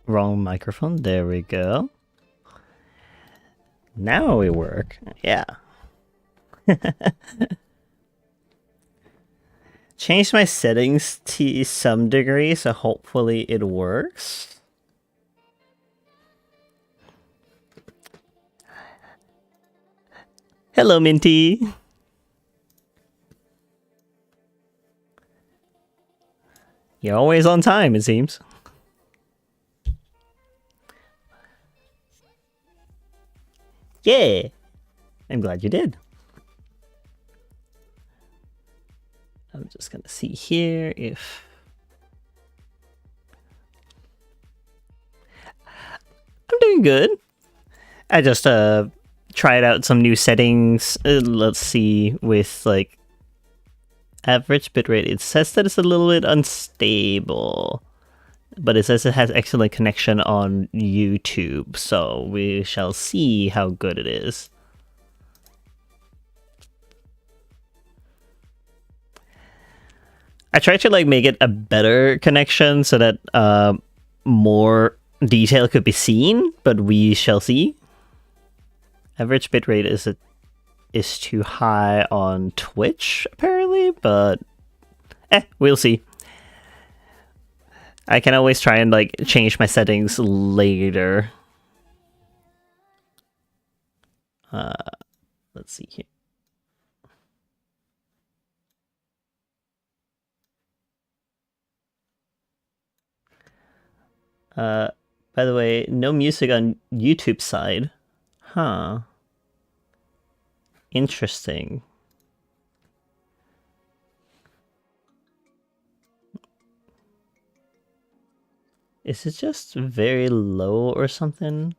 wrong microphone. There we go. Now we work. Yeah. Changed my settings to some degree, so hopefully it works. Hello, Minty. You're always on time, it seems. Yeah. I'm glad you did. I'm just gonna see here if... I'm doing good. I just tried out some new settings. Let's see, with like average bitrate, it says that it's a little bit unstable, but it says it has excellent connection on YouTube, so we shall see how good it is. I tried to like make it a better connection so that more detail could be seen, but we shall see. Average bitrate is too high on Twitch apparently, but we'll see. I can always try and like change my settings later. Let's see here. By the way, no music on YouTube side. Huh. Interesting. Is it just very low or something?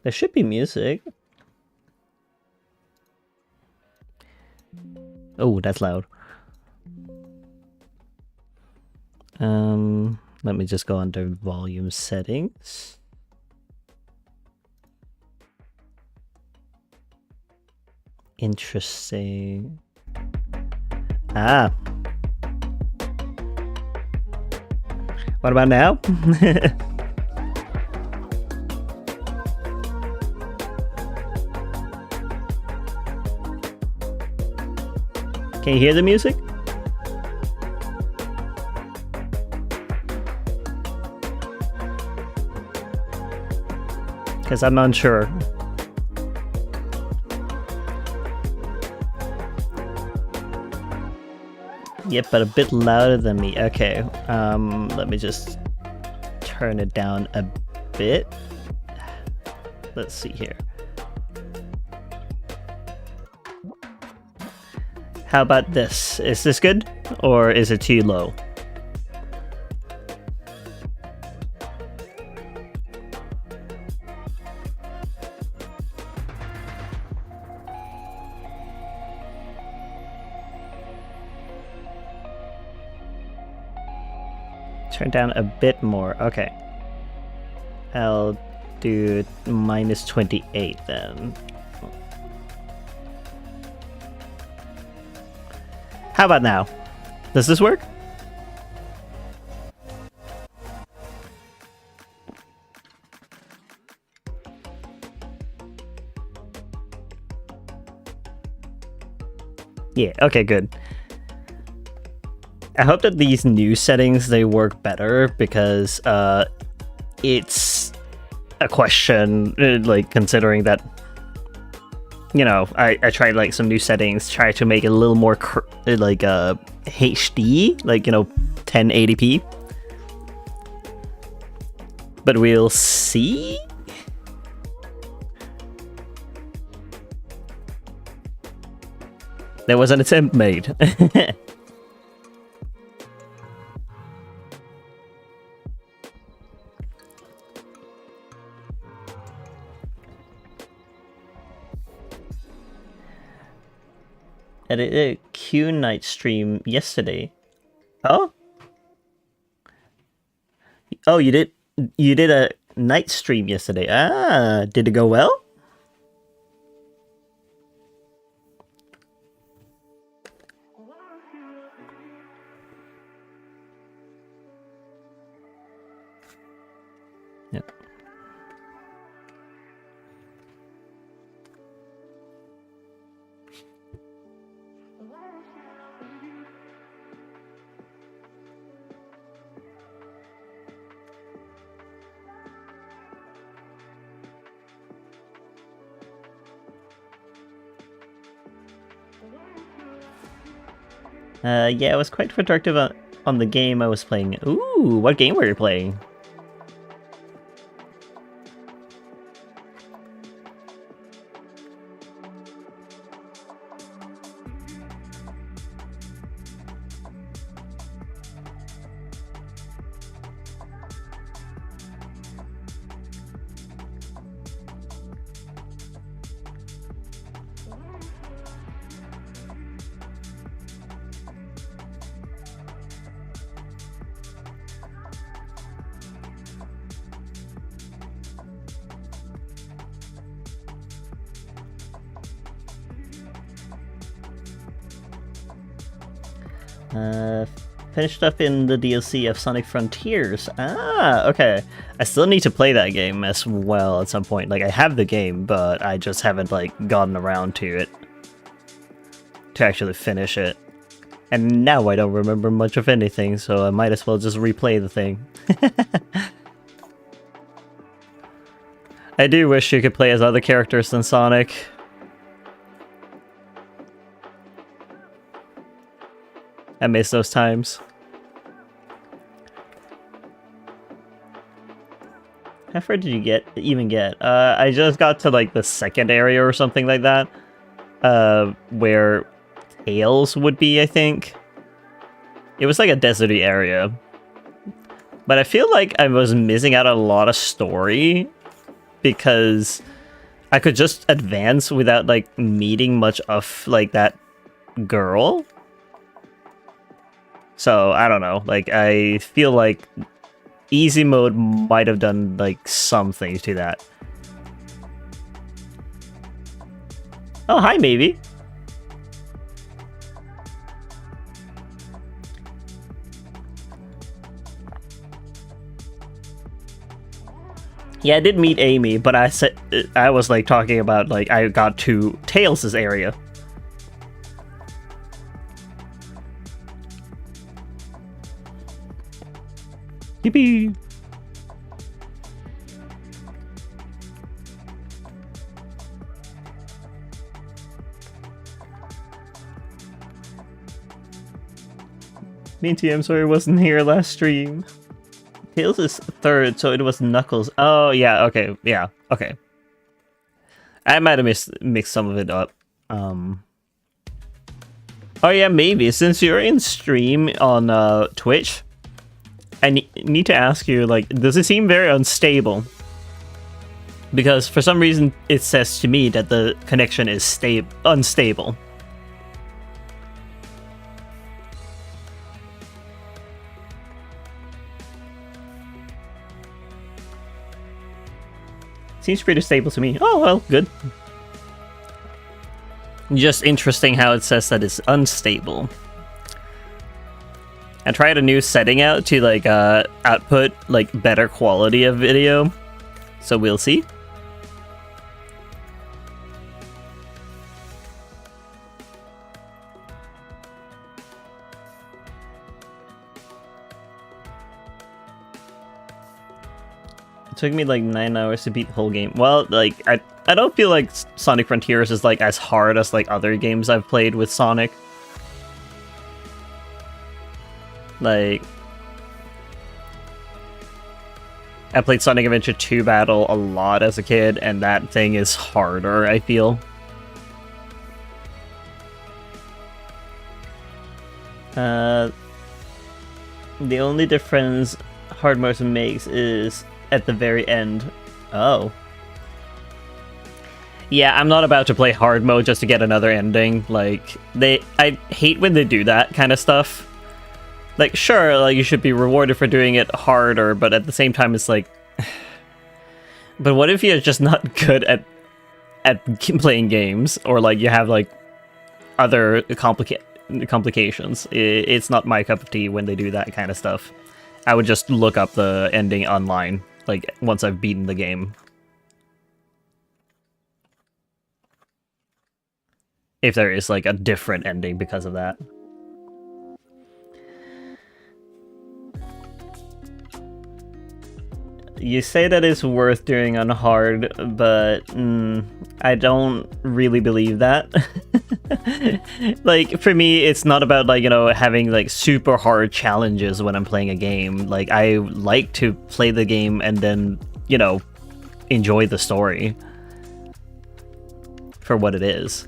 There should be music. Oh, that's loud. Let me just go under volume settings. Interesting. Ah. What about now? Can you hear the music? Because I'm unsure. Yep, but a bit louder than me. Okay, let me just turn it down a bit. Let's see here. How about this? Is this good? Or is it too low? Turn down a bit more. Okay. I'll do minus 28 then. How about now? Does this work? Yeah, okay, good. I hope that these new settings, they work better, because it's a question, like, considering that, you know, I tried like some new settings, try to make it a little more like HD, like, you know, 1080p. But we'll see. There was an attempt made. I did a Q night stream yesterday. Oh? Oh, you did a night stream yesterday. Ah, did it go well? Yep. Yeah, I was quite productive on the game I was playing. Ooh, what game were you playing? Finished up in the DLC of Sonic Frontiers. Ah, okay. I still need to play that game as well at some point. Like, I have the game, but I just haven't, like, gotten around to it. To actually finish it. And now I don't remember much of anything, so I might as well just replay the thing. I do wish you could play as other characters than Sonic. I miss those times. How far did you even get? I just got to like the second area or something like that. Where Tails would be, I think. It was like a deserty area. But I feel like I was missing out on a lot of story because I could just advance without like meeting much of like that girl. So, I don't know, like, I feel like easy mode might have done, like, some things to that. Oh, hi, maybe. Yeah, I did meet Amy, but I was, like, talking about, like, I got to Tails' area. Yippee! Minty, I'm sorry I wasn't here last stream. Tails is third, so it was Knuckles. Oh, yeah, okay, yeah, okay. I might have mixed some of it up. Oh yeah, maybe. Since you're in stream on Twitch, I need to ask you, like, does it seem very unstable? Because for some reason it says to me that the connection is unstable. Seems pretty stable to me. Oh, well, good. Just interesting how it says that it's unstable. I tried a new setting out to like output like better quality of video, so we'll see. It took me like 9 hours to beat the whole game. Well, like I don't feel like Sonic Frontiers is like as hard as like other games I've played with Sonic. Like, I played Sonic Adventure 2 Battle a lot as a kid, and that thing is harder, I feel. The only difference hard mode makes is at the very end. Oh. Yeah, I'm not about to play hard mode just to get another ending. Like, I hate when they do that kind of stuff. Like, sure, like, you should be rewarded for doing it harder, but at the same time, it's like... But what if you're just not good at playing games? Or, like, you have, like, other complications? It's not my cup of tea when they do that kind of stuff. I would just look up the ending online like once I've beaten the game. If there is like a different ending because of that. You say that it's worth doing on hard, but I don't really believe that. Like, for me, it's not about, like, you know, having, like, super hard challenges when I'm playing a game. Like, I like to play the game and then, you know, enjoy the story for what it is.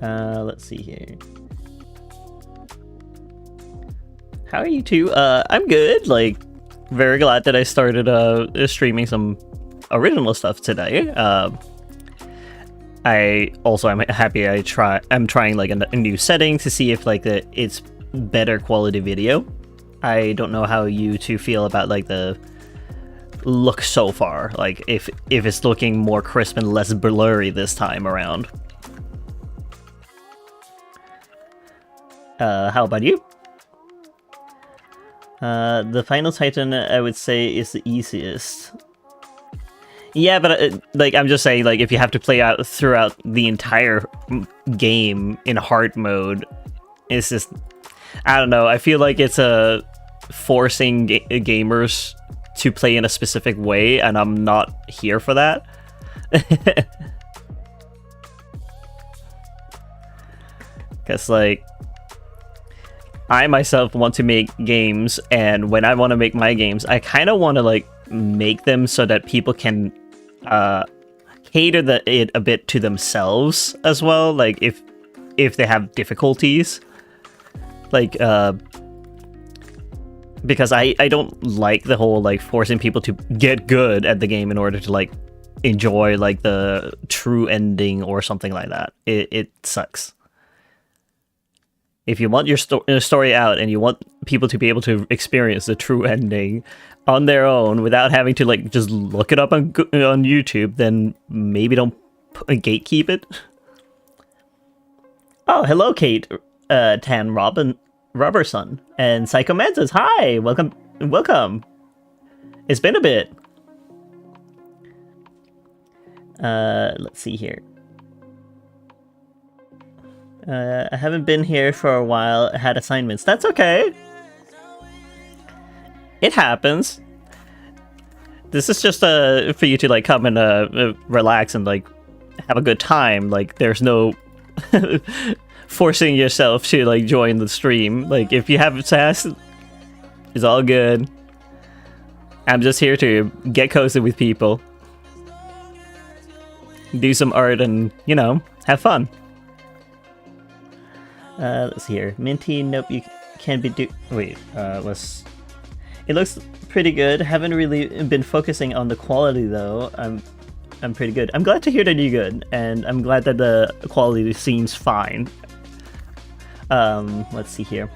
Let's see here. How are you two? I'm good. Like, very glad that I started streaming some original stuff today. I'm happy I'm trying like a new setting to see if like it's better quality video. I don't know how you two feel about like the look so far. Like if it's looking more crisp and less blurry this time around. How about you? The Final Titan, I would say, is the easiest. Yeah, but like I'm just saying, like if you have to play out throughout the entire game in hard mode, it's just, I don't know. I feel like it's forcing gamers to play in a specific way, and I'm not here for that. Because like, I myself want to make games, and when I want to make my games, I kind of want to like make them so that people can cater it a bit to themselves as well. Like if they have difficulties, like because I don't like the whole like forcing people to get good at the game in order to like enjoy like the true ending or something like that. It sucks. If you want your story out and you want people to be able to experience the true ending on their own without having to like just look it up on YouTube, then maybe don't gatekeep it. Oh, hello, Kate, Tan Robertson, and Psychomantis. Hi, welcome. It's been a bit. Let's see here. I haven't been here for a while. I had assignments. That's okay. It happens. This is just for you to like come and relax and like have a good time. Like there's no forcing yourself to like join the stream. Like if you have tasks, it's all good. I'm just here to get cozy with people, do some art, and you know, have fun. Let's see here. Minty, nope, you can't be wait, it looks pretty good. Haven't really been focusing on the quality though. I'm pretty good. I'm glad to hear that you're good, and I'm glad that the quality seems fine. Let's see here.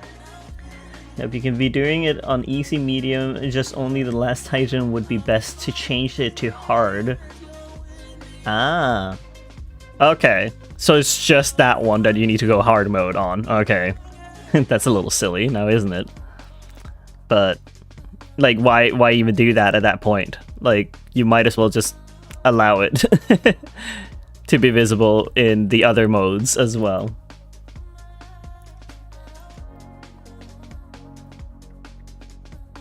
Nope, you can be doing it on easy, medium, just only the last Titan would be best to change it to hard. Ah. Okay. So it's just that one that you need to go hard mode on. Okay. That's a little silly now, isn't it? But like why even do that at that point? Like you might as well just allow it to be visible in the other modes as well.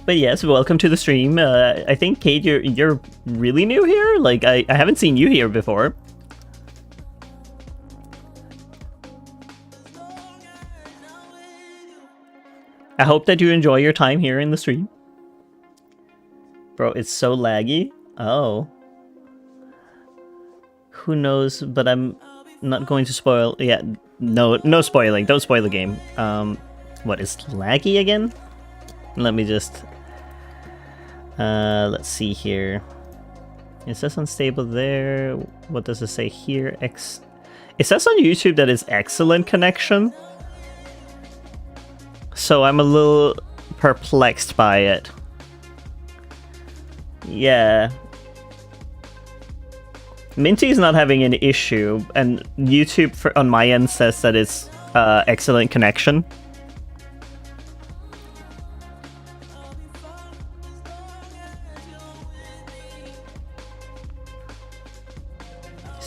But yes, welcome to the stream. I think Kate, you're really new here. Like I haven't seen you here before. I hope that you enjoy your time here in the stream. Bro, it's so laggy. Oh. Who knows, but I'm not going to spoil. Yeah, no spoiling. Don't spoil the game. What is laggy again? Let me just let's see here. It says unstable there. What does it say here? It says on YouTube that it's excellent connection. So I'm a little perplexed by it. Yeah. Minty's not having an issue, and YouTube on my end says that it's excellent connection.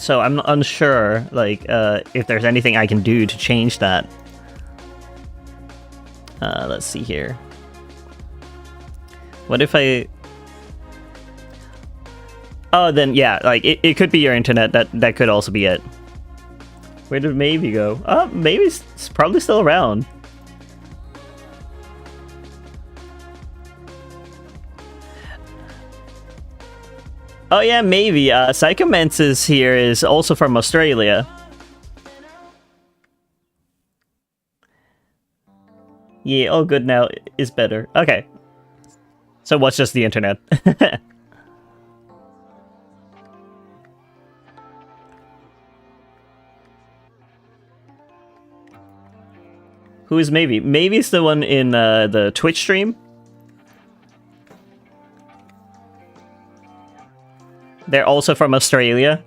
So I'm unsure, like, if there's anything I can do to change that. Let's see here. What if I... Oh, then yeah, like, it could be your internet. That could also be it. Where did Maybe go? Oh, Maybe's probably still around. Oh yeah, maybe. Psychomantis here is also from Australia. Yeah, all good now is better. Okay. So what's just the internet? Who is Maybe? Maybe's the one in the Twitch stream. They're also from Australia.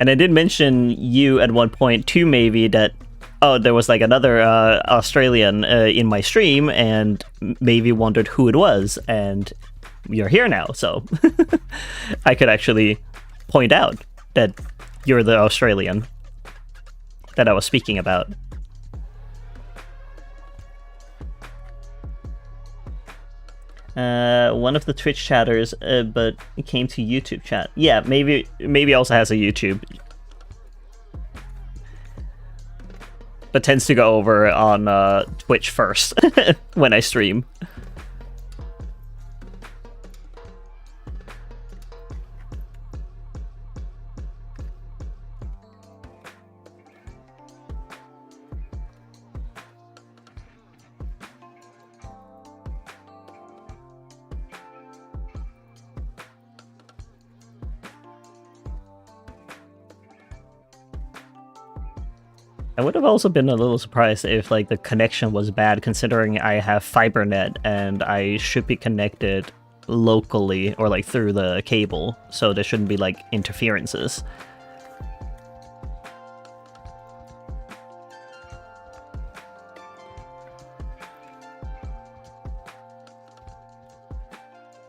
And I did mention you at one point to Maybe that, oh, there was like another Australian in my stream, and Maybe wondered who it was, and you're here now, so I could actually point out that you're the Australian that I was speaking about. One of the Twitch chatters, but it came to YouTube chat. Yeah, maybe also has a YouTube, but tends to go over on Twitch first when I stream. I would have also been a little surprised if like the connection was bad, considering I have FiberNet and I should be connected locally or like through the cable, so there shouldn't be like interferences.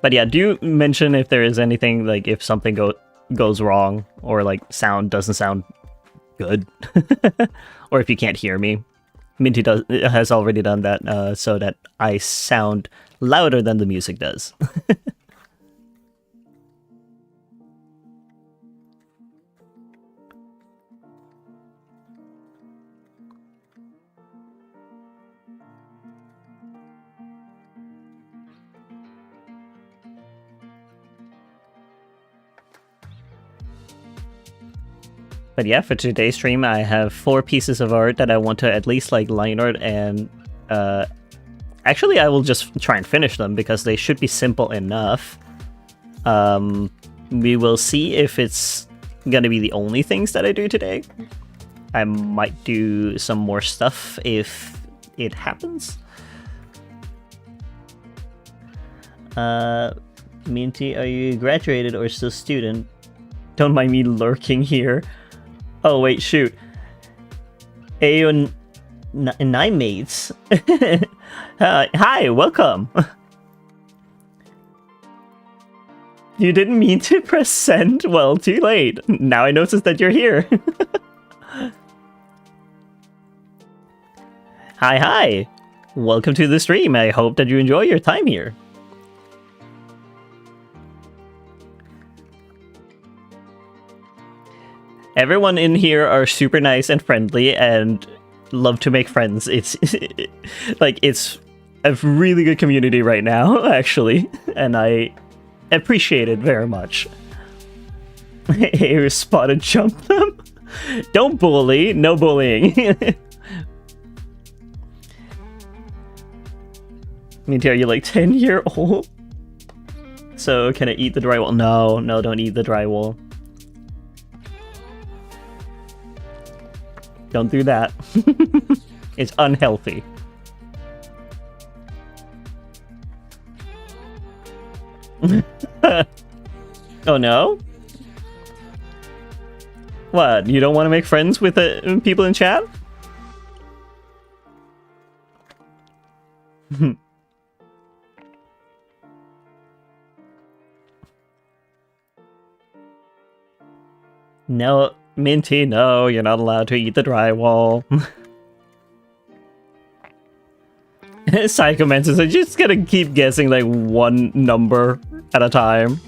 But yeah, do mention if there is anything, like if something goes wrong or like sound doesn't sound good. Or if you can't hear me. Minty has already done that so that I sound louder than the music does. But yeah, for today's stream, I have 4 pieces of art that I want to at least like line art, and actually I will just try and finish them because they should be simple enough. We will see if it's gonna be the only things that I do today. I might do some more stuff if it happens. Minty, are you graduated or still student? Don't mind me lurking here. Oh wait, shoot. Aeon Nine Mates. Hi, welcome. You didn't mean to press send? Well, too late. Now I notice that you're here. Hi. Welcome to the stream. I hope that you enjoy your time here. Everyone in here are super nice and friendly and love to make friends. It's like it's a really good community right now, actually, and I appreciate it very much. Hey, spotted jump them. Don't bully. No bullying. Minty, are you like 10-year-old? So can I eat the drywall? No, don't eat the drywall. Don't do that. It's unhealthy. Oh no? What? You don't want to make friends with people in chat? No, Minty, no, you're not allowed to eat the drywall. Psychomantis are just gonna keep guessing like one number at a time.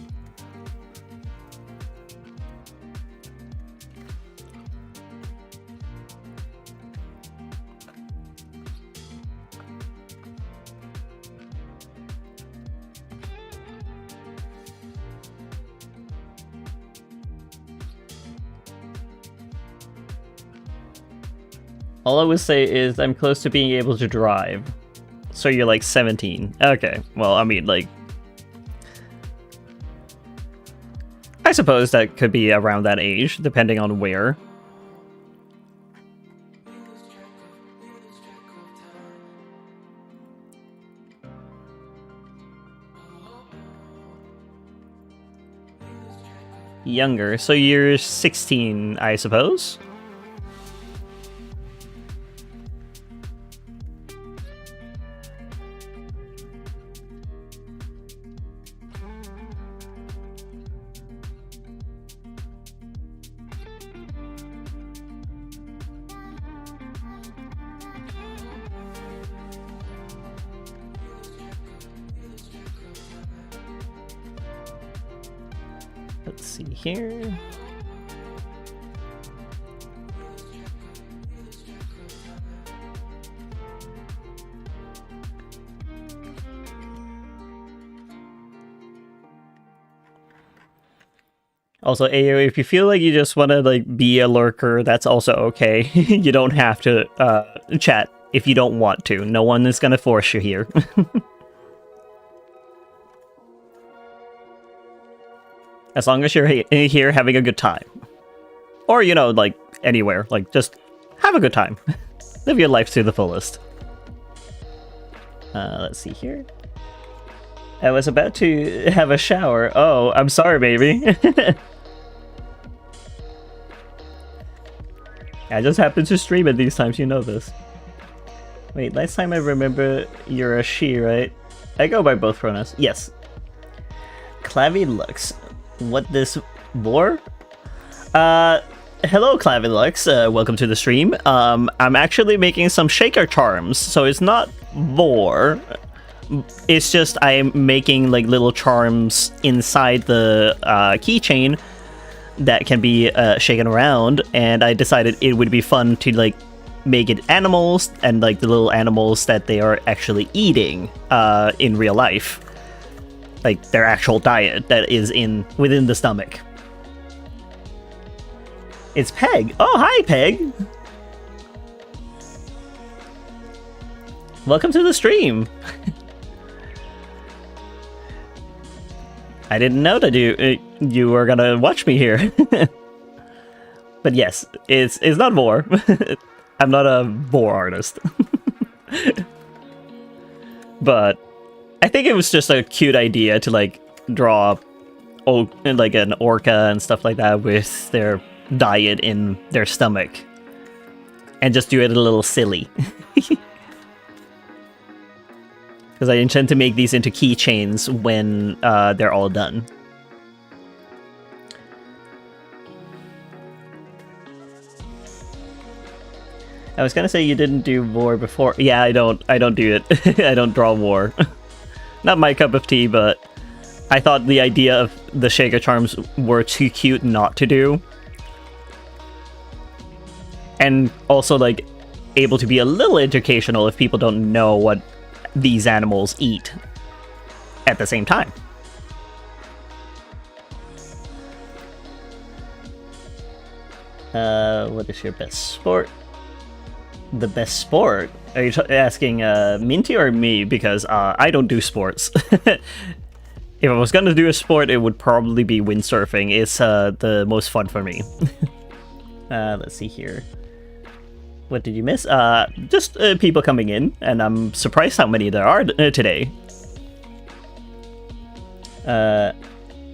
All I would say is I'm close to being able to drive. So you're like 17. Okay, well, I mean, like... I suppose that could be around that age, depending on where. Younger, so you're 16, I suppose? Let's see here. Also, Ayo, if you feel like you just want to like be a lurker, that's also okay. You don't have to chat if you don't want to. No one is gonna force you here. As long as you're here having a good time. Or, you know, like, anywhere. Like, just have a good time. Live your life to the fullest. Let's see here. I was about to have a shower. Oh, I'm sorry, baby. I just happen to stream at these times, you know this. Wait, last time I remember you're a she, right? I go by both pronouns. Yes. Clavylux. What this war? Hello Clavylux, welcome to the stream. I'm actually making some shaker charms, so it's not vor. It's just I'm making like little charms inside the keychain that can be shaken around, and I decided it would be fun to like make it animals and like the little animals that they are actually eating in real life. Like their actual diet that is within the stomach. It's Peg. Oh, hi, Peg. Welcome to the stream. I didn't know that you were gonna watch me here. But yes, it's not vor. I'm not a vor artist. But I think it was just a cute idea to like draw like an orca and stuff like that with their diet in their stomach and just do it a little silly. Because I intend to make these into keychains when they're all done. I was gonna say you didn't do vor before. Yeah, I don't do it. I don't draw vor. Not my cup of tea, but I thought the idea of the shaker charms were too cute not to do. And also, like, able to be a little educational if people don't know what these animals eat at the same time. What is your best sport? The best sport? Are you asking Minty or me? Because I don't do sports. If I was gonna do a sport, it would probably be windsurfing. It's the most fun for me. Let's see here. What did you miss? Just people coming in, and I'm surprised how many there are today.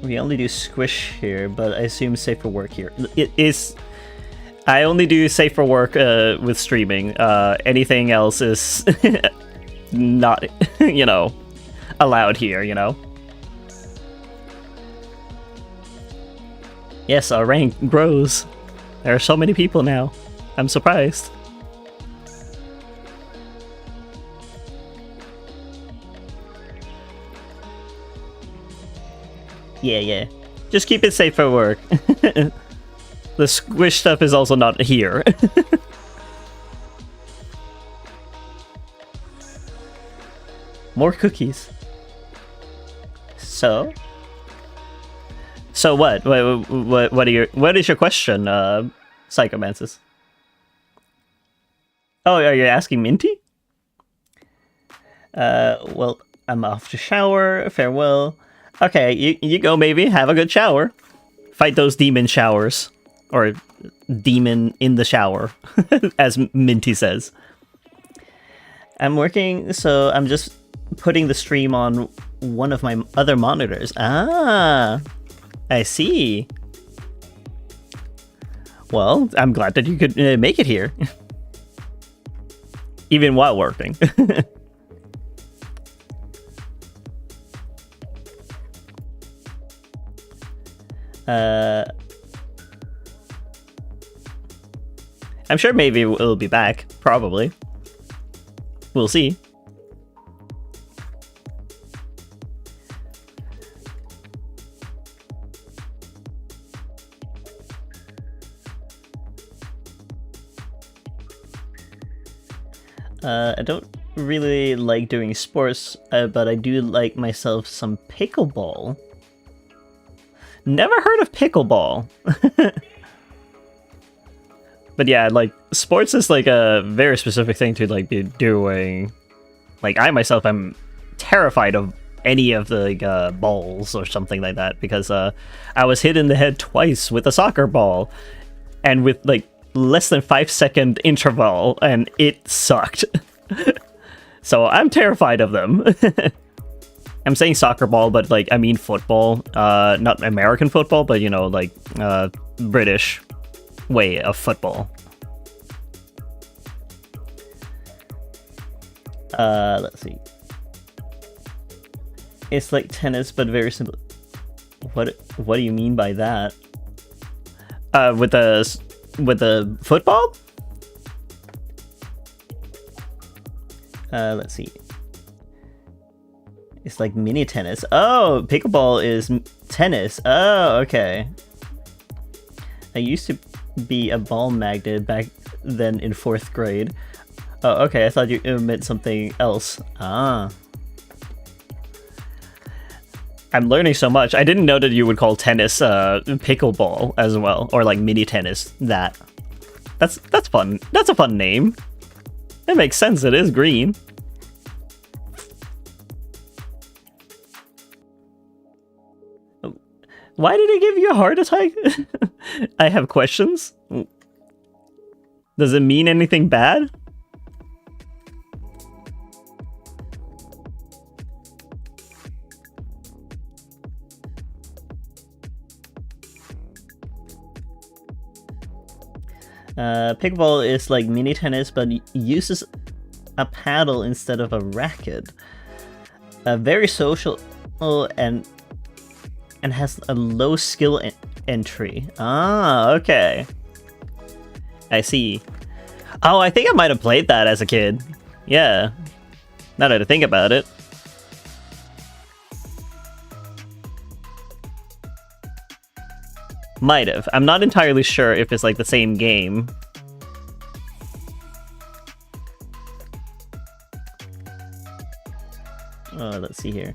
We only do squish here, but I assume safe for work here. It is... I only do safe for work with streaming. Anything else is not, you know, allowed here, you know? Yes, our rank grows. There are so many people now. I'm surprised. Yeah. Just keep it safe for work. The squish stuff is also not here. More cookies. So what? What is your question, Psychomantis? Oh, are you asking Minty? Well, I'm off to shower. Farewell. Okay, you go, maybe. Have a good shower. Fight those demon showers. Or demon in the shower, as Minty says. I'm working, so I'm just putting the stream on one of my other monitors. Ah, I see. Well, I'm glad that you could make it here. Even while working. I'm sure maybe it'll be back. Probably. We'll see. I don't really like doing sports, but I do like myself some pickleball. Never heard of pickleball. But yeah, like, sports is like a very specific thing to like be doing. Like, I myself am terrified of any of the like, balls or something like that, because I was hit in the head twice with a soccer ball, and with like less than 5-second interval, and it sucked. So I'm terrified of them. I'm saying soccer ball, but like I mean football, not American football, but you know, like British way of football. Let's see. It's like tennis, but very simple. What do you mean by that? With the football? Let's see. It's like mini tennis. Oh, pickleball is tennis. Oh, okay. I used to be a ball magnet back then in 4th grade. Oh, okay. I thought you meant something else. Ah. I'm learning so much. I didn't know that you would call tennis pickleball as well, or like mini tennis. That's fun. That's a fun name. It makes sense. It is green. Why did it give you a heart attack? I have questions. Does it mean anything bad? Pickleball is like mini tennis, but uses a paddle instead of a racket. Very social and has a low skill entry. Ah, okay. I see. Oh, I think I might have played that as a kid. Yeah. Now that I think about it. Might have. I'm not entirely sure if it's like the same game. Let's see here.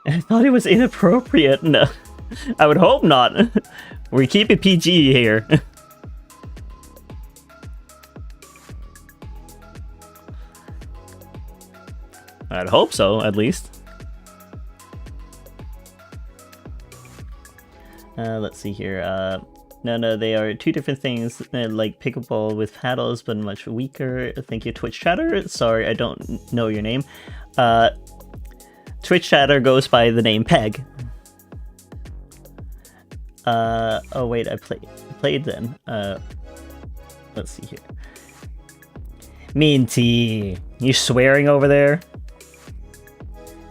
I thought it was inappropriate. No, I would hope not. We keep it PG here. I'd hope so, at least. Let's see here. No, they are two different things. Like pickleball with paddles, but much weaker. Thank you, Twitch chatter. Sorry, I don't know your name. Twitch chatter goes by the name Peg. Oh wait, I played then. Let's see here. Minty. You swearing over there?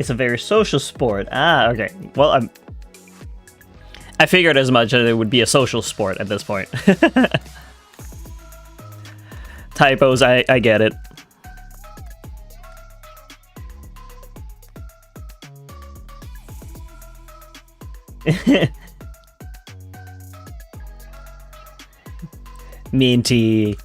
It's a very social sport. Ah, okay. Well, I figured as much that it would be a social sport at this point. Typos, I get it. Minty.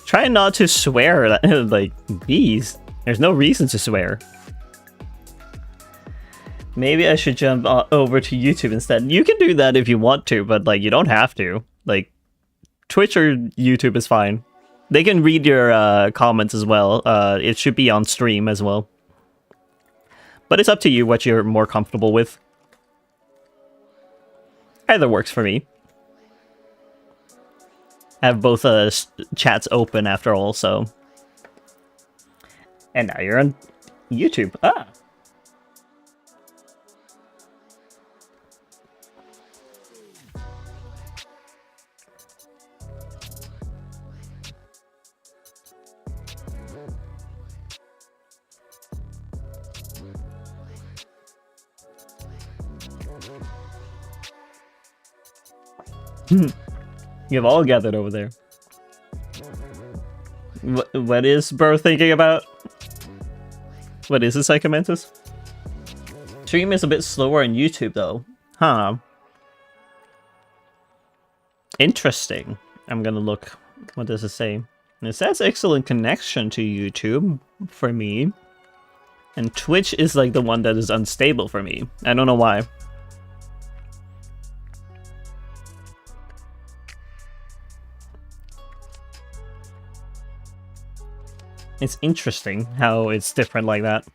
Try not to swear like these. There's no reason to swear. Maybe I should jump over to YouTube instead. You can do that if you want to, but like you don't have to. Like Twitch or YouTube is fine. They can read your comments as well. It should be on stream as well. But it's up to you what you're more comfortable with. Either works for me. I have both chats open after all, so... And now you're on YouTube. Ah! You have all gathered over there. What is Bro thinking about? What is this, Psychomantis? Stream is a bit slower on YouTube though. Huh. Interesting. I'm gonna look. What does it say? It says excellent connection to YouTube for me. And Twitch is like the one that is unstable for me. I don't know why. It's interesting how it's different like that.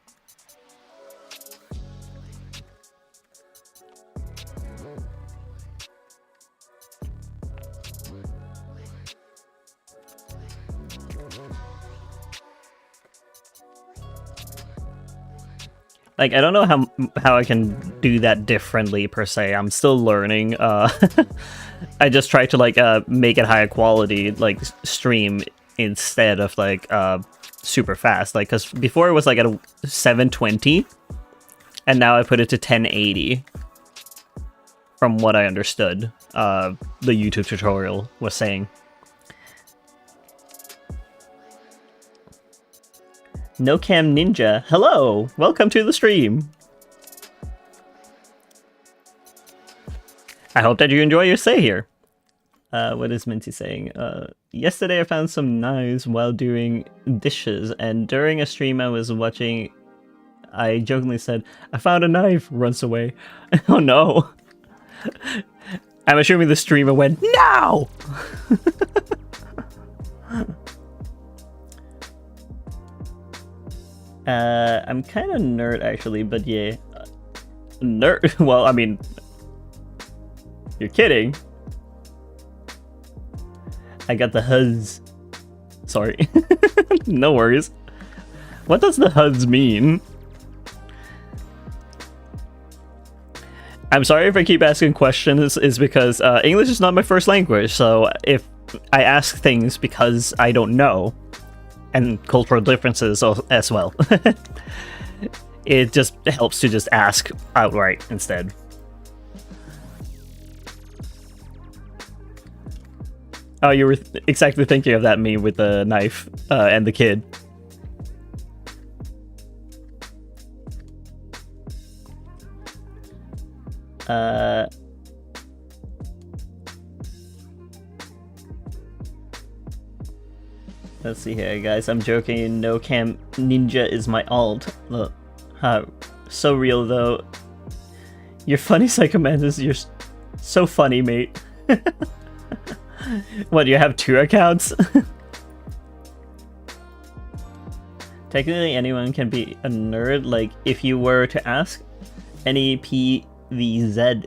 Like, I don't know how I can do that differently per se. I'm still learning. I just try to like make it higher quality, like stream instead of like super fast. Like, because before it was like at a 720, and now I put it to 1080. From what I understood, the YouTube tutorial was saying. No Cam Ninja, hello! Welcome to the stream! I hope that you enjoy your stay here. What is Minty saying? Yesterday I found some knives while doing dishes, and during a stream I was watching, I jokingly said, I found a knife, runs away. Oh no! I'm assuming the streamer went, no! I'm kind of nerd actually, but yeah. Nerd? Well, I mean, you're kidding. I got the HUDs. Sorry. No worries. What does the HUDs mean? I'm sorry if I keep asking questions, is because English is not my first language, so if I ask things because I don't know, and cultural differences as well, it just helps to just ask outright instead. Oh, you were exactly thinking of that meme with the knife and the kid. Let's see here, guys. I'm joking. No Cam Ninja is my alt. Look, so real though. You're funny, Psychomantis. You're so funny, mate. What, you have 2 accounts? Technically, anyone can be a nerd. Like, if you were to ask any PVZ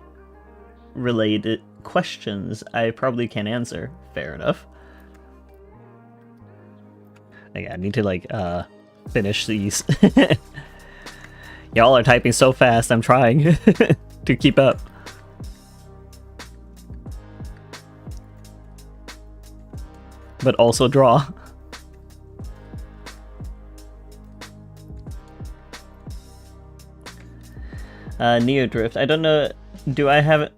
related questions, I probably can answer. Fair enough. I need to like finish these. Y'all are typing so fast, I'm trying to keep up. but also draw. Neodrift. I don't know. Do I have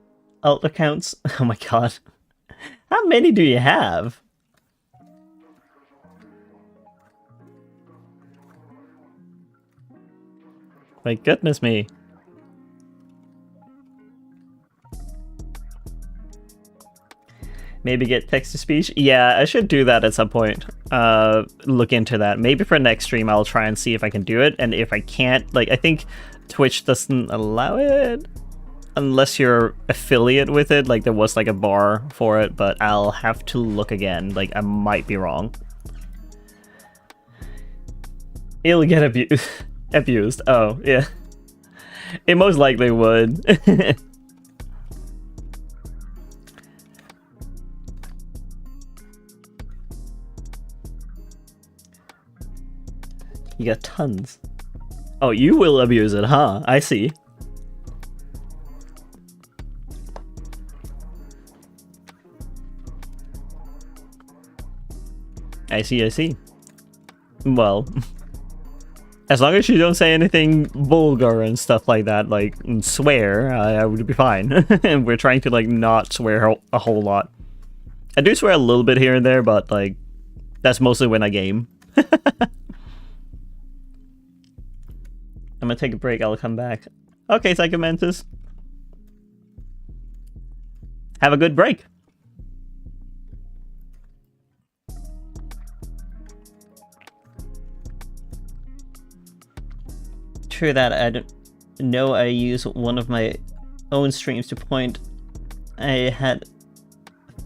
alt accounts? Oh my god. How many do you have? My goodness me. Maybe get text-to-speech? Yeah, I should do that at some point. Look into that. Maybe for next stream I'll try and see if I can do it, and if I can't, like, I think Twitch doesn't allow it unless you're affiliate with it, like there was like a bar for it, but I'll have to look again, like I might be wrong. It'll get abused. Oh, yeah. It most likely would. You got tons. Oh, you will abuse it, huh? I see. I see. Well, as long as you don't say anything vulgar and stuff like that, like swear, I would be fine. And we're trying to like not swear a whole lot. I do swear a little bit here and there, but like that's mostly when I game. I'm gonna take a break, I'll come back. Okay, Psycho Mantis. Have a good break. True that. I don't know. I use one of my own streams to point. I had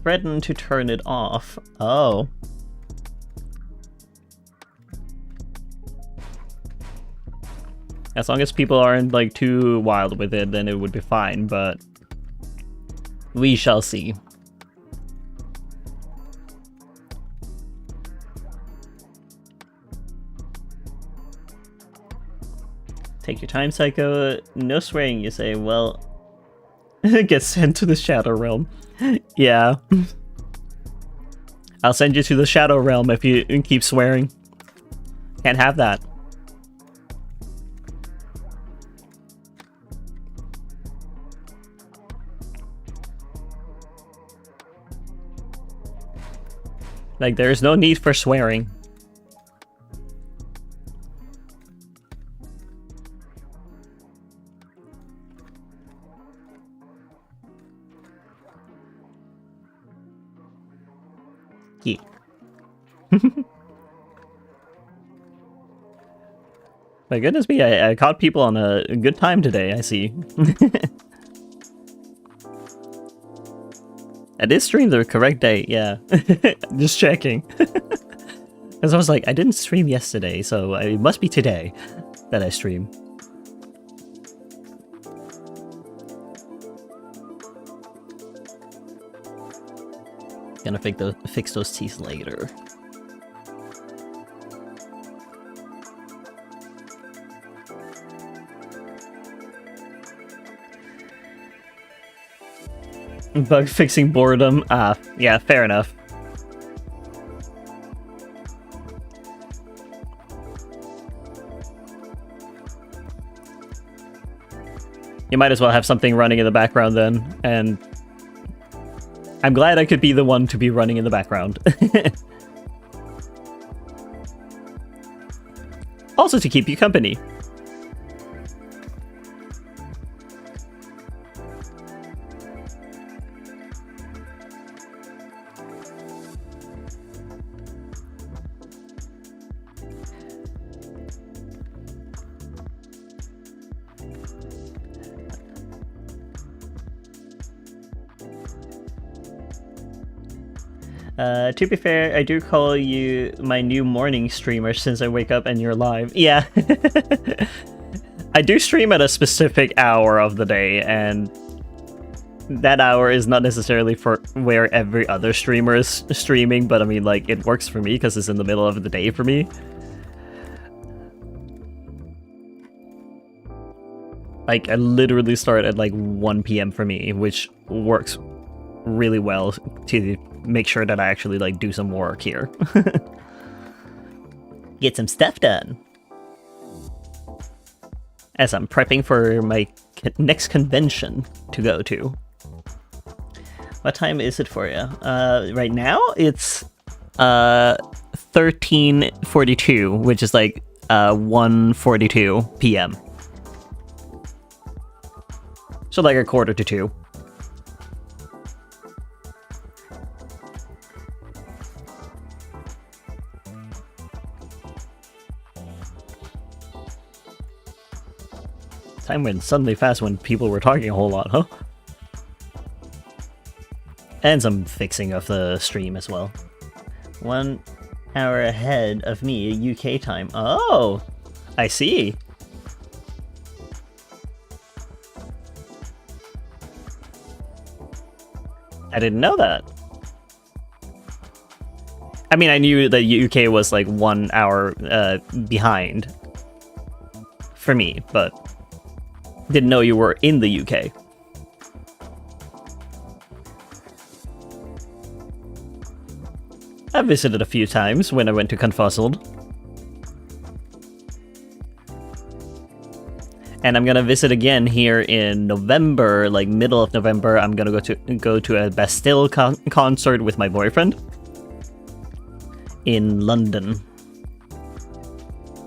threatened to turn it off. Oh. As long as people aren't like too wild with it, then it would be fine, but we shall see. Take your time, Psycho. No swearing, you say. Well, get sent to the Shadow Realm. Yeah. I'll send you to the Shadow Realm if you keep swearing. Can't have that. Like, there's no need for swearing. Yeah. My goodness me, I caught people on a good time today, I see. I did stream the correct date, yeah. Just checking. Because I was like, I didn't stream yesterday, so it must be today that I stream. Gonna fix those teeth later. Bug fixing boredom. Ah, yeah, fair enough. You might as well have something running in the background then, and I'm glad I could be the one to be running in the background. Also to keep you company. To be fair, I do call you my new morning streamer since I wake up and you're live. Yeah. I do stream at a specific hour of the day, and that hour is not necessarily for where every other streamer is streaming, but I mean, like, it works for me because it's in the middle of the day for me. Like, I literally start at like 1 PM for me, which works really well to make sure that I actually like do some work here. Get some stuff done. As I'm prepping for my next convention to go to. What time is it for you? Right now it's 13:42, which is like 1:42 p.m. So like 1:45. Time went suddenly fast when people were talking a whole lot, huh? And some fixing of the stream as well. 1 hour ahead of me, UK time. Oh, I see. I didn't know that. I mean, I knew that UK was like 1 hour behind for me, but didn't know you were in the UK. I visited a few times when I went to Confuzzled. And I'm gonna visit again here in November, like middle of November. I'm gonna go to a Bastille concert with my boyfriend in London.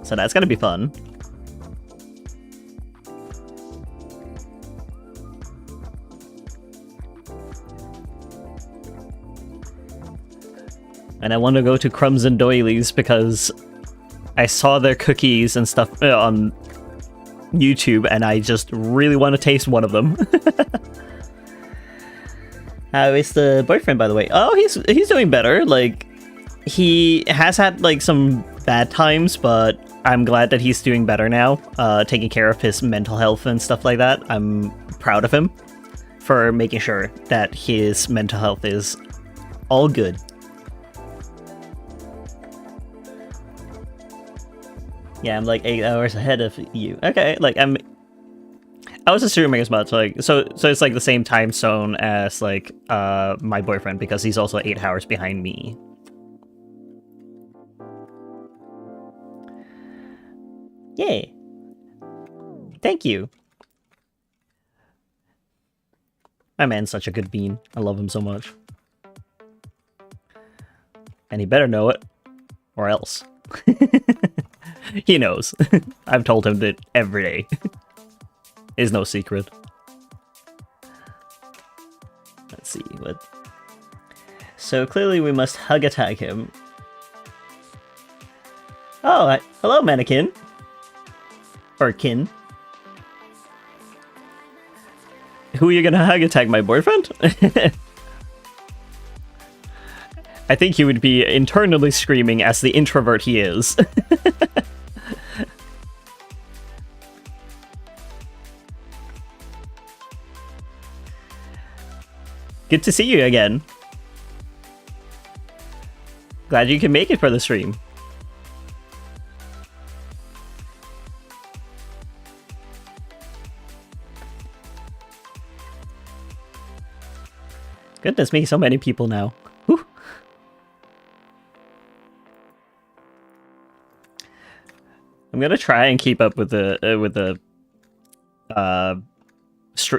So that's gonna be fun. And I want to go to Crumbs and Doilies because I saw their cookies and stuff on YouTube, and I just really want to taste one of them. How is the boyfriend, by the way? Oh, he's doing better. Like, he has had like some bad times, but I'm glad that he's doing better now, taking care of his mental health and stuff like that. I'm proud of him for making sure that his mental health is all good. Yeah, I'm like 8 hours ahead of you. Okay, like I was assuming as much. Like, so it's like the same time zone as like my boyfriend, because he's also 8 hours behind me. Yay! Thank you. My man's such a good bean. I love him so much. And he better know it, or else. He knows. I've told him that every day. Is no secret. Let's see what. So clearly we must hug attack him. Oh, hello, mannequin. Or kin. Who are you gonna hug attack, my boyfriend? I think he would be internally screaming as the introvert he is. Good to see you again. Glad you can make it for the stream. Goodness me, so many people now. Whew. I'm gonna try and keep up with the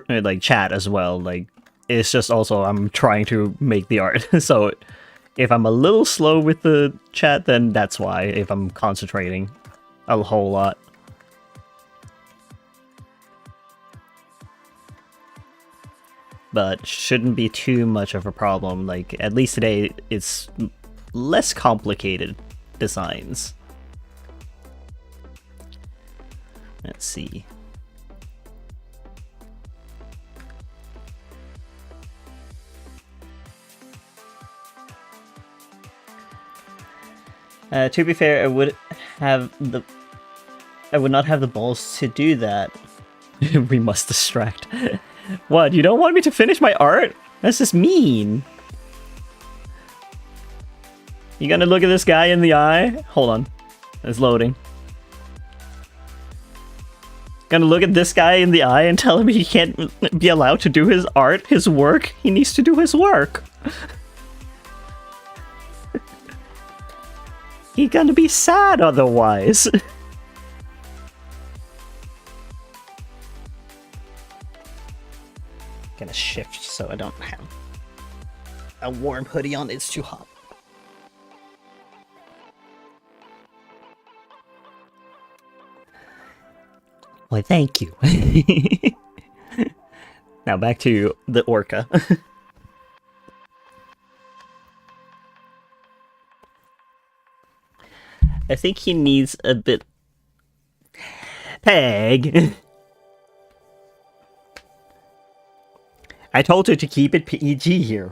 like chat as well. Like, it's just also I'm trying to make the art. So if I'm a little slow with the chat, then that's why. If I'm concentrating a whole lot. But shouldn't be too much of a problem. Like, at least today it's less complicated designs. Let's see. To be fair, I would not have the balls to do that. We must distract. What, you don't want me to finish my art? That's just mean. You gonna look at this guy in the eye? Hold on. It's loading. Gonna look at this guy in the eye and tell him he can't be allowed to do his art, his work? He needs to do his work. He's gonna be sad otherwise. Gonna shift so I don't have a warm hoodie on. It's too hot. Why, thank you. Now back to the orca. I think he needs a bit... Peg! I told her to keep it PG here.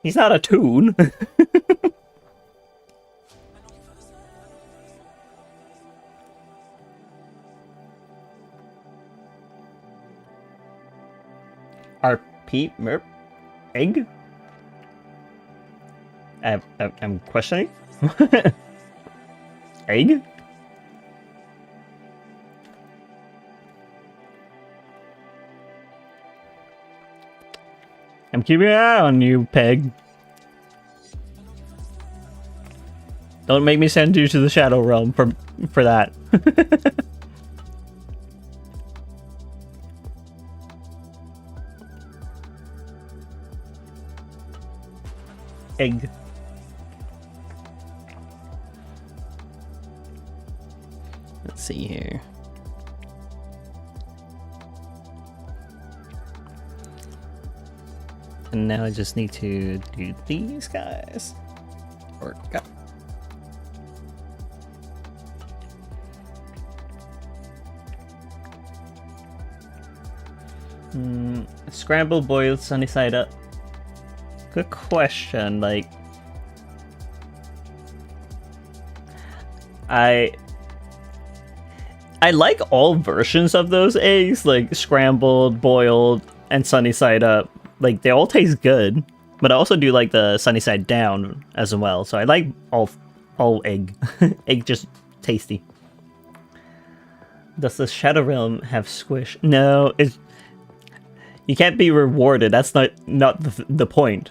He's not a toon. RP Merp Egg? I'm questioning. Egg? I'm keeping an eye on you, Peg. Don't make me send you to the Shadow Realm for that. Egg. Let's see here. And now I just need to do these guys. Or go. Scrambled, boiled, sunny side up. Good question. Like, I like all versions of those eggs, like scrambled, boiled, and sunny side up. Like, they all taste good, but I also do like the sunny side down as well. So I like all egg. Egg just tasty. Does the Shadow Realm have squish? No, it's... You can't be rewarded. That's not the point.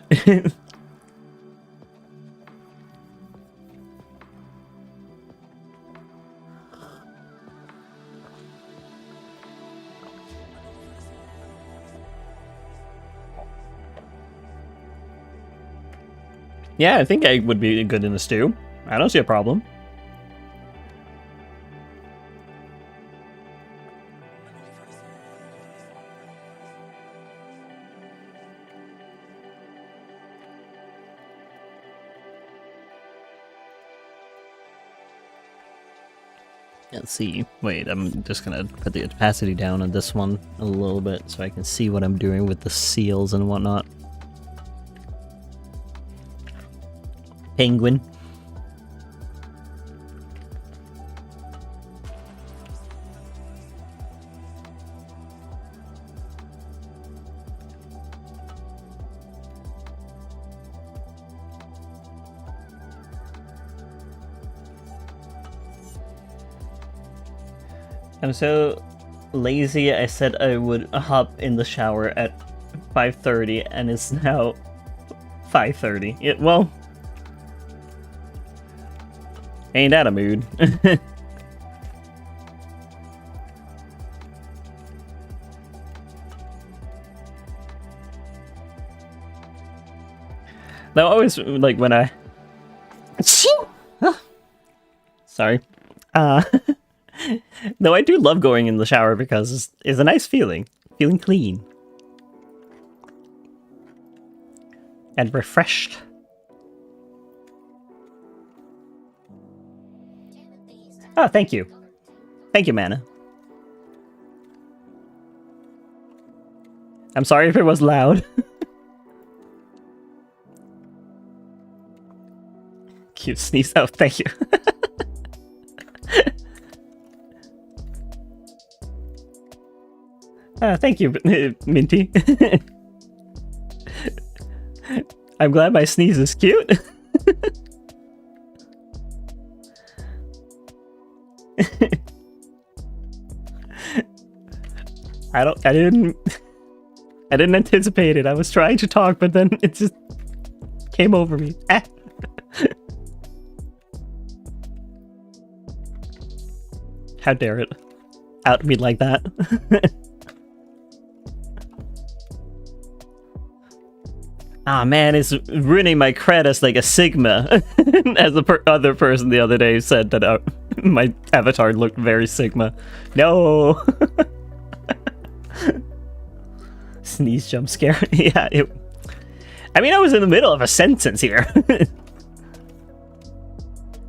Yeah, I think egg would be good in a stew. I don't see a problem. Let's see. Wait, I'm just gonna put the opacity down on this one a little bit so I can see what I'm doing with the seals and whatnot. Penguin. I'm so lazy, I said I would hop in the shower at 5:30 and it's now 5:30. Well, ain't that a mood? That always, like, when I... Sorry. Though I do love going in the shower because it's a nice feeling. Feeling clean. And refreshed. Oh, thank you. Thank you, Mana. I'm sorry if it was loud. Cute sneeze. Oh, thank you. Thank you, Minty. I'm glad my sneeze is cute. I didn't anticipate it. I was trying to talk, but then it just came over me. Ah. How dare it out me like that? Ah, man, it's ruining my cred as like a Sigma. As the other person the other day said that my avatar looked very Sigma. No. Sneeze jump scare. Yeah, I mean, I was in the middle of a sentence here. And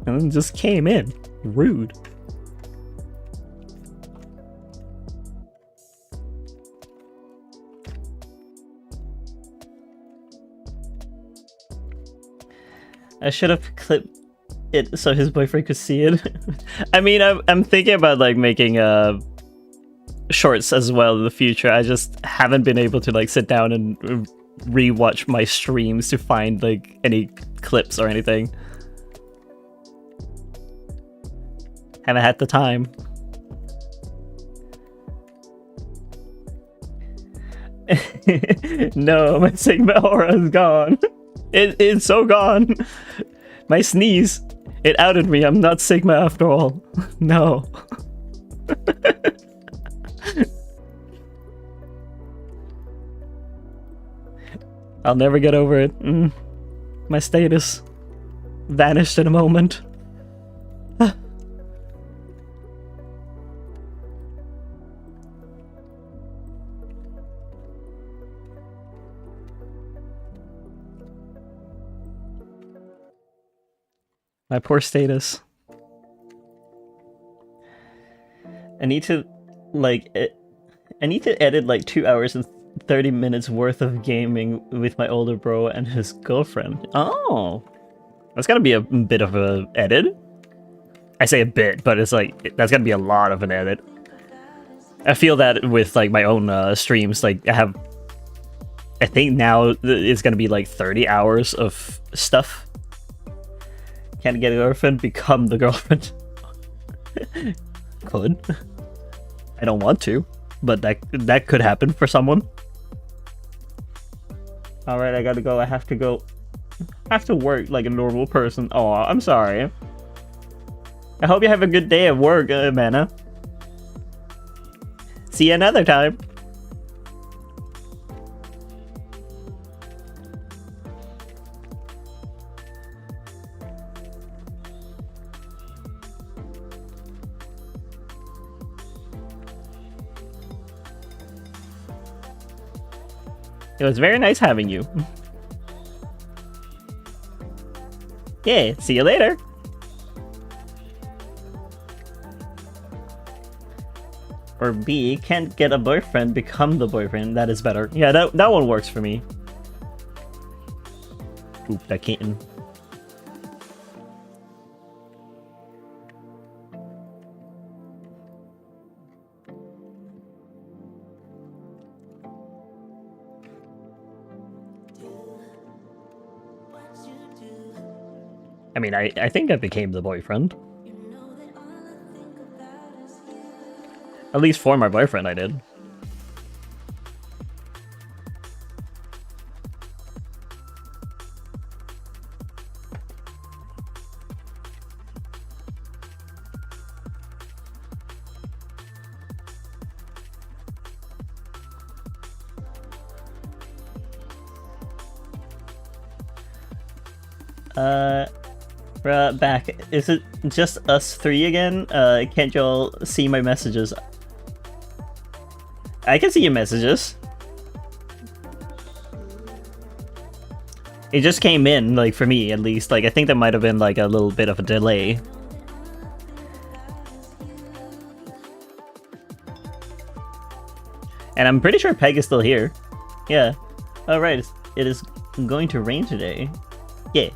then just came in. Rude. I should have clipped it so his boyfriend could see it. I mean, I'm thinking about like making shorts as well in the future. I just haven't been able to like sit down and rewatch my streams to find like any clips or anything. Haven't had the time. No, my Sigma aura is gone. It's so gone. My sneeze. It outed me. I'm not Sigma after all. No. I'll never get over it. My status vanished in a moment. My poor status. I need to, like, I need to edit like 2 hours and 30 minutes worth of gaming with my older bro and his girlfriend. Oh, that's gotta be a bit of a edit. I say a bit, but it's like, that's gotta be a lot of an edit. I feel that with like my own streams, like I think now it's gonna be like 30 hours of stuff. Can't get a girlfriend, become the girlfriend. Could. I don't want to, but that could happen for someone. Alright, I gotta go. I have to go. I have to work like a normal person. Oh, I'm sorry. I hope you have a good day at work, Mana. See you another time. It was very nice having you. Yeah, see you later. Or B, can't get a boyfriend, become the boyfriend. That is better. Yeah, that one works for me. Oop, that kitten. I mean, I think I became the boyfriend. At least for my boyfriend, I did. Back. Is it just us three again? Can't y'all see my messages? I can see your messages. It just came in, like, for me, at least. Like, I think there might have been, like, a little bit of a delay. And I'm pretty sure Peg is still here. Yeah. Alright, it is going to rain today. Yeah.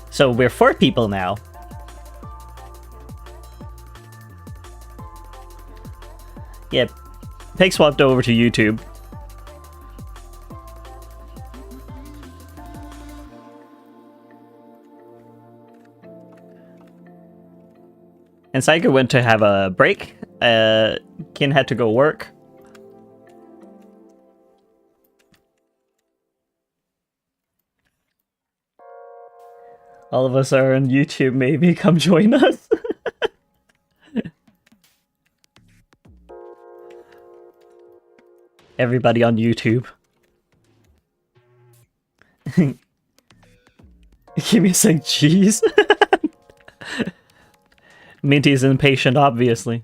So we're 4 people now. Yeah, Peg swapped over to YouTube. And Psycho went to have a break. Kin had to go work. All of us are on YouTube, maybe. Come join us. Everybody on YouTube. Give me a sec, jeez. Minty's impatient, obviously.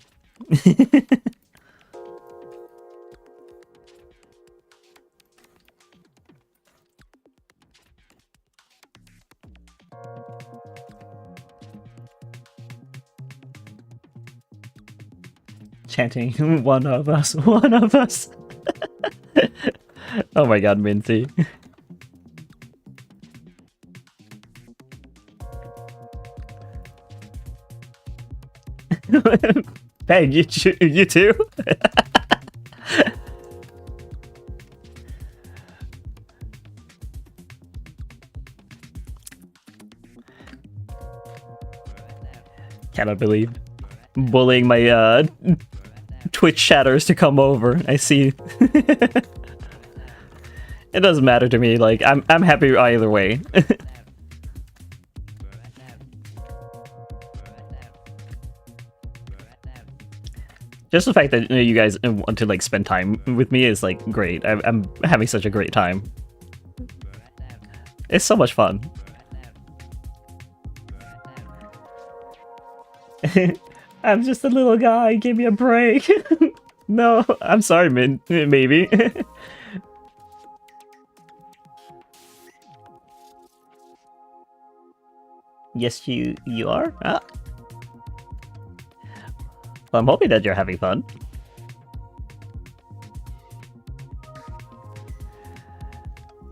Chanting, one of us, one of us. Oh my god, Minty. Bang, you too? Cannot believe bullying my Twitch chatters to come over. I see. It doesn't matter to me. Like I'm happy either way. Just the fact that you guys want to like spend time with me is like great. I'm having such a great time. It's so much fun. I'm just a little guy. Give me a break. No, I'm sorry, maybe. Yes, you are? Ah. Well, I'm hoping that you're having fun.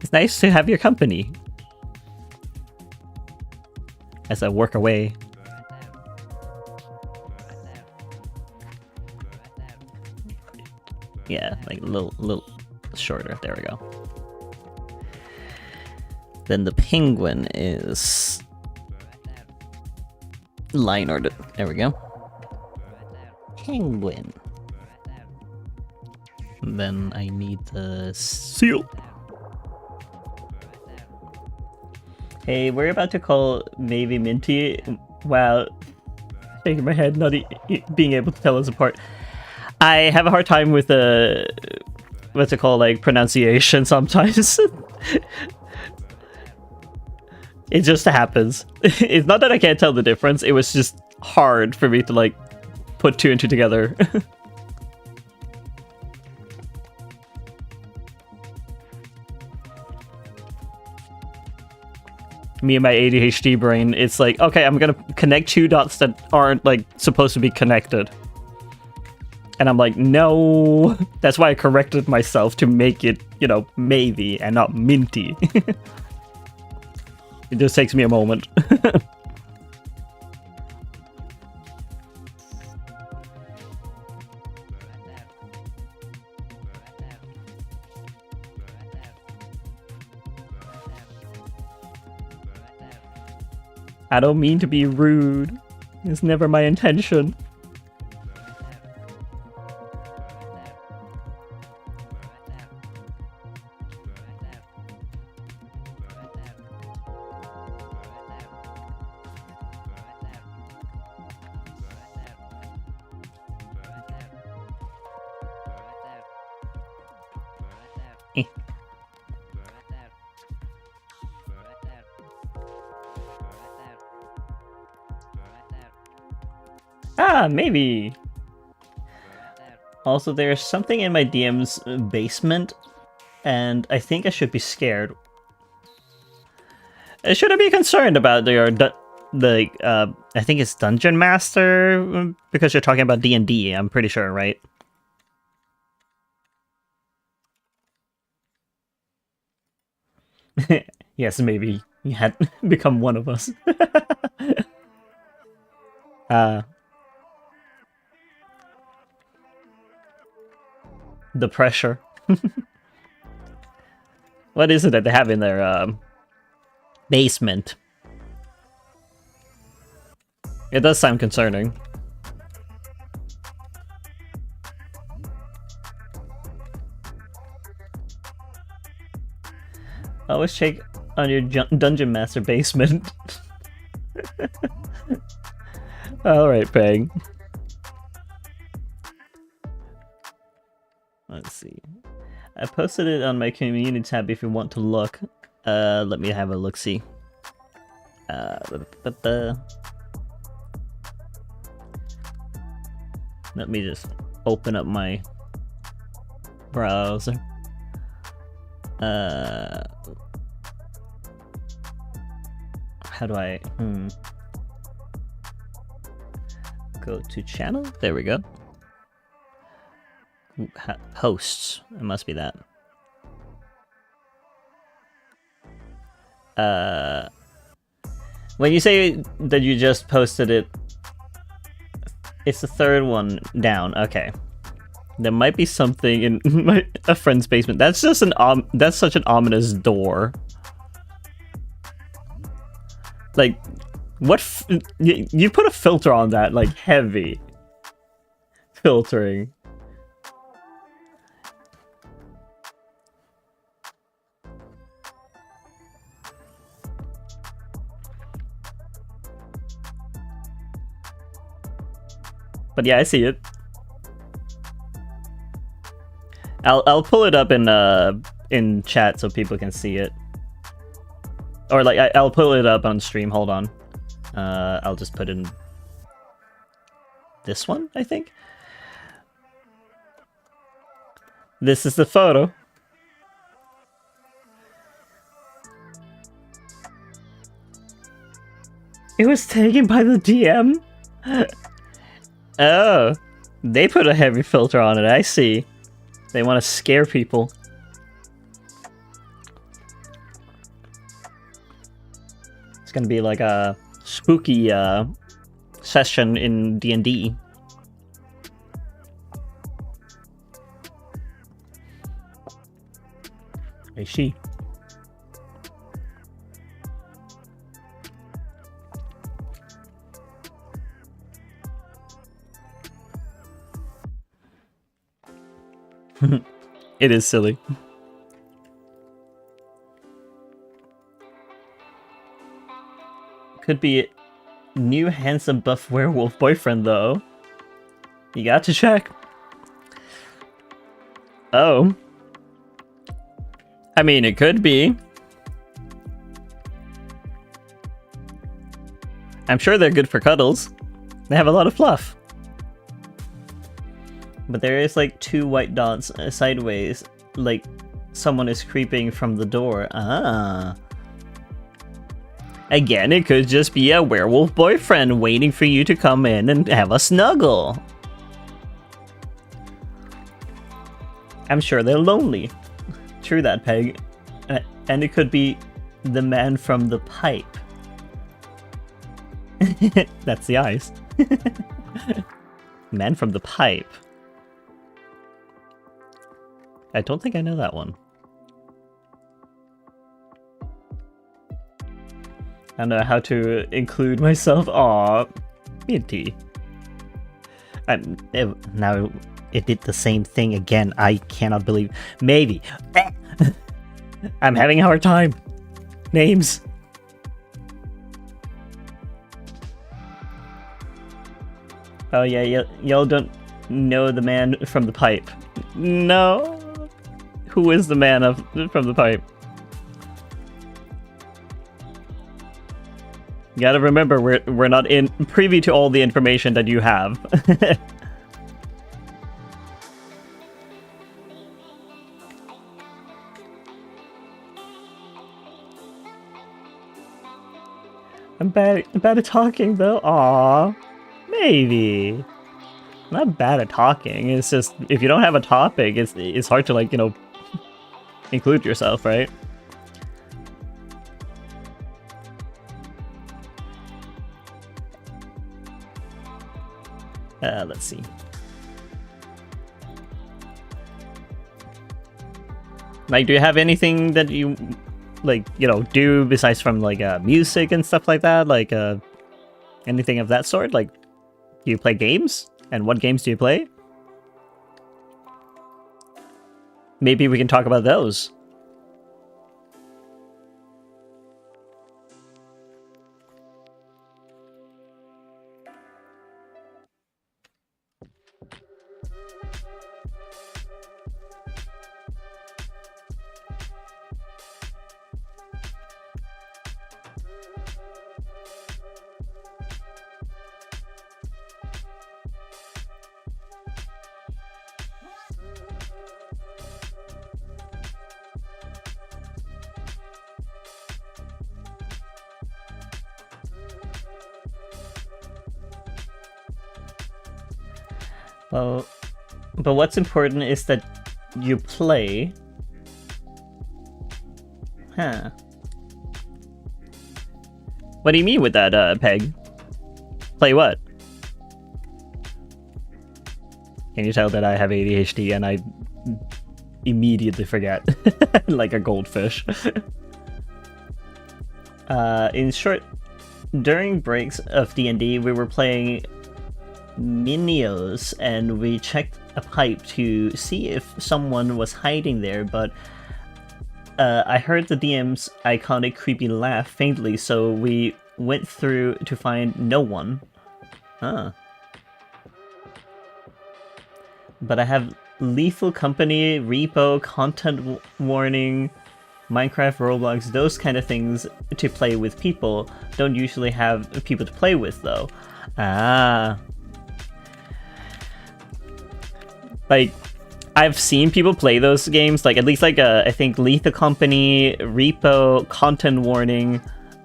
It's nice to have your company as I work away. Yeah, like a little shorter. There we go. Then the penguin is line ordered. There we go. Penguin. And then I need the seal. Hey, we're about to call maybe Minty. Wow, shaking my head, not being able to tell us apart. I have a hard time with what's it called, like pronunciation sometimes. It just happens. It's not that I can't tell the difference. It was just hard for me to like put two and two together. Me and my ADHD brain, it's like, okay, I'm gonna connect two dots that aren't like supposed to be connected. And I'm like, no. That's why I corrected myself to make it, you know, maybe and not Minty. It just takes me a moment. I don't mean to be rude. It's never my intention. Ah, maybe. Also, there's something in my DM's basement, and I think I should be scared. Should I be concerned about the I think it's Dungeon Master, because you're talking about D&D, I'm pretty sure, right? Yes, maybe he had become one of us. The pressure. What is it that they have in their basement? It does sound concerning. Always check on your Dungeon Master basement. Alright, Peng. Let's see. I posted it on my community tab if you want to look. Let me have a look-see. Let me just open up my browser. How do I... Go to channel? There we go. Hosts. It must be that. When you say that you just posted it, it's the third one down. Okay. There might be something in a friend's basement. That's just that's such an ominous door. Like, what? You put a filter on that, like heavy filtering. But yeah, I see it. I'll pull it up in chat so people can see it. Or like I'll pull it up on stream. Hold on. I'll just put in this one, I think. This is the photo. It was taken by the DM. Oh, they put a heavy filter on it. I see. They want to scare people. It's gonna be like a spooky session in D&D. I see. It is silly. Could be new handsome buff werewolf boyfriend though. You got to check. Oh. I mean, it could be. I'm sure they're good for cuddles. They have a lot of fluff. But there is like 2 white dots sideways, like someone is creeping from the door. Ah. Again, it could just be a werewolf boyfriend waiting for you to come in and have a snuggle. I'm sure they're lonely. True that, Peg. And it could be the man from the pipe. That's the eyes. Man from the pipe. I don't think I know that one. I don't know how to include myself. Aw, Minty. Now it did the same thing again. I cannot believe. Maybe. I'm having a hard time. Names. Oh yeah, y'all don't know the man from the pipe. No. Who is the man from the pipe? You gotta remember, we're not privy to all the information that you have. I'm bad at talking though. Aww, maybe. I'm not bad at talking. It's just if you don't have a topic, it's hard to, like, you know, include yourself, right? Let's see. Like, do you have anything that you, like, you know, do besides from, like, music and stuff like that? Like, anything of that sort? Like, do you play games? And what games do you play? Maybe we can talk about those. Well, but what's important is that you play. Huh. What do you mean with that, Peg? Play what? Can you tell that I have ADHD and I immediately forget? Like a goldfish. In short, during breaks of D&D, we were playing Minios, and we checked a pipe to see if someone was hiding there, but I heard the DM's iconic creepy laugh faintly, so we went through to find no one. Huh. But I have Lethal Company, Repo, Content Warning, Minecraft, Roblox, those kind of things to play with people. Don't usually have people to play with, though. Ah. Like, I've seen people play those games, like, at least, like, I think Lethal Company, Repo, Content Warning,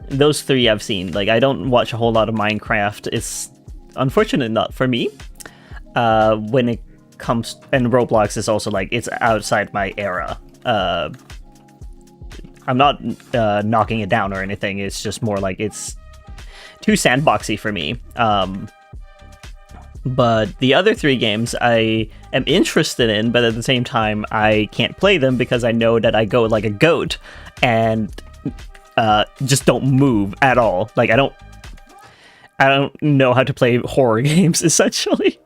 those three I've seen. Like, I don't watch a whole lot of Minecraft. It's unfortunate not for me. When it comes, and Roblox is also, like, it's outside my era. I'm not knocking it down or anything, it's just more like it's too sandboxy for me. But the other three games I am interested in, but at the same time I can't play them because I know that I go like a goat and just don't move at all. Like I don't know how to play horror games essentially.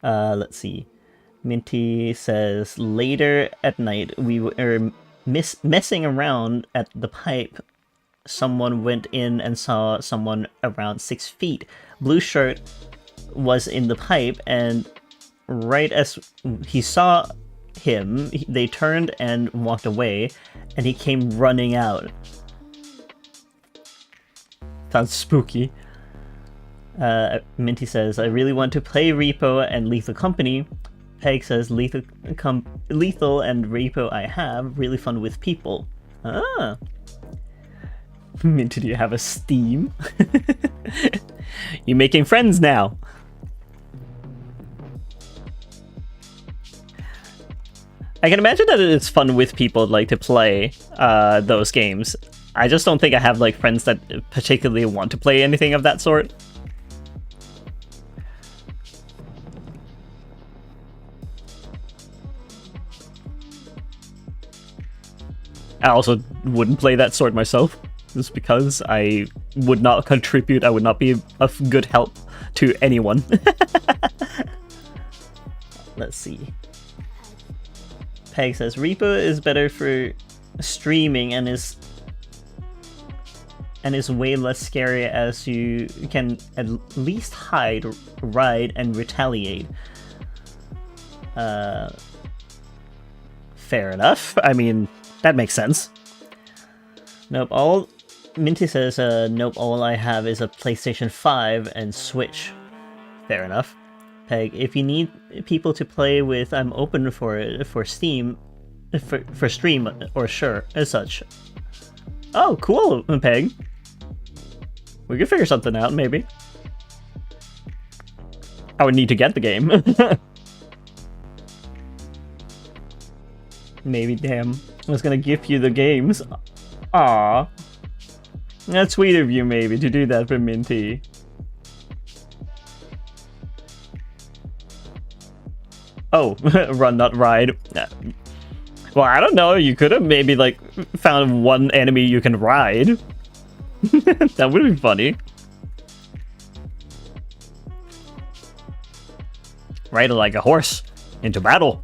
Let's see. Minty says, later at night we were messing around at the pipe. Someone went in and saw someone around 6 feet. Blue shirt was in the pipe, and right as he saw him, they turned and walked away, and he came running out. Sounds spooky. Minty says, I really want to play Repo and Lethal Company. Peg says, Lethal and Repo I have. Really fun with people. Ah. Minty, do you have a Steam? You're making friends now. I can imagine that it's fun with people like to play those games. I just don't think I have like friends that particularly want to play anything of that sort. I also wouldn't play that sort myself, just because I would not contribute, I would not be of good help to anyone. Let's see. Peg says, Repo is better for streaming and is way less scary as you can at least hide, ride, and retaliate. Fair enough. I mean, that makes sense. Nope, Minty says, nope, all I have is a PlayStation 5 and Switch. Fair enough. Peg, if you need people to play with, I'm open for it, for Steam, for stream, or sure, as such. Oh, cool, Peg. We could figure something out, maybe. I would need to get the game. Maybe, damn. I was gonna gift you the games. Aww. That's sweet of you, maybe, to do that for Minty. Oh, run, not ride. Well, I don't know. You could have maybe, like, found one enemy you can ride. That would be funny. Ride like a horse into battle.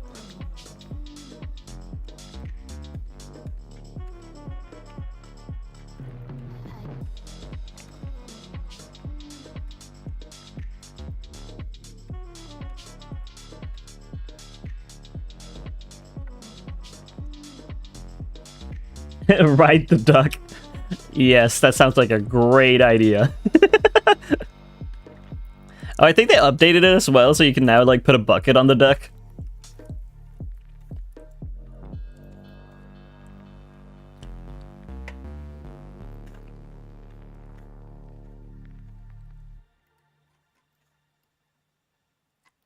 Ride the duck. Yes, that sounds like a great idea. Oh, I think they updated it as well, so you can now like put a bucket on the duck.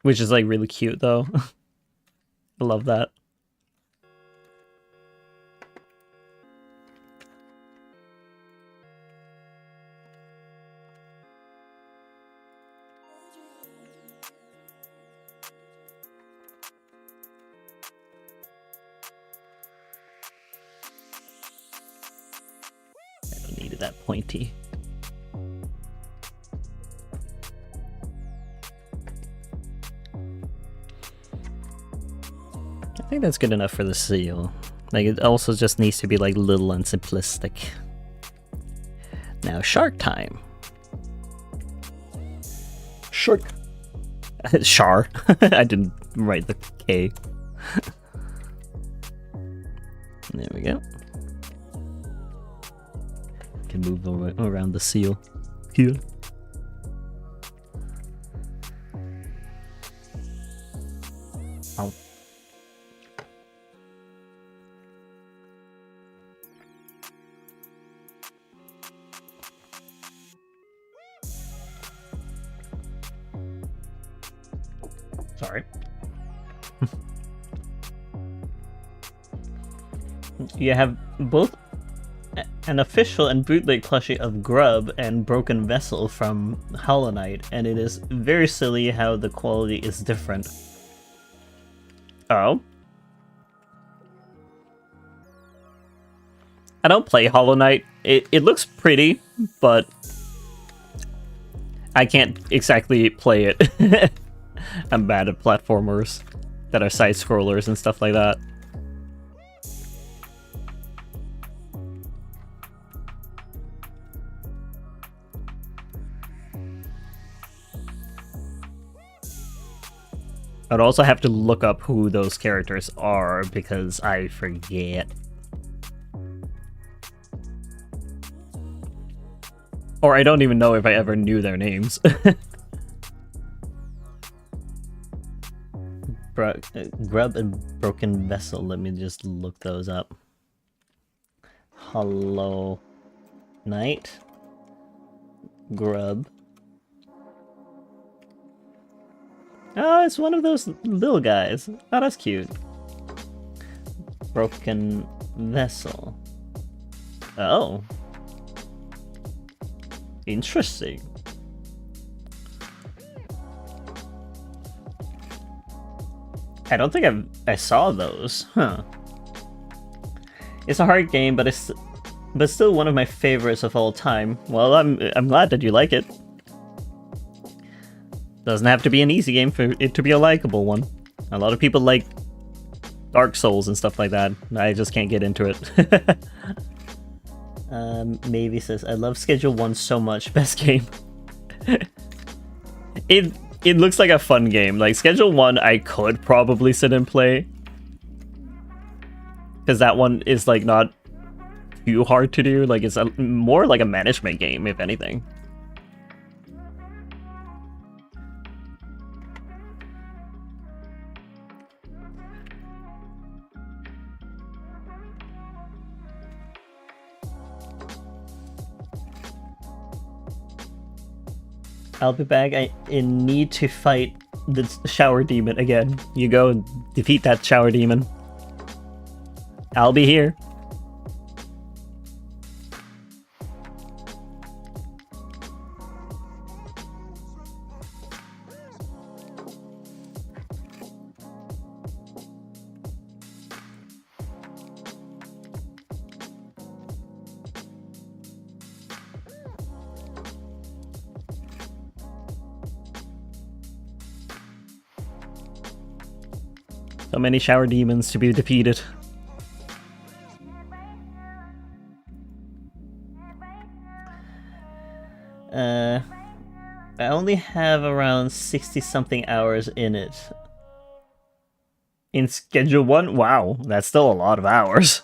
which is like really cute though. I love that. I don't need that pointy. I think that's good enough for the seal. Like, it also just needs to be like little and simplistic. Now, shark time. Shark. Char. I didn't write the K. There we go. Can move around the seal. Here. Ow. Sorry. You have both an official and bootleg plushie of Grub and Broken Vessel from Hollow Knight, and it is very silly how the quality is different. Oh? I don't play Hollow Knight. It looks pretty, but I can't exactly play it. I'm bad at platformers that are side-scrollers and stuff like that. I'd also have to look up who those characters are because I forget. Or I don't even know if I ever knew their names. Grub and Broken Vessel, let me just look those up. Hollow Knight. Grub. Oh, it's one of those little guys. Oh, that's cute. Broken Vessel. Oh. Interesting. I don't think I saw those. Huh. It's a hard game, but still one of my favorites of all time. Well, I'm glad that you like it. Doesn't have to be an easy game for it to be a likable one. A lot of people like Dark Souls and stuff like that. I just can't get into it. Maybe says, I love Schedule 1 so much. Best game. It looks like a fun game. Like, Schedule 1 I could probably sit and play. Because that one is, like, not too hard to do. Like, it's more like a management game, if anything. I'll be back. I need to fight the shower demon again. You go and defeat that shower demon. I'll be here. So many shower demons to be defeated. I only have around 60-something hours in it. In Schedule 1? Wow, that's still a lot of hours.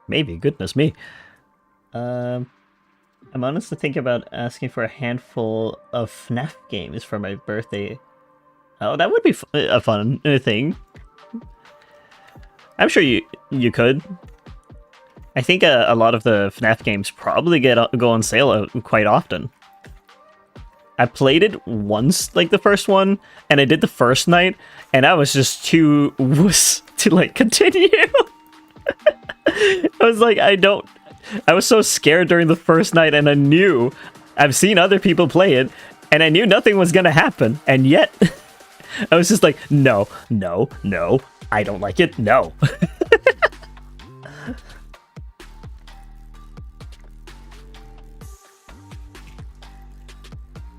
Maybe, goodness me. I'm honestly thinking about asking for a handful of FNAF games for my birthday. Oh, that would be a fun thing. I'm sure you could. I think a lot of the FNAF games probably go on sale quite often. I played it once, like the first one, and I did the first night, and I was just too wuss to like continue. I was like, I was so scared during the first night, and I knew I've seen other people play it, and I knew nothing was gonna happen, and yet I was just like, no, no, no, I don't like it, no.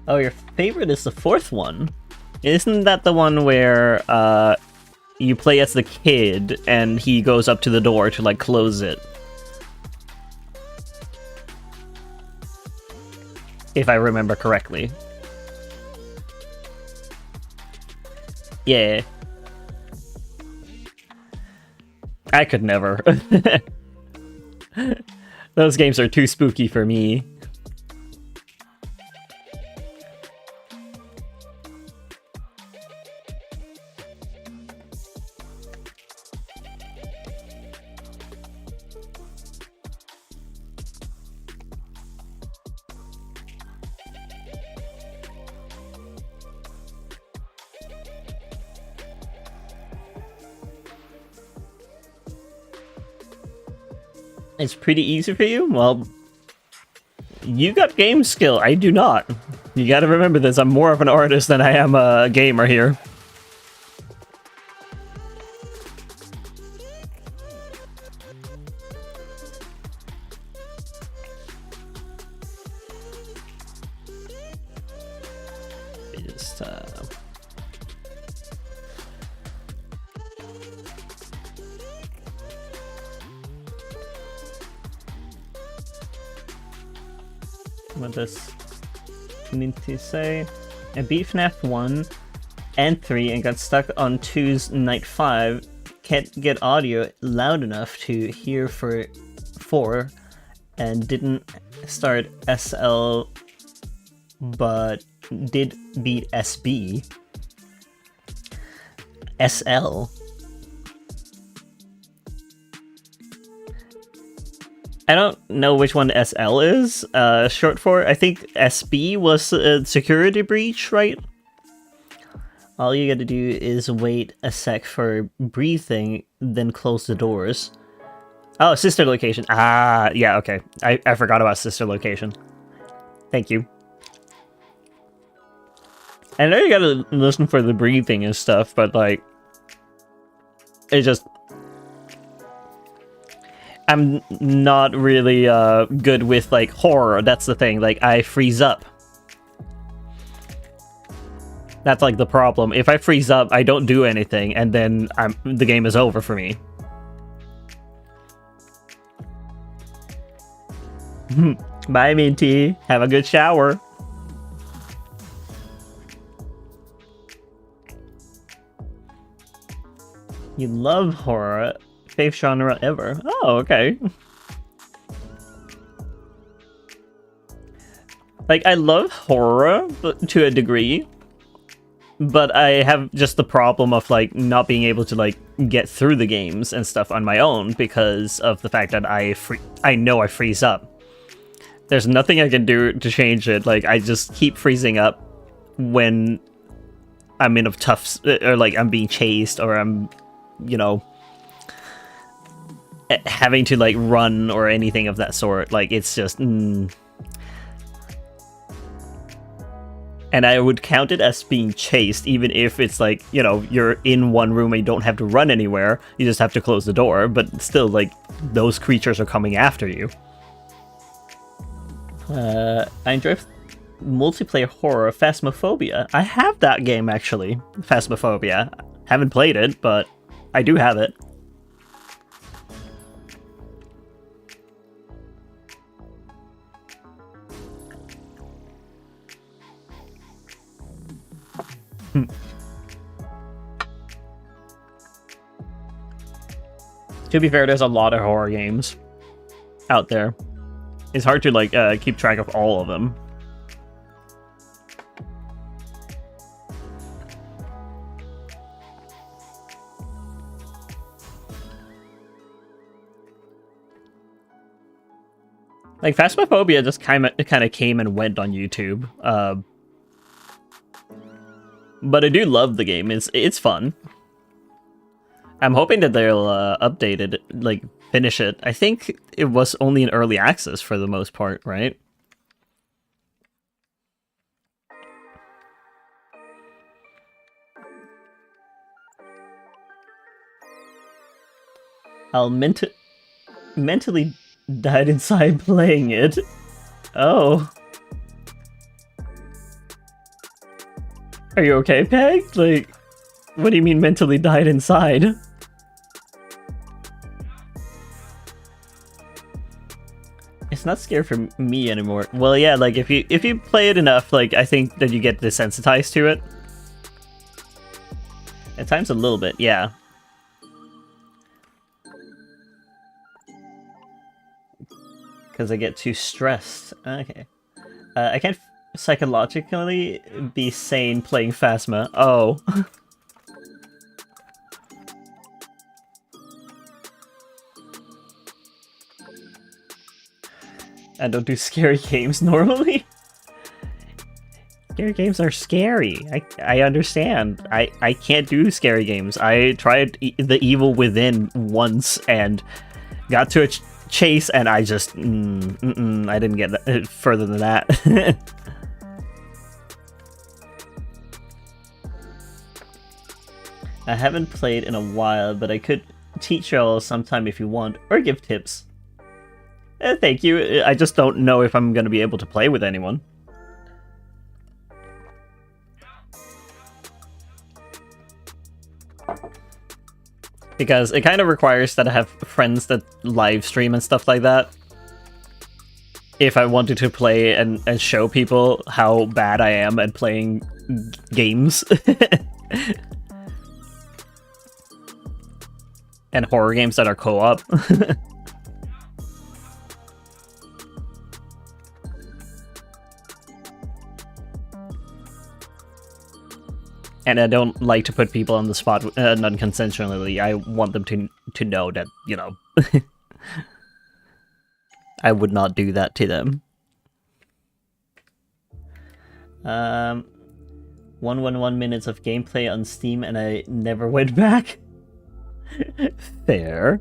Oh, your favorite is the fourth one? Isn't that the one where you play as the kid and he goes up to the door to like close it? If I remember correctly. Yeah. I could never. Those games are too spooky for me. It's pretty easy for you? Well, you got game skill. I do not. You gotta remember this. I'm more of an artist than I am a gamer here. Just, what does need to say? I beat FNAF 1 and 3 and got stuck on 2's night 5. Can't get audio loud enough to hear for 4 and didn't start SL but did beat SB. SL? I don't know which one SL is short for. I think SB was a security breach, right? All you gotta do is wait a sec for breathing, then close the doors. Oh, sister location. Ah, yeah, okay. I forgot about sister location. Thank you. I know you gotta listen for the breathing and stuff, but like... it just... I'm not really good with like horror, that's the thing. Like, I freeze up. That's like the problem. If I freeze up, I don't do anything, and then the game is over for me. Bye, Minty. Have a good shower. You love horror. Favorite genre ever. Oh, okay. Like, I love horror to a degree, but I have just the problem of like not being able to like get through the games and stuff on my own because of the fact that I know I freeze up. There's nothing I can do to change it. Like, I just keep freezing up when I'm in a tough, or like I'm being chased, or I'm, you know, having to like run or anything of that sort. Like, it's just and I would count it as being chased, even if it's like, you know, you're in one room and you don't have to run anywhere, you just have to close the door, but still, like, those creatures are coming after you. I enjoy multiplayer horror, Phasmophobia. I have that game, actually. Phasmophobia. Haven't played it, but I do have it. To be fair, there's a lot of horror games out there. It's hard to like keep track of all of them. Like, Phasmophobia just kind of came and went on YouTube. But I do love the game. It's fun. I'm hoping that they'll update it, like finish it. I think it was only in early access for the most part, right? I'll mentally died inside playing it. Oh. Are you okay, Peg? Like, what do you mean mentally died inside? It's not scary for me anymore. Well, yeah, like if you play it enough, like I think that you get desensitized to it. At times a little bit, yeah. Because I get too stressed. Okay. I can't psychologically be sane playing Phasma. Oh. I don't do scary games normally. Scary games are scary. I understand. I can't do scary games. I tried The Evil Within once and got to a chase and I just... I didn't get further than that. I haven't played in a while, but I could teach y'all sometime if you want, or give tips. Thank you. I just don't know if I'm going to be able to play with anyone. Because it kind of requires that I have friends that live stream and stuff like that. If I wanted to play and show people how bad I am at playing games. And horror games that are co-op. And I don't like to put people on the spot non-consensually. I want them to know that, you know, I would not do that to them. 111 minutes of gameplay on Steam and I never went back. Fair.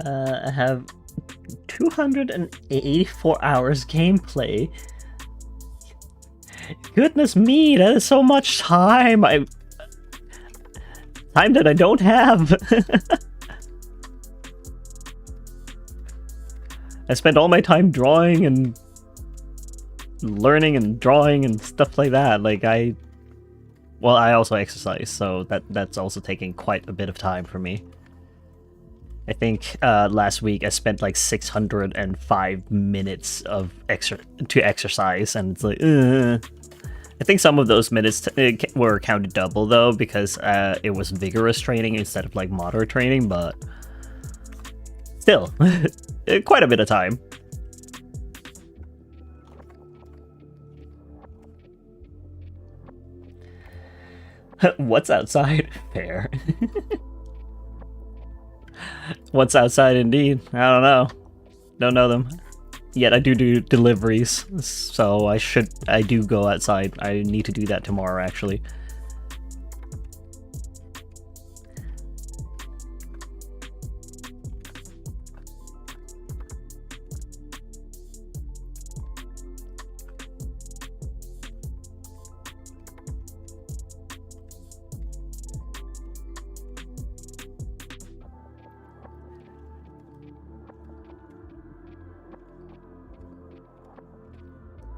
I have 284 hours gameplay. Goodness me, that is so much time. Time that I don't have. I spent all my time drawing and learning and drawing and stuff like that. Like well, I also exercise, so that's also taking quite a bit of time for me. I think last week I spent like 605 minutes to exercise, and it's like, I think some of those minutes were counted double though, because it was vigorous training instead of like moderate training, but still, quite a bit of time. What's outside? Fair. What's outside indeed? I don't know. Don't know them. Yet I do deliveries, so I do go outside. I need to do that tomorrow, actually.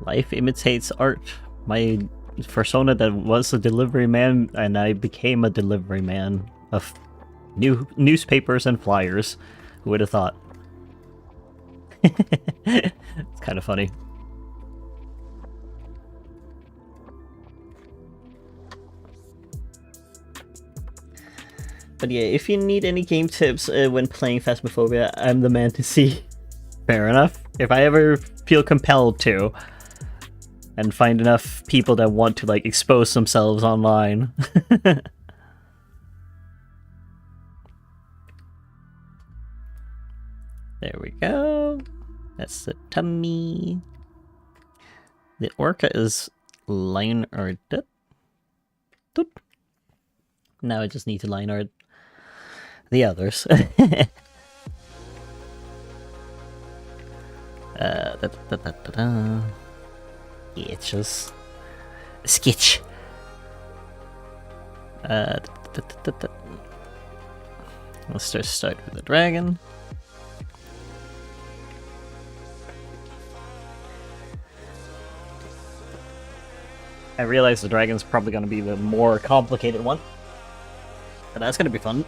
Life imitates art. My persona that was a delivery man, and I became a delivery man of newspapers and flyers. Who would have thought? It's kind of funny. But yeah, if you need any game tips when playing Phasmophobia, I'm the man to see. Fair enough. If I ever feel compelled to, and find enough people that want to like expose themselves online. There we go. That's the tummy. The orca is line arted. Now I just need to line art the others. It's just a sketch. Let's just start with the dragon. I realize the dragon's probably going to be the more complicated one, but that's going to be fun.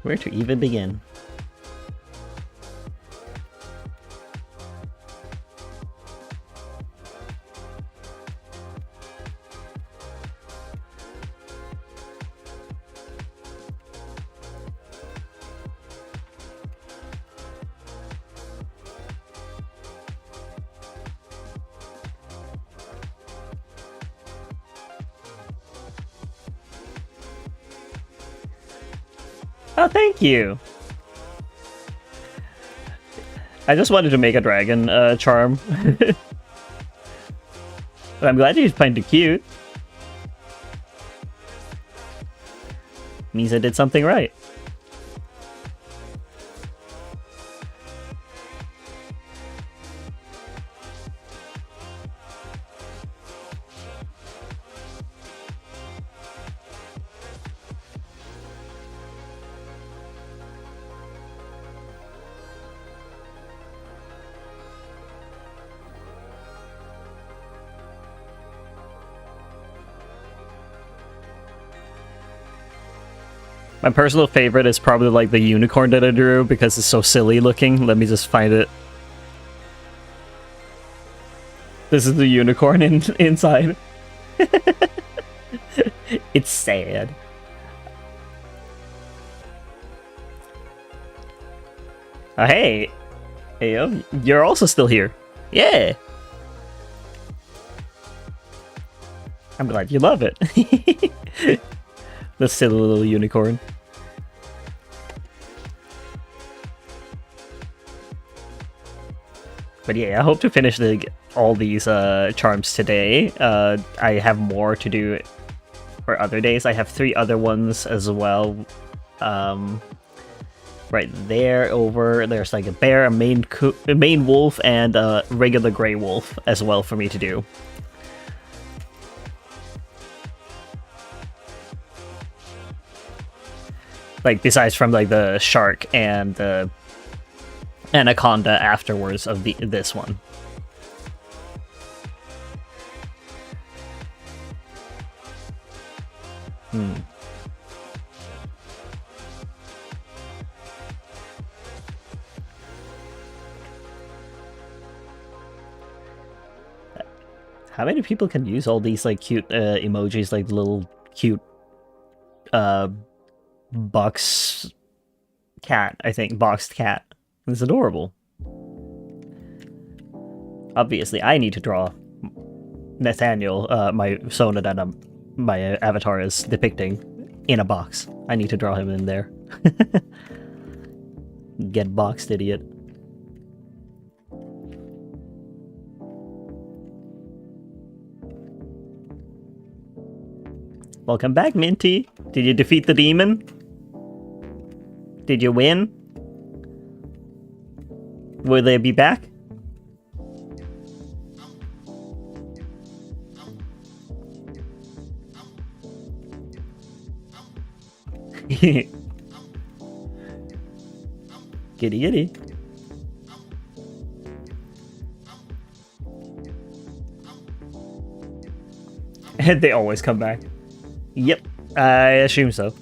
Where to even begin? Oh, thank you! I just wanted to make a dragon charm. But I'm glad you find it cute. Means I did something right. My personal favorite is probably like the unicorn that I drew because it's so silly looking. Let me just find it. This is the unicorn inside. It's sad. Oh, hey! Hey, you're also still here. Yeah! I'm glad you love it. The silly little unicorn. But yeah, I hope to finish all these charms today. I have more to do for other days. I have 3 other ones as well. Right there, there's like a bear, a main wolf, and a regular gray wolf as well for me to do. Like, besides from, like, the shark and the anaconda afterwards of this one. How many people can use all these, like, cute emojis, like little cute box cat, I think. Boxed cat. It's adorable. Obviously, I need to draw Nathaniel, my Sona that my avatar is depicting, in a box. I need to draw him in there. Get boxed, idiot. Welcome back, Minty. Did you defeat the demon? Did you win? Will they be back? Giddy giddy. And they always come back. Yep, I assume so.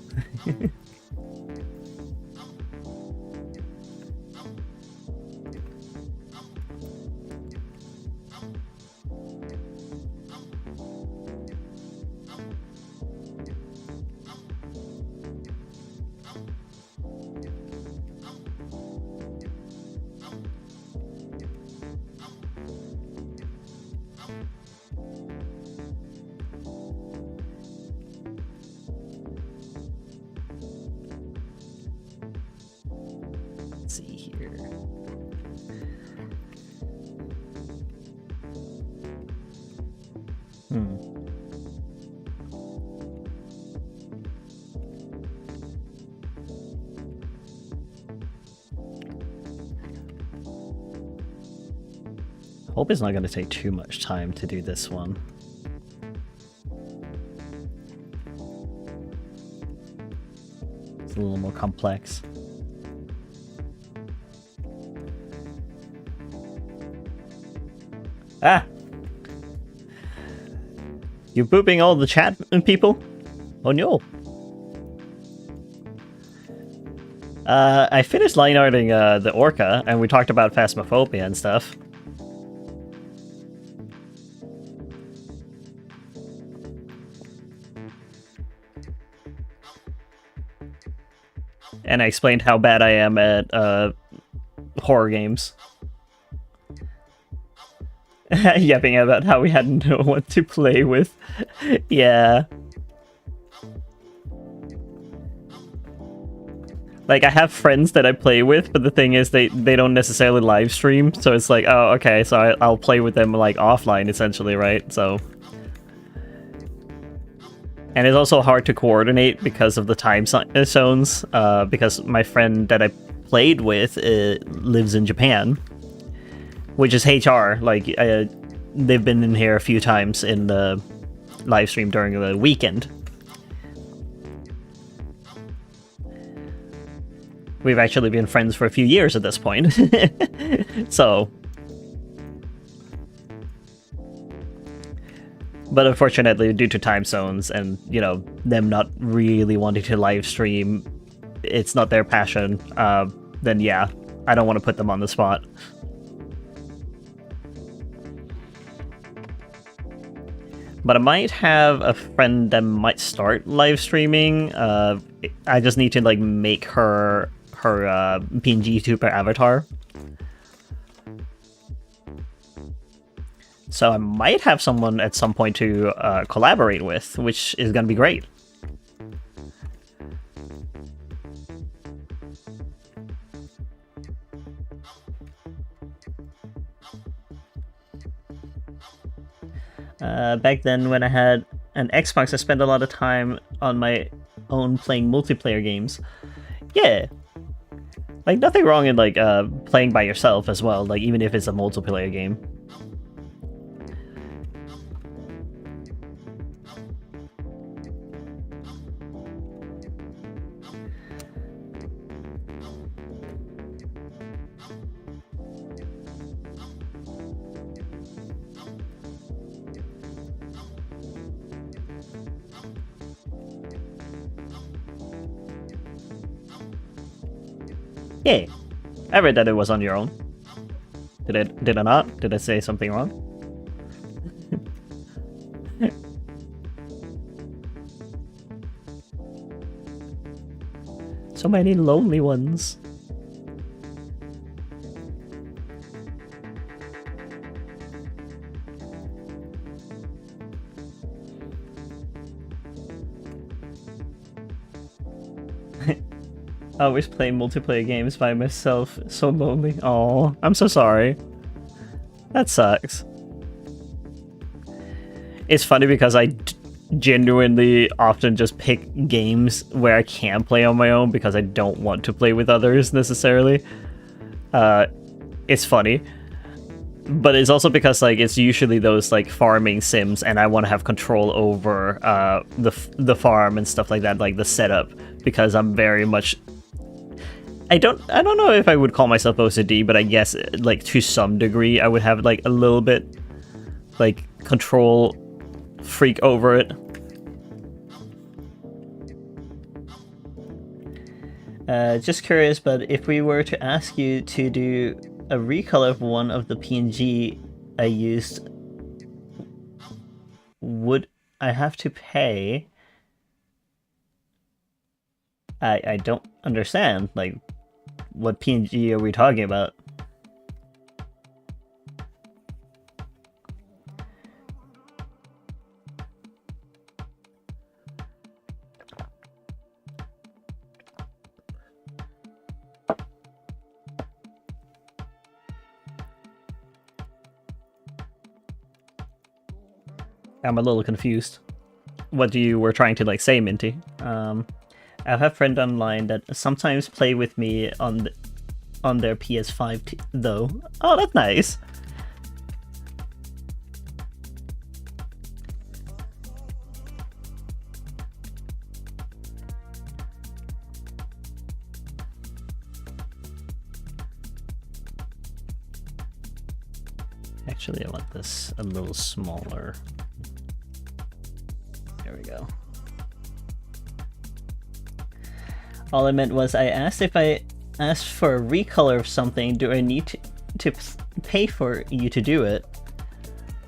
Hmm. Hope it's not going to take too much time to do this one. It's a little more complex. Ah! You booping all the chat people? Oh no! I finished line arting the Orca, and we talked about Phasmophobia and stuff. And I explained how bad I am at horror games. Yapping about how we had no one to play with. Yeah. Like, I have friends that I play with, but the thing is they don't necessarily live stream, so it's like, oh, okay, so I'll play with them, like, offline, essentially, right? So... And it's also hard to coordinate because of the time zones, because my friend that I played with lives in Japan, which is HR. Like, they've been in here a few times in the live stream during the weekend. We've actually been friends for a few years at this point. So... But unfortunately, due to time zones and, you know, them not really wanting to live stream, it's not their passion, then yeah, I don't want to put them on the spot. But I might have a friend that might start live streaming. I just need to, like, make her PNG YouTuber avatar. So I might have someone at some point to collaborate with, which is going to be great. Back then, when I had an Xbox, I spent a lot of time on my own playing multiplayer games. Yeah. Like, nothing wrong in, like, playing by yourself as well, like, even if it's a multiplayer game. Yeah, I read that it was on your own. Did I not? Did I say something wrong? So many lonely ones. I always play multiplayer games by myself. So lonely. Oh, I'm so sorry. That sucks. It's funny because I genuinely often just pick games where I can play on my own because I don't want to play with others necessarily. It's funny. But it's also because, like, it's usually those, like, farming sims, and I want to have control over the farm and stuff like that, like the setup, because I'm very much... I don't know if I would call myself OCD, but I guess, like, to some degree, I would have, like, a little bit, like, control freak over it. Just curious, but if we were to ask you to do a recolor of one of the PNG I used, would I have to pay? I don't understand, like, what PNG are we talking about? I'm a little confused. What you were trying to like say, Minty? I have a friend online that sometimes play with me on their PS5 though. Oh, that's nice. Actually, I want this a little smaller. There we go. All I meant was I asked if I asked for a recolor of something, do I need to pay for you to do it?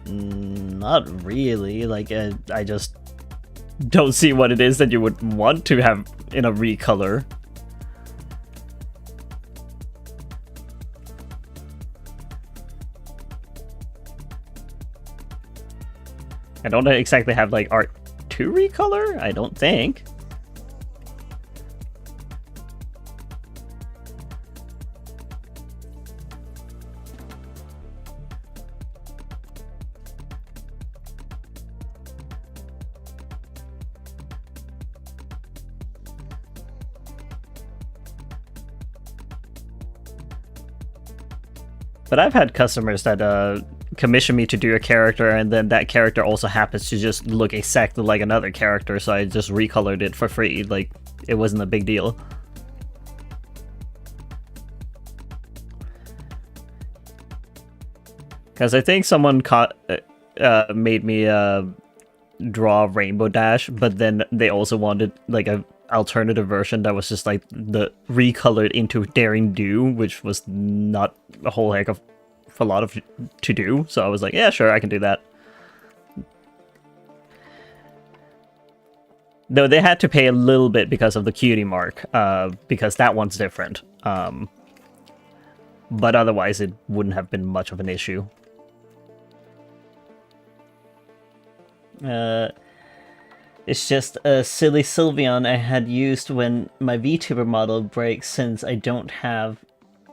Not really. Like, I just don't see what it is that you would want to have in a recolor. I don't exactly have like art to recolor, I don't think. But I've had customers that commission me to do a character, and then that character also happens to just look exactly like another character, so I just recolored it for free. Like, it wasn't a big deal. Because I think someone made me draw Rainbow Dash, but then they also wanted like a alternative version that was just like the recolored into Daring Do, which was not a whole heck of a lot of to do. So I was like, yeah, sure, I can do that. Though they had to pay a little bit because of the cutie mark, because that one's different. But otherwise, it wouldn't have been much of an issue. It's just a silly Sylveon I had used when my VTuber model breaks, since I don't have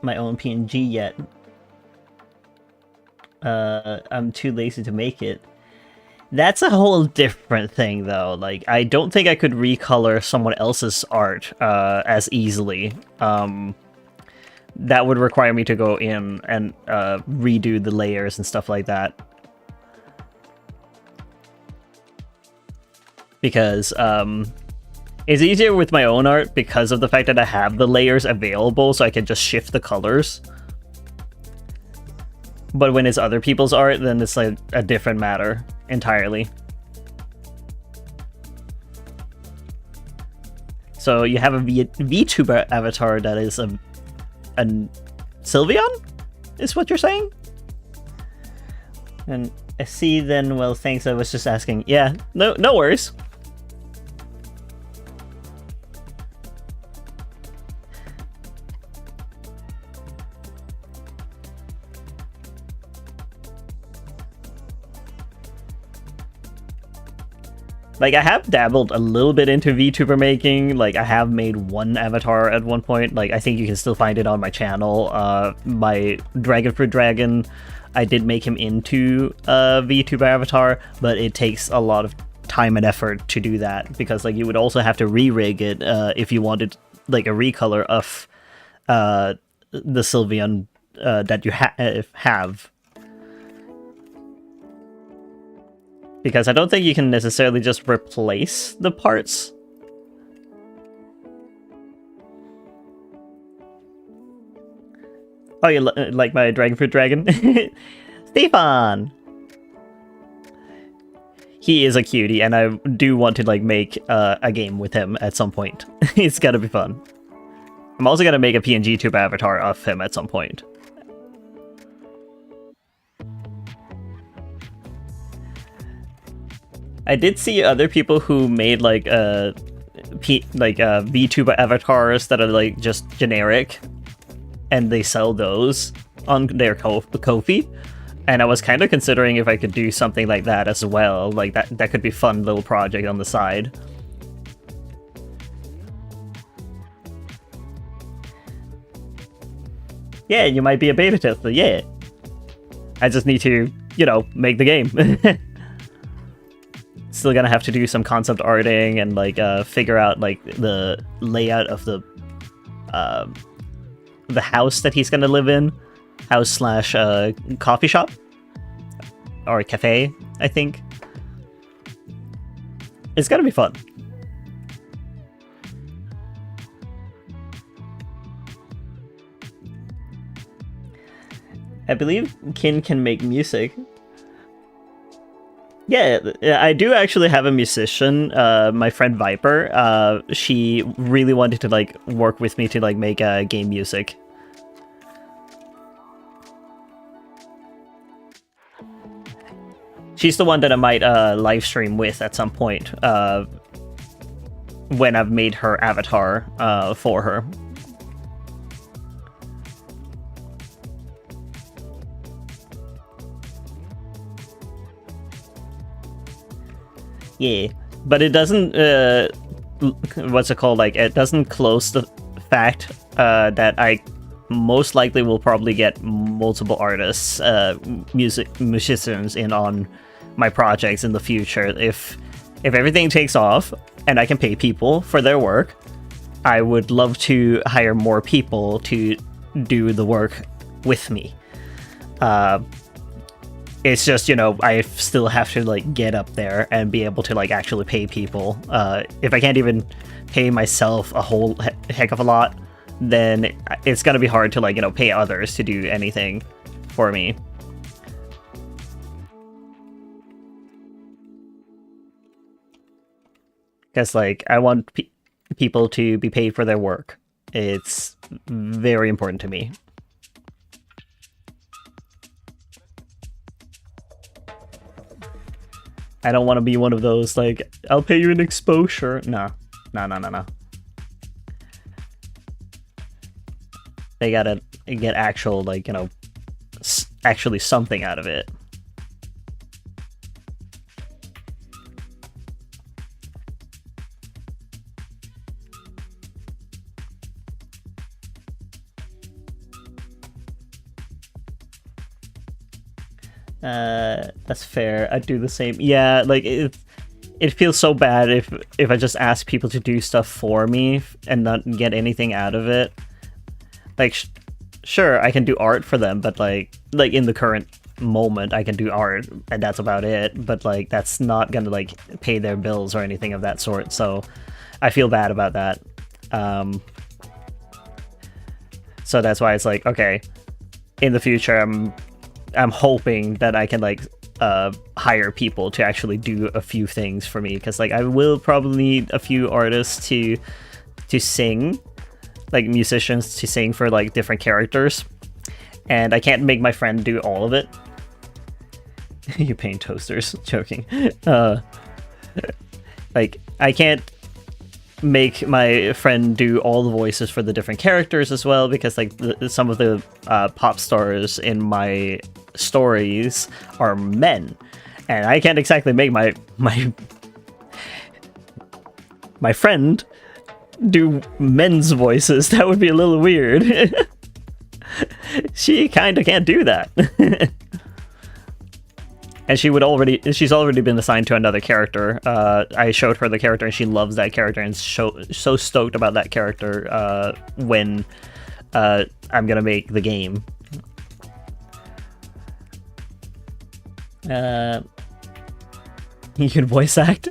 my own PNG yet. I'm too lazy to make it. That's a whole different thing, though. Like, I don't think I could recolor someone else's art as easily. That would require me to go in and redo the layers and stuff like that. Because it's easier with my own art because of the fact that I have the layers available, so I can just shift the colors. But when it's other people's art, then it's like a different matter entirely. So you have a VTuber avatar that is a Sylveon, is what you're saying? And I see then, well, thanks, I was just asking. Yeah, no worries. Like, I have dabbled a little bit into VTuber making. Like, I have made one avatar at one point. Like, I think you can still find it on my channel. My Dragon Fruit Dragon, I did make him into a VTuber avatar, but it takes a lot of time and effort to do that, because, like, you would also have to re-rig it if you wanted, like, a recolor of the Sylveon that you have. Because I don't think you can necessarily just replace the parts. Oh, you like my Dragon Fruit Dragon? Stefan! He is a cutie, and I do want to like make a game with him at some point. It's gotta be fun. I'm also gonna make a PNG tube avatar of him at some point. I did see other people who made like VTuber avatars that are like just generic, and they sell those on their Ko-fi. And I was kind of considering if I could do something like that as well. Like that could be a fun little project on the side. Yeah, you might be a beta tester, yeah. I just need to, you know, make the game. still gonna have to do some concept arting and like figure out like the layout of the house that he's gonna live in, house slash coffee shop or cafe, I think. It's gonna be fun. I believe Kin can make music. Yeah, I do actually have a musician, my friend Viper. She really wanted to like work with me to like make game music. She's the one that I might live stream with at some point when I've made her avatar for her. Yeah, but it doesn't, what's it called, like, it doesn't close the fact that I most likely will probably get multiple artists, musicians in on my projects in the future. If everything takes off and I can pay people for their work, I would love to hire more people to do the work with me. It's just, you know, I still have to like get up there and be able to like actually pay people. If I can't even pay myself a whole heck of a lot, then it's gonna be hard to like, you know, pay others to do anything for me. Because like I want people to be paid for their work. It's very important to me. I don't want to be one of those, like, I'll pay you an exposure. No. They gotta get actual, like, you know, actually something out of it. That's fair. I'd do the same. Yeah, like it feels so bad if I just ask people to do stuff for me and not get anything out of it. Like, sure, I can do art for them, but like in the current moment, I can do art and that's about it. But like, that's not gonna like pay their bills or anything of that sort. So I feel bad about that. So that's why it's like, okay, in the future, I'm hoping that I can like hire people to actually do a few things for me, because like I will probably need a few artists to sing, like musicians to sing for like different characters, and I can't make my friend do all of it. You paint toasters. Joking. Like I can't make my friend do all the voices for the different characters as well, because like some of the pop stars in my stories are men, and I can't exactly make my friend do men's voices. That would be a little weird. She kind of can't do that. And she's already been assigned to another character. I showed her the character and she loves that character and so stoked about that character when I'm gonna make the game. You can voice act?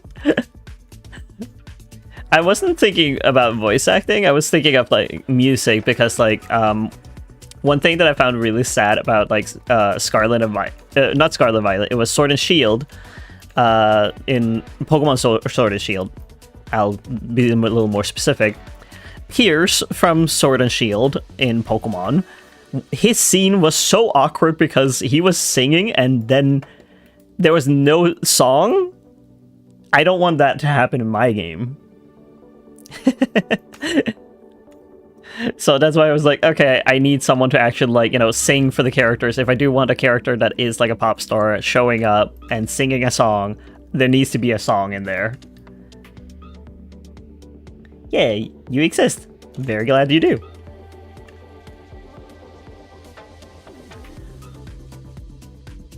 I wasn't thinking about voice acting, I was thinking of like music, because like one thing that I found really sad about like Scarlet and Violet, not Scarlet Violet, it was Sword and Shield, in Pokemon Sword and Shield. I'll be a little more specific. Pierce from Sword and Shield in Pokemon, his scene was so awkward because he was singing and then there was no song. I don't want that to happen in my game. So that's why I was like, okay, I need someone to actually, like, you know, sing for the characters. If I do want a character that is like a pop star showing up and singing a song, there needs to be a song in there. Yeah, you exist. I'm very glad you do.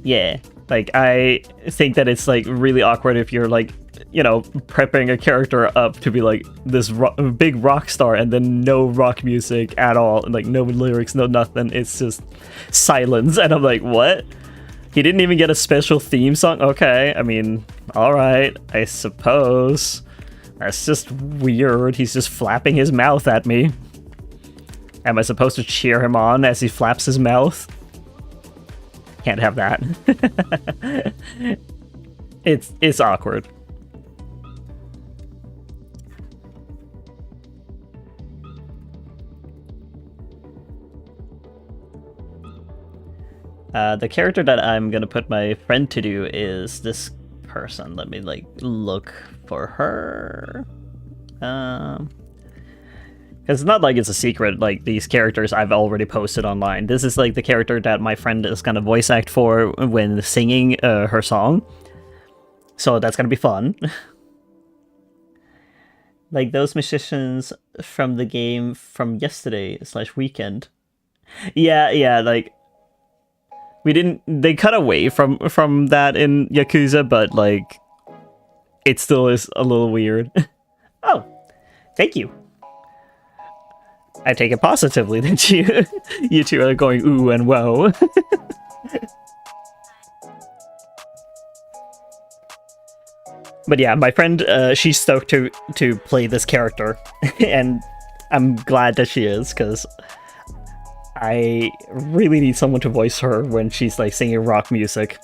Yeah, Like, I think that it's like really awkward if you're like, you know, prepping a character up to be like this big rock star and then no rock music at all, like no lyrics, no nothing. It's just silence, and I'm like, what? He didn't even get a special theme song? Okay, I mean, alright, I suppose. That's just weird. He's just flapping his mouth at me. Am I supposed to cheer him on as he flaps his mouth? Can't have that. It's awkward. The character that I'm gonna put my friend to do is this person. Let me like look for her. Because it's not like it's a secret, like these characters I've already posted online. This is like the character that my friend is gonna voice act for when singing her song. So that's gonna be fun. Like those musicians from the game from yesterday/weekend. Yeah, like they cut away from that in Yakuza, but like it still is a little weird. Oh, thank you. I take it positively that you two are going ooh and whoa. But yeah, my friend, she's stoked to play this character, and I'm glad that she is, because I really need someone to voice her when she's like singing rock music.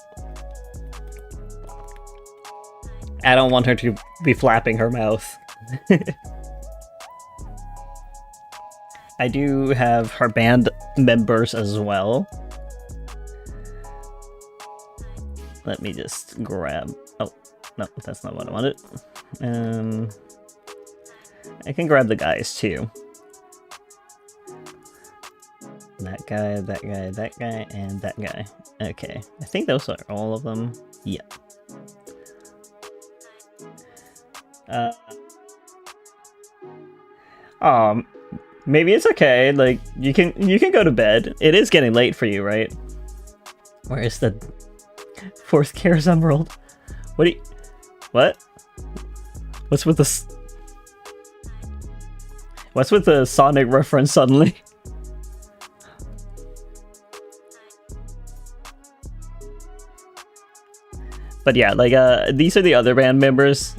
I don't want her to be flapping her mouth. I do have her band members as well. Let me just grab... Oh, no, that's not what I wanted. I can grab the guys too. That guy, that guy, that guy, and that guy. Okay, I think those are all of them. Yeah. Maybe it's okay. Like you can go to bed. It is getting late for you, right? Where is the fourth Chaos Emerald? What? What's with this? What's with the Sonic reference suddenly? But yeah, like these are the other band members.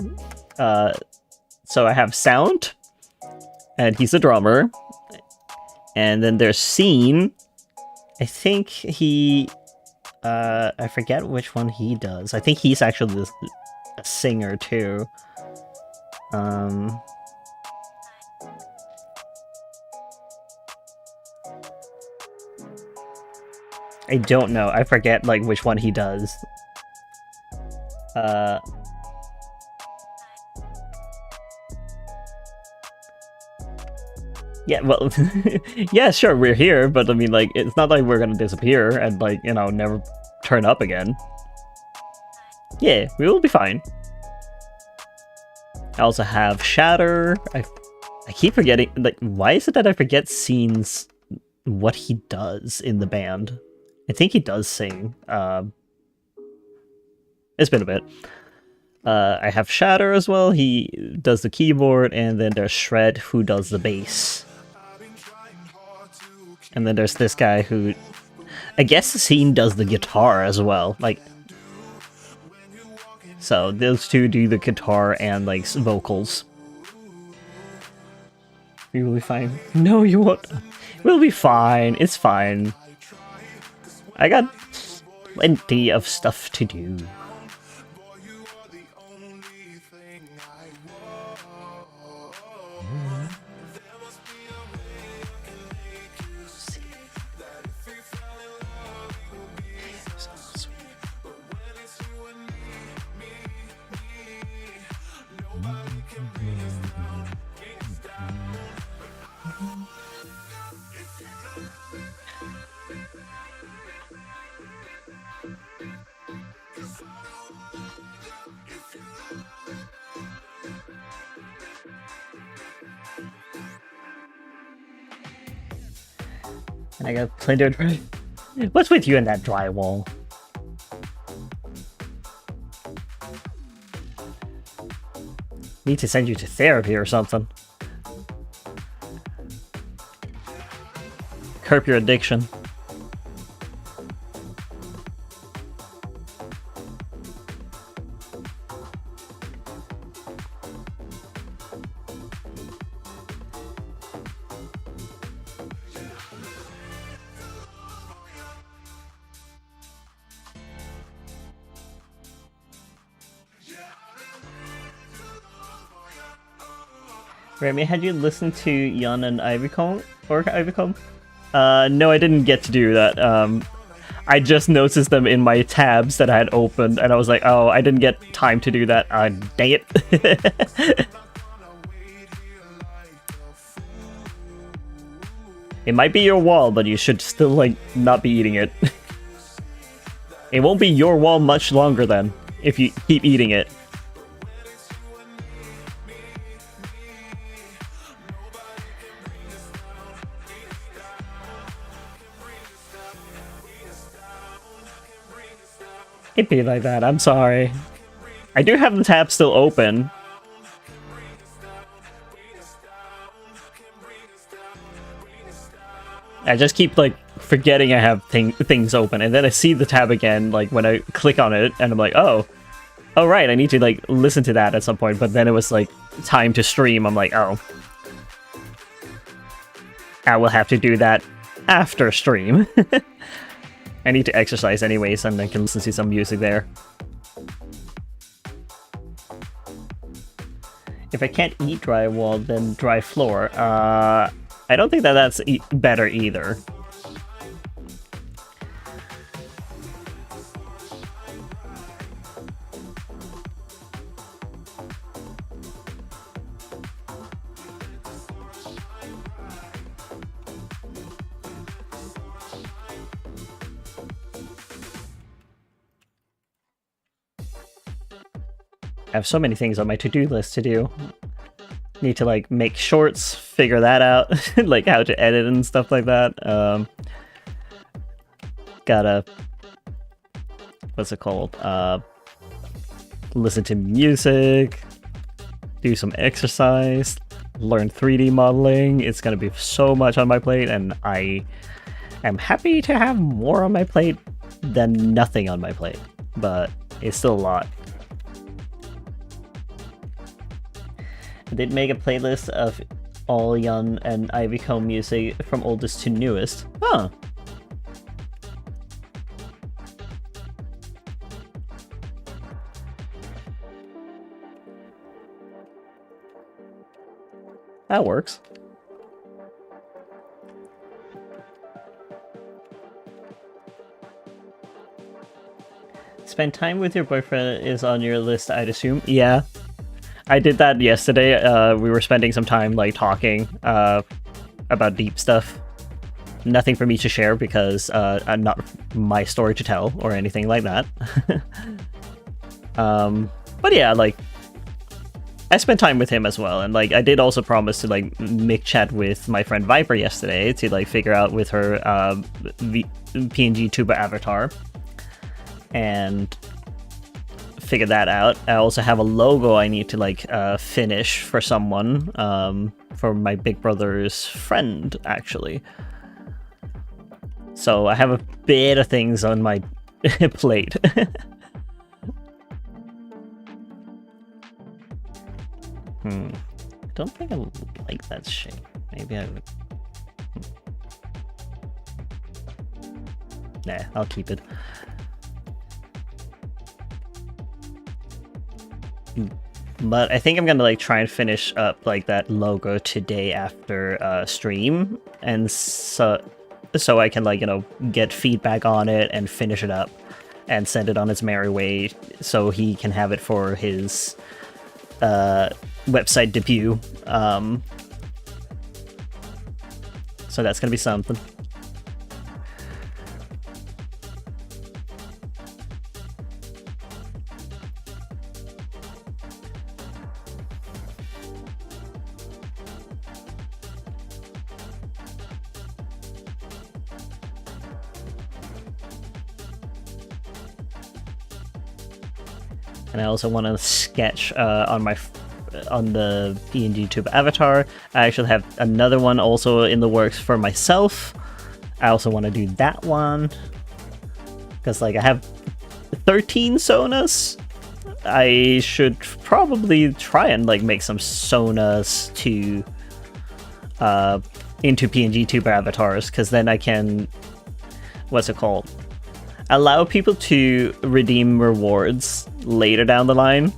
So I have Sound, and he's a drummer. And then there's Scene. I think he... I forget which one he does. I think he's actually a singer too. I don't know. I forget like which one he does. Yeah, well, yeah, sure, we're here, but I mean, like, it's not like we're gonna disappear and, like, you know, never turn up again. Yeah, we will be fine. I also have Shatter. I keep forgetting, like, why is it that I forget Scene's, what he does in the band? I think he does sing. It's been a bit. I have Shatter as well. He does the keyboard, and then there's Shred, who does the bass. And then there's this guy who... I guess Scene does the guitar as well. Like... So, those two do the guitar and, like, vocals. We will be fine. No, you won't. We'll be fine. It's fine. I got plenty of stuff to do. And I got plenty of dry... What's with you and that drywall? Need to send you to therapy or something. Curb your addiction. Remy, had you listened to Yon and Ivycomb? Or Ivycomb? No, I didn't get to do that. I just noticed them in my tabs that I had opened, and I was like, oh, I didn't get time to do that. Dang it. It might be your wall, but you should still, like, not be eating it. It won't be your wall much longer, then, if you keep eating it. It'd be like that, I'm sorry. I do have the tab still open. I just keep, like, forgetting I have things open, and then I see the tab again, like, when I click on it, and I'm like, oh, right, I need to, like, listen to that at some point, but then it was, like, time to stream. I'm like, oh. I will have to do that after stream. I need to exercise anyways, and I can listen to some music there. If I can't eat drywall, then dry floor. I don't think that that's better either. I have so many things on my to-do list to do. Need to, like, make shorts, figure that out, like how to edit and stuff like that. Gotta... What's it called? Listen to music, do some exercise, learn 3D modeling. It's gonna be so much on my plate, and I am happy to have more on my plate than nothing on my plate, but it's still a lot. I did make a playlist of all Yon and Ivycomb music from oldest to newest. Huh. That works. Spend time with your boyfriend is on your list, I'd assume. Yeah. I did that yesterday. We were spending some time, like, talking about deep stuff. Nothing for me to share because not my story to tell or anything like that. But yeah, like, I spent time with him as well, and, like, I did also promise to, like, make chat with my friend Viper yesterday to, like, figure out with her PNG tuba avatar and figure that out. I also have a logo I need to, like, finish for someone, for my big brother's friend, actually. So I have a bit of things on my plate. I don't think I like that shape. Maybe I would... Nah, I'll keep it. But I think I'm gonna, like, try and finish up, like, that logo today after stream, and so I can, like, you know, get feedback on it and finish it up and send it on its merry way so he can have it for his website debut. So that's gonna be something. And I also want to sketch on my on the PNG Tube avatar. I actually have another one also in the works for myself. I also want to do that one because like I have 13 Sonas. I should probably try and like make some Sonas to into PNG Tuber avatars, because then I can, what's it called, allow people to redeem rewards later down the line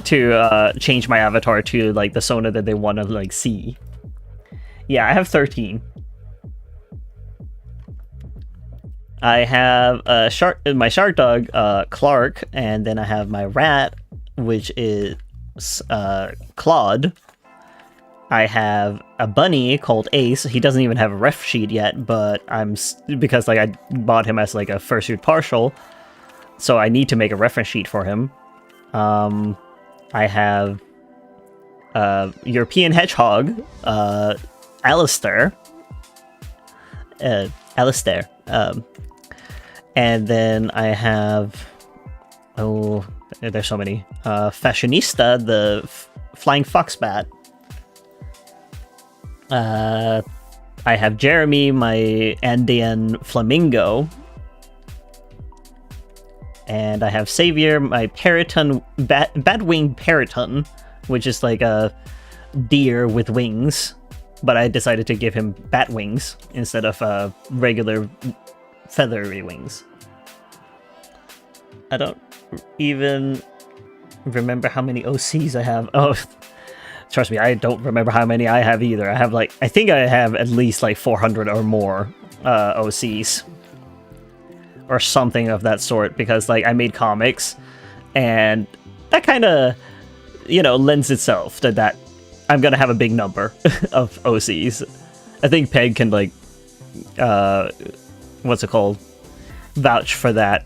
to change my avatar to like the Sona that they want to like see. Yeah, I have 13. I have my shark dog, Clark, and then I have my rat, which is Claude. I have a bunny called Ace. He doesn't even have a ref sheet yet, but because like I bought him as like a fursuit partial, so I need to make a reference sheet for him. I have European hedgehog, Alistair. And then I have, oh, there's so many. Fashionista, the flying fox bat. I have Jeremy, my Andean flamingo. And I have Savior, my Periton, bat-winged Periton, which is like a deer with wings. But I decided to give him bat wings instead of regular feathery wings. I don't even remember how many OCs I have. Oh, trust me, I don't remember how many I have either. I think I have at least like 400 or more OCs. Or something of that sort, because like I made comics, and that kind of, lends itself to that I'm gonna have a big number of OCs. I think Peg can like, what's it called? Vouch for that.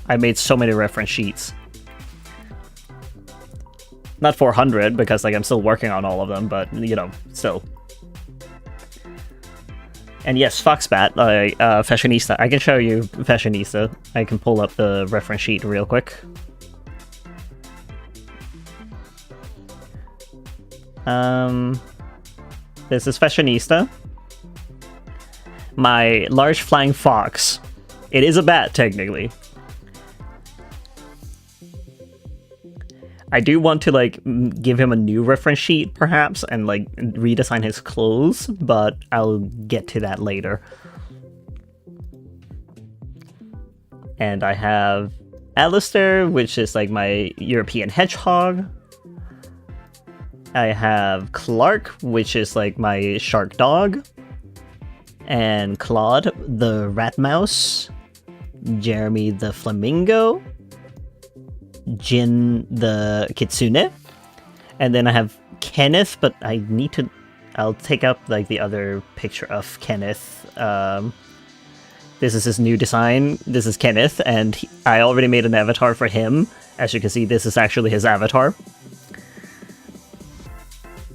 I made so many reference sheets. Not 400, because like I'm still working on all of them, but still. And yes, Foxbat, Fashionista. I can show you Fashionista. I can pull up the reference sheet real quick. This is Fashionista. My large flying fox. It is a bat, technically. I do want to like give him a new reference sheet, perhaps, and like redesign his clothes, but I'll get to that later. And I have Alistair, which is like my European hedgehog. I have Clark, which is like my shark dog. And Claude, the rat mouse. Jeremy, the flamingo. Jin, the kitsune. And then I have Kenneth, but I'll take up like the other picture of Kenneth. This is his new design. This is Kenneth, and I already made an avatar for him. As you can see, this is actually his avatar.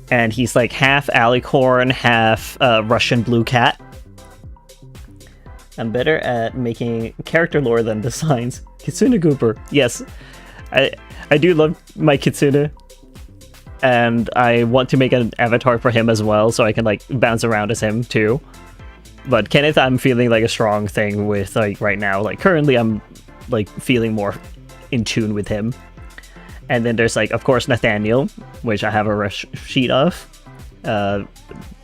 And he's like half alicorn, half Russian blue cat. I'm better at making character lore than designs. Kitsune Gooper, yes. I do love my Kitsune, and I want to make an avatar for him as well, so I can like bounce around as him too. But Kenneth, I'm feeling like a strong thing with like right now. Like currently, I'm like feeling more in tune with him. And then there's like, of course, Nathaniel, which I have a sheet of.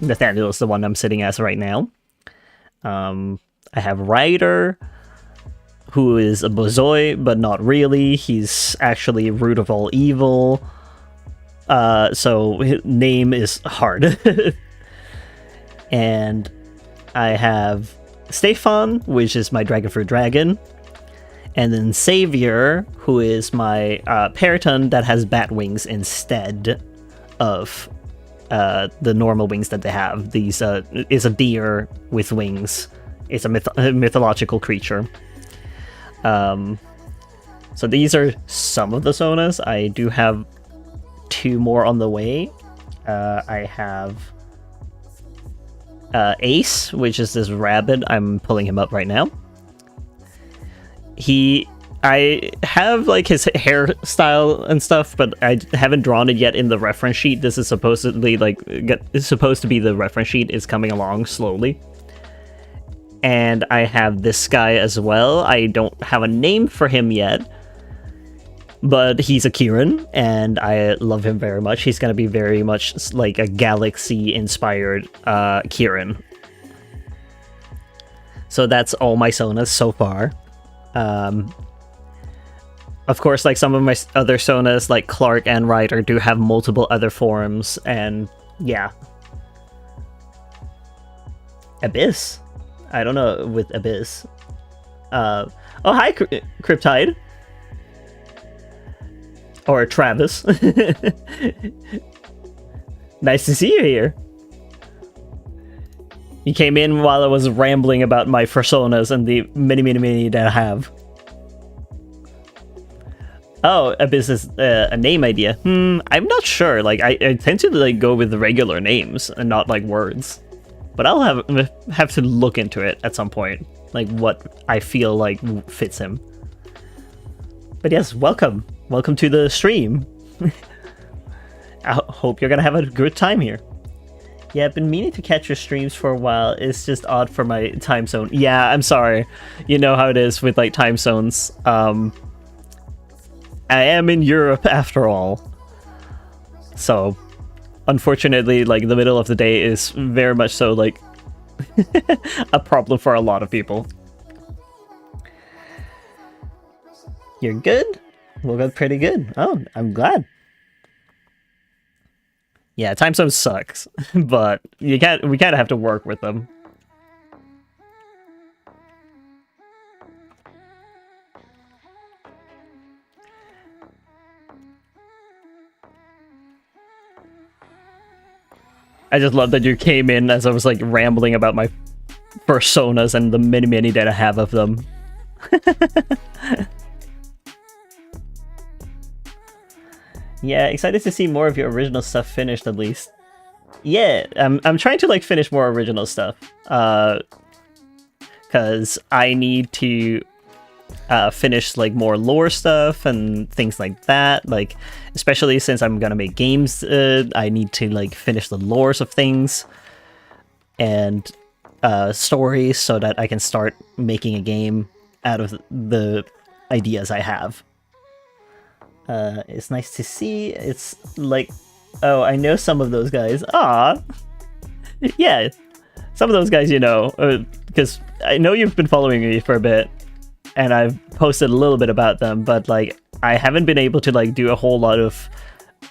Nathaniel is the one I'm sitting as right now. I have Ryder, who is a Bozoi, but not really. He's actually root of all evil. So his name is hard. And I have Stefan, which is my Dragonfruit Dragon. And then Savior, who is my Periton that has bat wings instead of the normal wings that they have. These is a deer with wings. It's a mythological creature. So these are some of the Sonas. I do have 2 more on the way. I have Ace, which is this rabbit. I'm pulling him up right now. He I have like his hairstyle and stuff, but I haven't drawn it yet in the reference sheet. This is supposedly like it's supposed to be the reference sheet is coming along slowly. And I have this guy as well. I don't have a name for him yet, but he's a Kieran, and I love him very much. He's going to be very much like a Galaxy-inspired Kieran. So that's all my Sonas so far. Of course, like some of my other Sonas, like Clark and Ryder, do have multiple other forms, and yeah. Abyss? I don't know with Abyss. Oh, hi, Cryptide. Or Travis. Nice to see you here. You came in while I was rambling about my personas and the many that I have. Oh, Abyss is a name idea. I'm not sure. Like, I tend to like go with the regular names and not like words. But I'll have to look into it at some point, like what I feel like fits him. But yes, welcome to the stream. I hope you're gonna have a good time here. Yeah, I've been meaning to catch your streams for a while. It's just odd for my time zone. Yeah, I'm sorry. You know how it is with like time zones. I am in Europe after all, so unfortunately, like the middle of the day is very much so like a problem for a lot of people. You're good? Well, that's pretty good. Oh, I'm glad. Yeah, time zone sucks, but we kind of have to work with them. I just love that you came in as I was like rambling about my personas and the many that I have of them. Yeah, excited to see more of your original stuff finished at least. Yeah, I'm trying to like finish more original stuff. Cause I need to finish like more lore stuff and things like that. Like, especially since I'm gonna make games, I need to like finish the lores of things and stories so that I can start making a game out of the ideas I have. It's nice to see. It's like, oh, I know some of those guys. Ah, yeah, some of those guys, you know, because I know you've been following me for a bit. And I've posted a little bit about them, but like I haven't been able to like do a whole lot of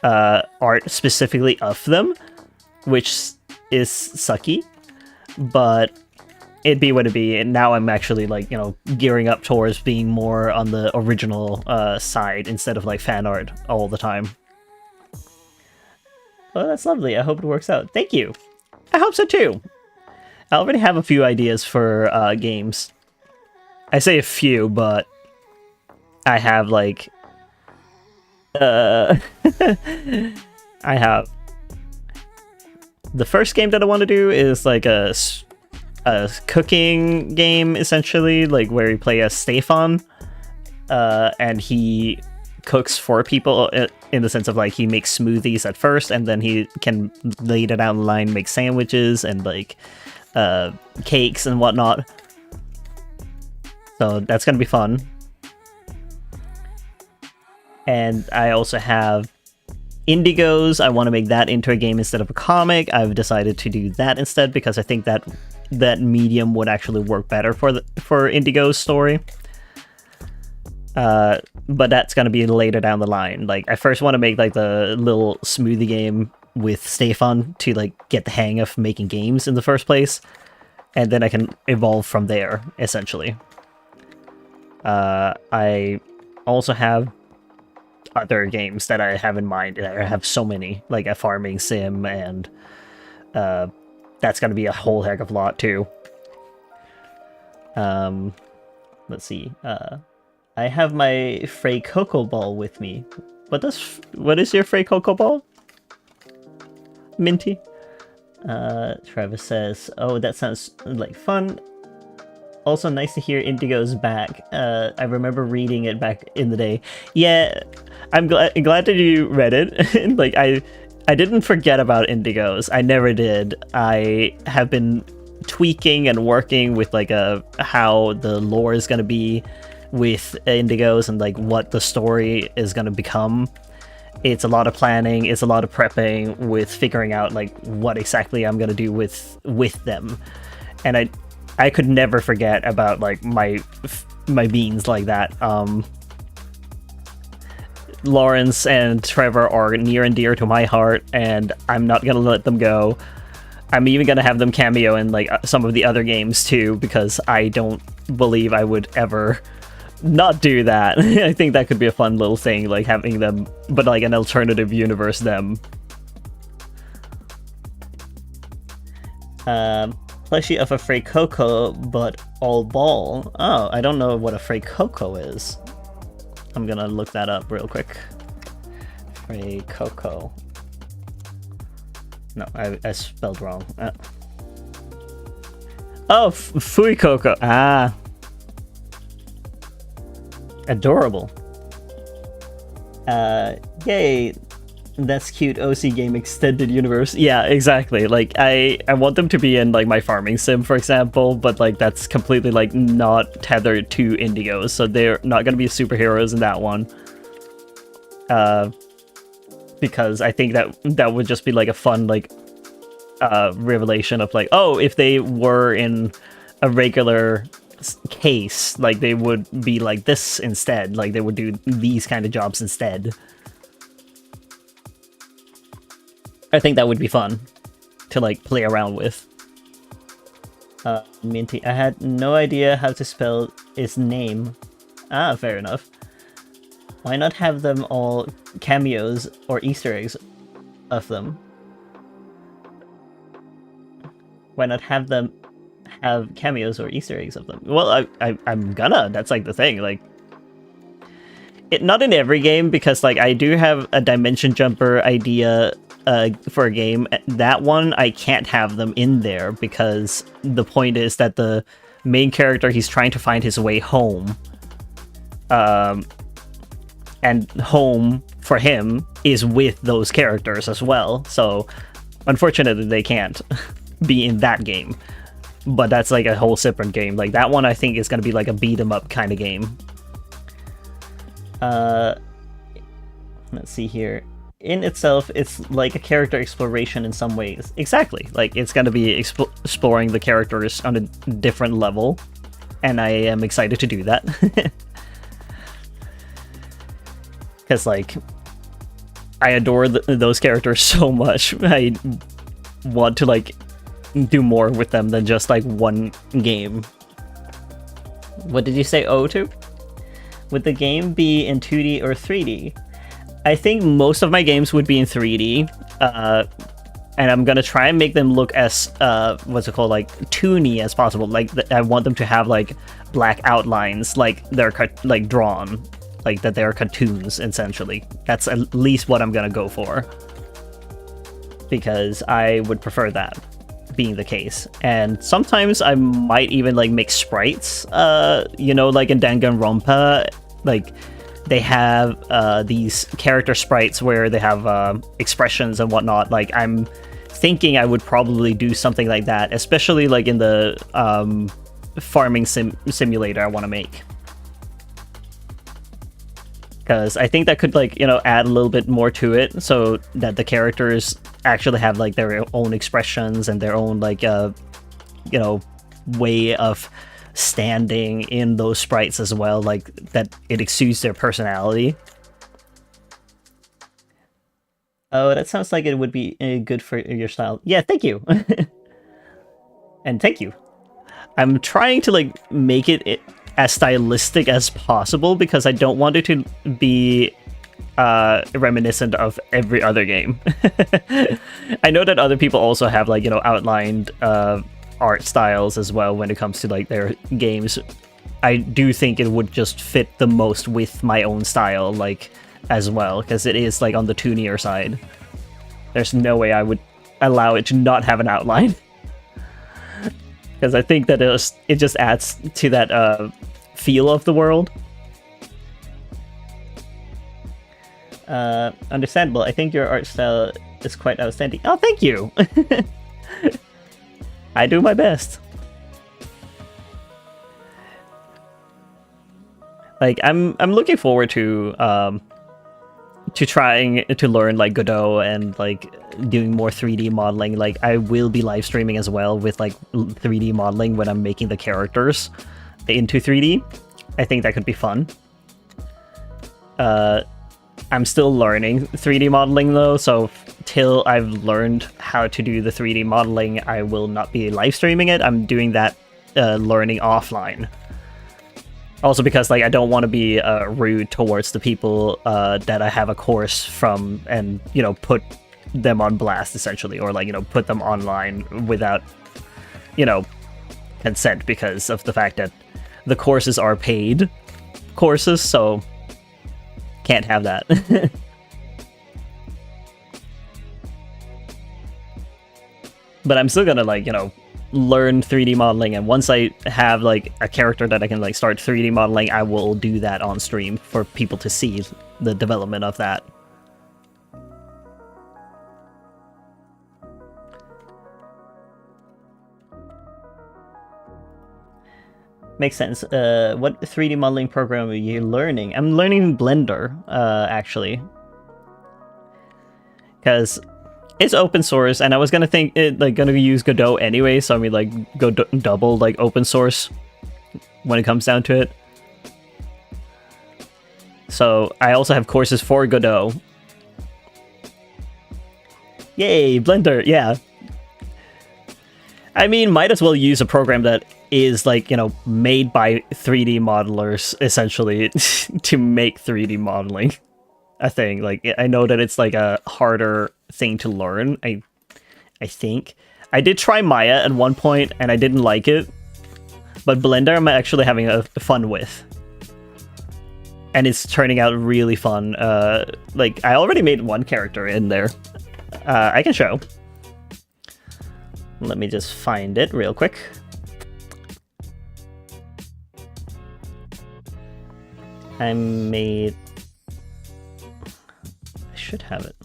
art specifically of them, which is sucky, but it'd be what it be. And now I'm actually like, you know, gearing up towards being more on the original side instead of like fan art all the time. Well, that's lovely. I hope it works out. Thank you. I hope so too. I already have a few ideas for games. I say a few, but I have like I have the first game that I want to do is like a cooking game, essentially, like where you play as Stefan, and he cooks for people in the sense of like he makes smoothies at first, and then he can later down the line make sandwiches and like cakes and whatnot. So that's gonna be fun. And I also have Indigos. I want to make that into a game instead of a comic. I've decided to do that instead because I think that that medium would actually work better for Indigo's story. But that's gonna be later down the line. Like I first want to make like the little smoothie game with Stefan to like get the hang of making games in the first place, and then I can evolve from there essentially. I also have other games that I have in mind. I have so many, like a farming sim, and that's gonna be a whole heck of a lot too. Let's see. I have my Frey Cocoa Ball with me. What is your Frey Cocoa Ball? Minty? Travis says, oh, that sounds like fun. Also nice to hear Indigo's back. I remember reading it back in the day. Yeah, I'm glad that you read it. Like I didn't forget about Indigos. I never did. I have been tweaking and working with like how the lore is gonna be with Indigos and like what the story is gonna become. It's a lot of planning, it's a lot of prepping with figuring out like what exactly I'm gonna do with them. And I could never forget about like my beans like that. Lawrence and Trevor are near and dear to my heart, and I'm not gonna let them go. I'm even gonna have them cameo in like some of the other games too, because I don't believe I would ever not do that. I think that could be a fun little thing, like having them, but like an alternative universe them. Plushie of a Frey Coco, but all ball. Oh, I don't know what a Frey Coco is. I'm gonna look that up real quick. Frey Coco. No, I spelled wrong. Oh, Fuecoco. Ah. Adorable. Yay. That's cute. OC game extended universe. Yeah, exactly. Like I want them to be in like my farming sim, for example, but like that's completely like not tethered to Indigos, so they're not gonna be superheroes in that one. Because I think that would just be like a fun like revelation of like, oh, if they were in a regular case, like they would be like this instead. Like they would do these kind of jobs instead. I think that would be fun to like play around with. Minty, I had no idea how to spell his name. Ah, fair enough. Why not have them all cameos or Easter eggs of them? Why not have them have cameos or Easter eggs of them? Well, I'm gonna. That's like the thing. Like, not in every game, because like I do have a dimension jumper idea for a game. That one I can't have them in there because the point is that the main character, he's trying to find his way home. And home for him is with those characters as well. So unfortunately they can't be in that game. But that's like a whole separate game. Like that one I think is going to be like a beat 'em up kind of game. Let's see here. In itself, it's like a character exploration in some ways. Exactly. Like it's going to be exploring the characters on a different level. And I am excited to do that. Because like I adore those characters so much. I want to like do more with them than just like one game. What did you say O to? Would the game be in 2D or 3D? I think most of my games would be in 3D, and I'm gonna try and make them look as what's it called, like toony as possible. Like I want them to have like black outlines, like they're like drawn, like that they're cartoons essentially. That's at least what I'm gonna go for, because I would prefer that being the case. And sometimes I might even like make sprites, you know, like in Danganronpa, like they have these character sprites where they have expressions and whatnot. Like I'm thinking I would probably do something like that, especially like in the farming simulator I want to make, because I think that could like, you know, add a little bit more to it, so that the characters actually have like their own expressions and their own like you know, way of standing in those sprites as well, like that it exudes their personality. Oh, that sounds like it would be good for your style. Yeah, thank you. And thank you. I'm trying to like make it as stylistic as possible, because I don't want it to be reminiscent of every other game. I know that other people also have like, you know, outlined art styles as well when it comes to like their games. I do think it would just fit the most with my own style, like, as well, because it is like on the toonier side. There's no way I would allow it to not have an outline. because I think that it just adds to that feel of the world. Understandable. I think your art style is quite outstanding. Oh, thank you. I do my best. Like I'm looking forward to trying to learn like Godot and like doing more 3D modeling. Like I will be live streaming as well with like 3D modeling when I'm making the characters into 3D. I think that could be fun. I'm still learning 3D modeling though, so till I've learned how to do the 3D modeling, I will not be live streaming it. I'm doing that learning offline. Also because like I don't want to be rude towards the people that I have a course from and, you know, put them on blast essentially, or like, you know, put them online without, you know, consent, because of the fact that the courses are paid courses, so can't have that. But I'm still gonna like, you know, learn 3D modeling, and once I have like a character that I can like start 3D modeling, I will do that on stream for people to see the development of that. Makes sense. What 3D modeling program are you learning? I'm learning Blender, actually. Because it's open source, and I was gonna use Godot anyway, so I mean like go double like open source when it comes down to it. So I also have courses for Godot. Yay, Blender, yeah. I mean, might as well use a program that is like, you know, made by 3D modelers essentially to make 3D modeling a thing. Like, I know that it's like a harder thing to learn. I think I did try Maya at one point and I didn't like it, but Blender I'm actually having a fun with, and it's turning out really fun. Like I already made one character in there. I can show. Let me just find it real quick. I should have it.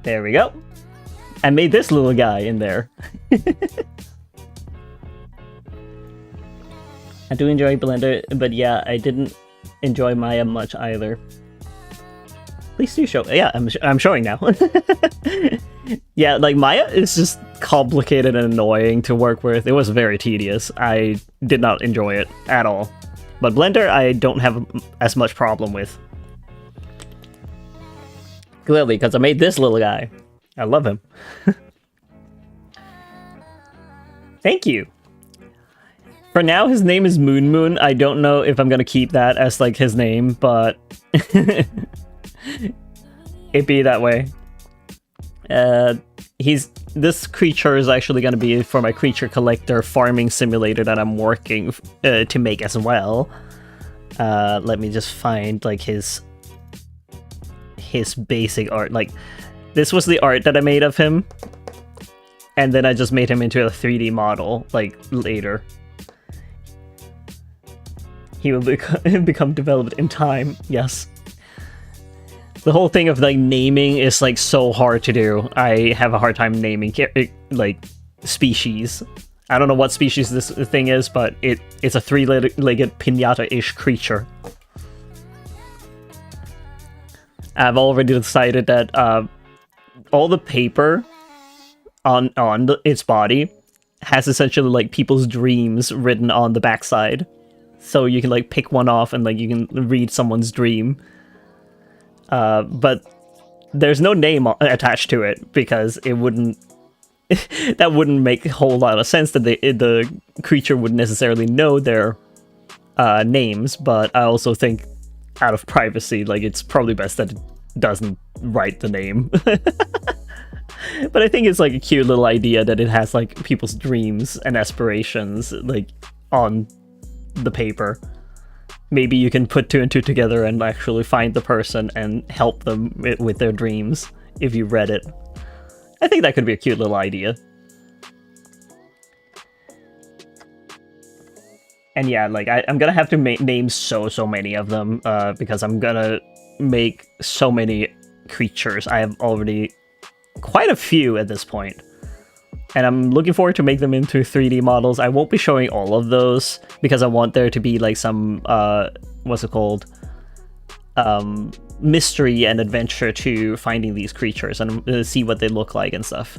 There we go. I made this little guy in there. I do enjoy Blender, but yeah, I didn't enjoy Maya much either. Please do show. Yeah, I'm showing now. Yeah, like Maya is just complicated and annoying to work with. It was very tedious. I did not enjoy it at all. But Blender, I don't have as much problem with. Clearly, because I made this little guy. I love him. Thank you. For now, his name is Moon Moon. I don't know if I'm gonna keep that as like his name, but it be that way. This creature is actually gonna be for my creature collector farming simulator that I'm working to make as well. Let me just find like his basic art. Like this was the art that I made of him, and then I just made him into a 3D model like later. He will become developed in time. Yes. The whole thing of like naming is like so hard to do. I have a hard time naming like species. I don't know what species this thing is, but it's a three-legged pinata-ish creature. I've already decided that all the paper on its body has essentially like people's dreams written on the backside. So you can like pick one off and like you can read someone's dream. But there's no name attached to it because it wouldn't that wouldn't make a whole lot of sense that the creature would necessarily know their names. But I also think out of privacy, like it's probably best that it doesn't write the name. But I think it's like a cute little idea that it has like people's dreams and aspirations like on the paper. maybe you can put two and two together and actually find the person and help them with their dreams if you read it. I think that could be a cute little idea. And yeah, like, I'm gonna have to name so many of them, because I'm gonna make so many creatures. I have already quite a few at this point. And I'm looking forward to make them into 3D models. I won't be showing all of those, because I want there to be, like, some, what's it called? Mystery and adventure to finding these creatures and see what they look like and stuff.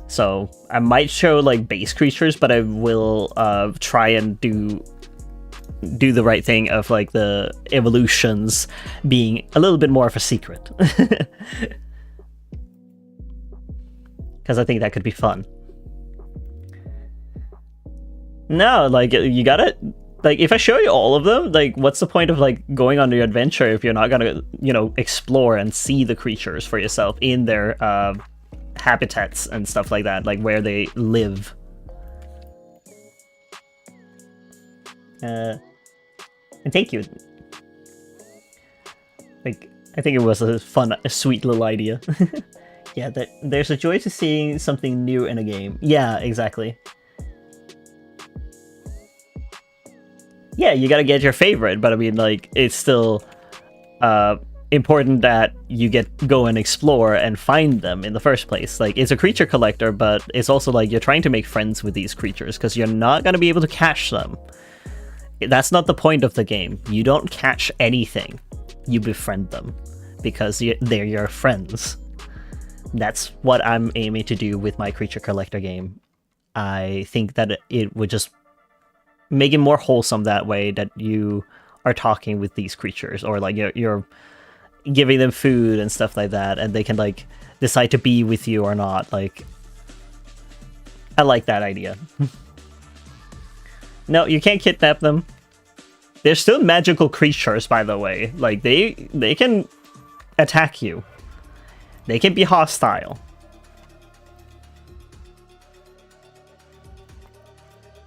So I might show like base creatures, but I will try and do the right thing of like the evolutions being a little bit more of a secret. Because I think that could be fun. No, like, you gotta... Like, if I show you all of them, like, what's the point of, like, going on your adventure if you're not gonna, you know, explore and see the creatures for yourself in their habitats and stuff like that, like, where they live. And thank you. Like, I think it was a sweet little idea. Yeah, there's a joy to seeing something new in a game. Yeah, exactly. Yeah, you gotta get your favorite, but I mean, like, it's still important that you go and explore and find them in the first place. Like, it's a creature collector, but it's also like you're trying to make friends with these creatures, because you're not gonna be able to catch them. That's not the point of the game. You don't catch anything. You befriend them, because they're your friends. That's what I'm aiming to do with my creature collector game. I think that it would just make it more wholesome that way, that you are talking with these creatures, or like you're giving them food and stuff like that, and they can like decide to be with you or not. Like, I like that idea. No, you can't kidnap them. They're still magical creatures, by the way. Like, they can attack you. They can be hostile.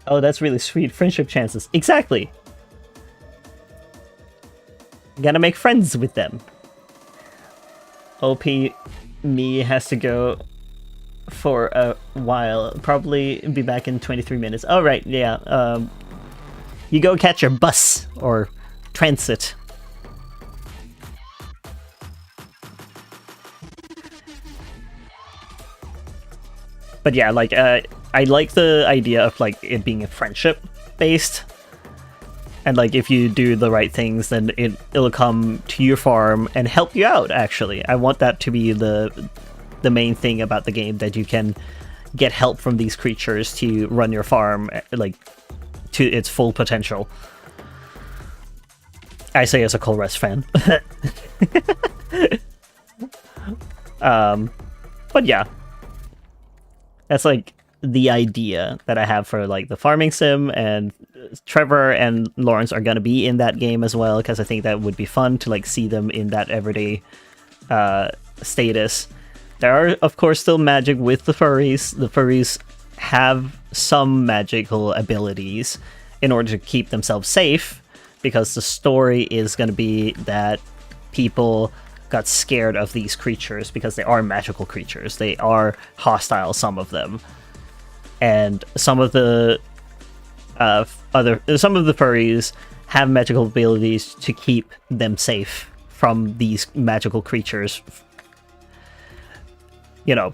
Oh, that's really sweet. Friendship chances. Exactly. Gotta make friends with them. OP me has to go for a while. Probably be back in 23 minutes. Oh, right, yeah. You go catch your bus or transit. But yeah, like, I like the idea of like it being a friendship based, and like if you do the right things, then it'll come to your farm and help you out. Actually, I want that to be the main thing about the game, that you can get help from these creatures to run your farm like to its full potential. I say as a Colress fan. But yeah, that's like the idea that I have for like the farming sim, and Trevor and Lawrence are gonna be in that game as well, because I think that would be fun to like see them in that everyday status. There are of course still magic with the furries. The furries have some magical abilities in order to keep themselves safe, because the story is going to be that people got scared of these creatures because they are magical creatures. They are hostile, some of them. And some of the furries have magical abilities to keep them safe from these magical creatures. You know,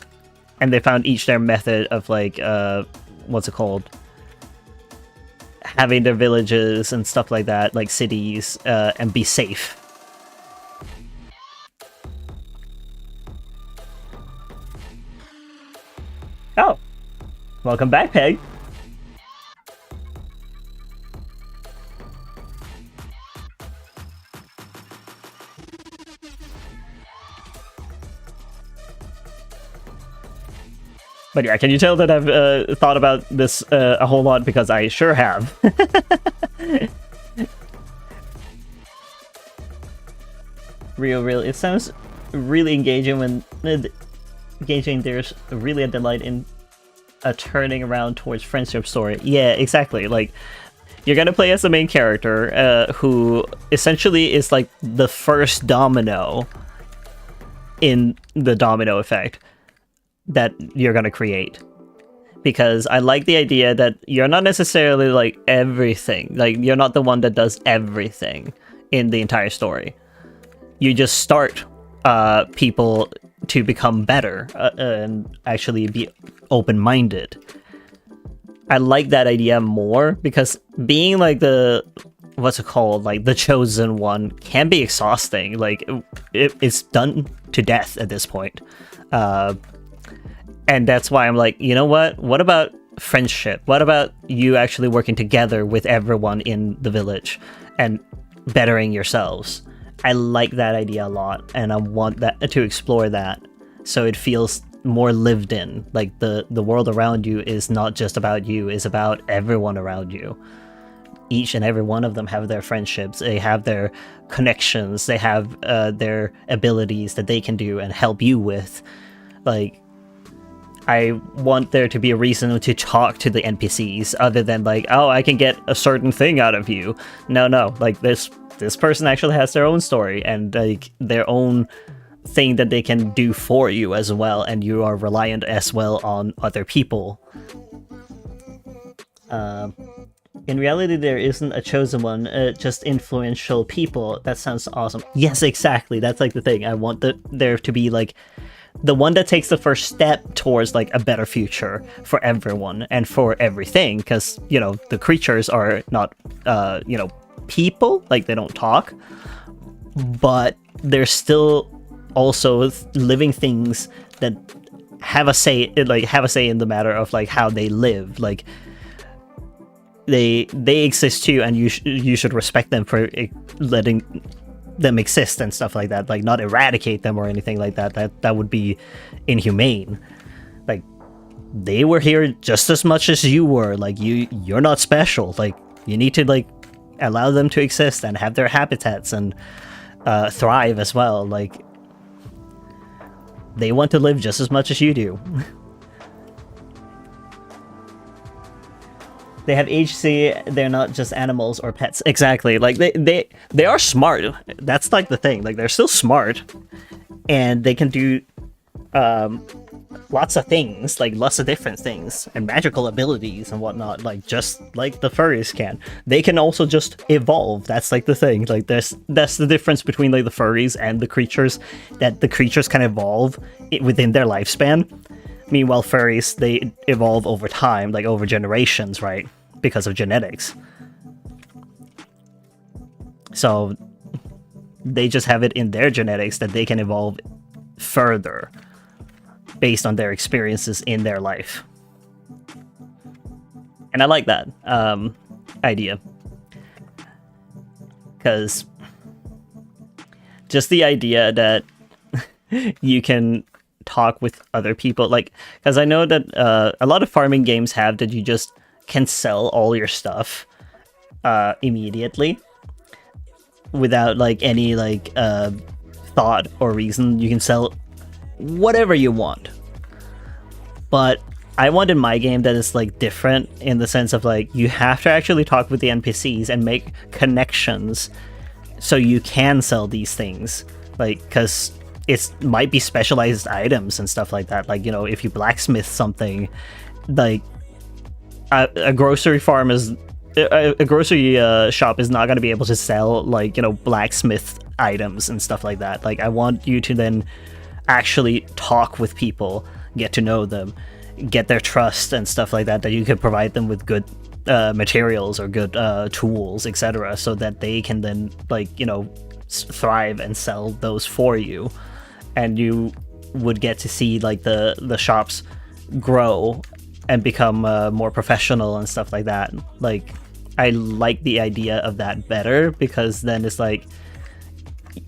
and they found each their method of like what's it called? Having their villages and stuff like that, like cities, and be safe. Oh, welcome back, Peg. But yeah, can you tell that I've thought about this a whole lot, because I sure have. Real. It sounds really engaging when there's really a delight in a turning around towards friendship story. Yeah, exactly. Like, you're gonna play as the main character, who essentially is like the first domino in the domino effect that you're gonna create. Because I like the idea that you're not necessarily like everything. Like, you're not the one that does everything in the entire story. You just start people to become better and actually be open-minded. I like that idea more, because being like the, what's it called, like the chosen one can be exhausting. Like, it's done to death at this point. And that's why I'm like, you know what about friendship? What about you actually working together with everyone in the village and bettering yourselves? I like that idea a lot, and I want that to explore that, so it feels more lived in. Like the world around you is not just about you, it's about everyone around you. Each and every one of them have their friendships, they have their connections, they have their abilities that they can do and help you with. Like, I want there to be a reason to talk to the NPCs other than like, oh, I can get a certain thing out of you. No, like this person actually has their own story and like their own thing that they can do for you as well, and you are reliant as well on other people. In reality, there isn't a chosen one, just influential people. That sounds awesome. Yes, exactly. That's like the thing. I want there to be like the one that takes the first step towards like a better future for everyone and for everything, because, you know, the creatures are not, you know, people, like they don't talk, but they're still also living things that have a say in the matter of like how they live. Like they exist too, and you should respect them for letting them exist and stuff like that. Like, not eradicate them or anything like that. That would be inhumane. Like, they were here just as much as you were. Like, you're not special. Like, you need to like allow them to exist and have their habitats and thrive as well. Like, they want to live just as much as you do. They have agency, they're not just animals or pets. Exactly, like they are smart. That's like the thing, like they're still smart. And they can do lots of things, like lots of different things, and magical abilities and whatnot, like just like the furries can. They can also just evolve, that's like the thing. Like that's the difference between like the furries and the creatures, that the creatures can evolve within their lifespan. Meanwhile, furries, they evolve over time, like over generations, right? Because of genetics. So they just have it in their genetics that they can evolve further based on their experiences in their life. And I like that idea. Because just the idea that you can talk with other people, like, because I know that a lot of farming games have that you just can sell all your stuff immediately without like any like thought or reason. You can sell whatever you want. But I want in my game that is like different, in the sense of like you have to actually talk with the NPCs and make connections so you can sell these things. Like, because it might be specialized items and stuff like that. Like, you know, if you blacksmith something, like a grocery farm is a grocery shop is not going to be able to sell like, you know, blacksmith items and stuff like that. Like, I want you to then actually talk with people, get to know them, get their trust and stuff like that, that you could provide them with good materials or good tools, etc., so that they can then, like, you know, thrive and sell those for you. And you would get to see like the shops grow and become more professional and stuff like that. Like, I like the idea of that better, because then it's like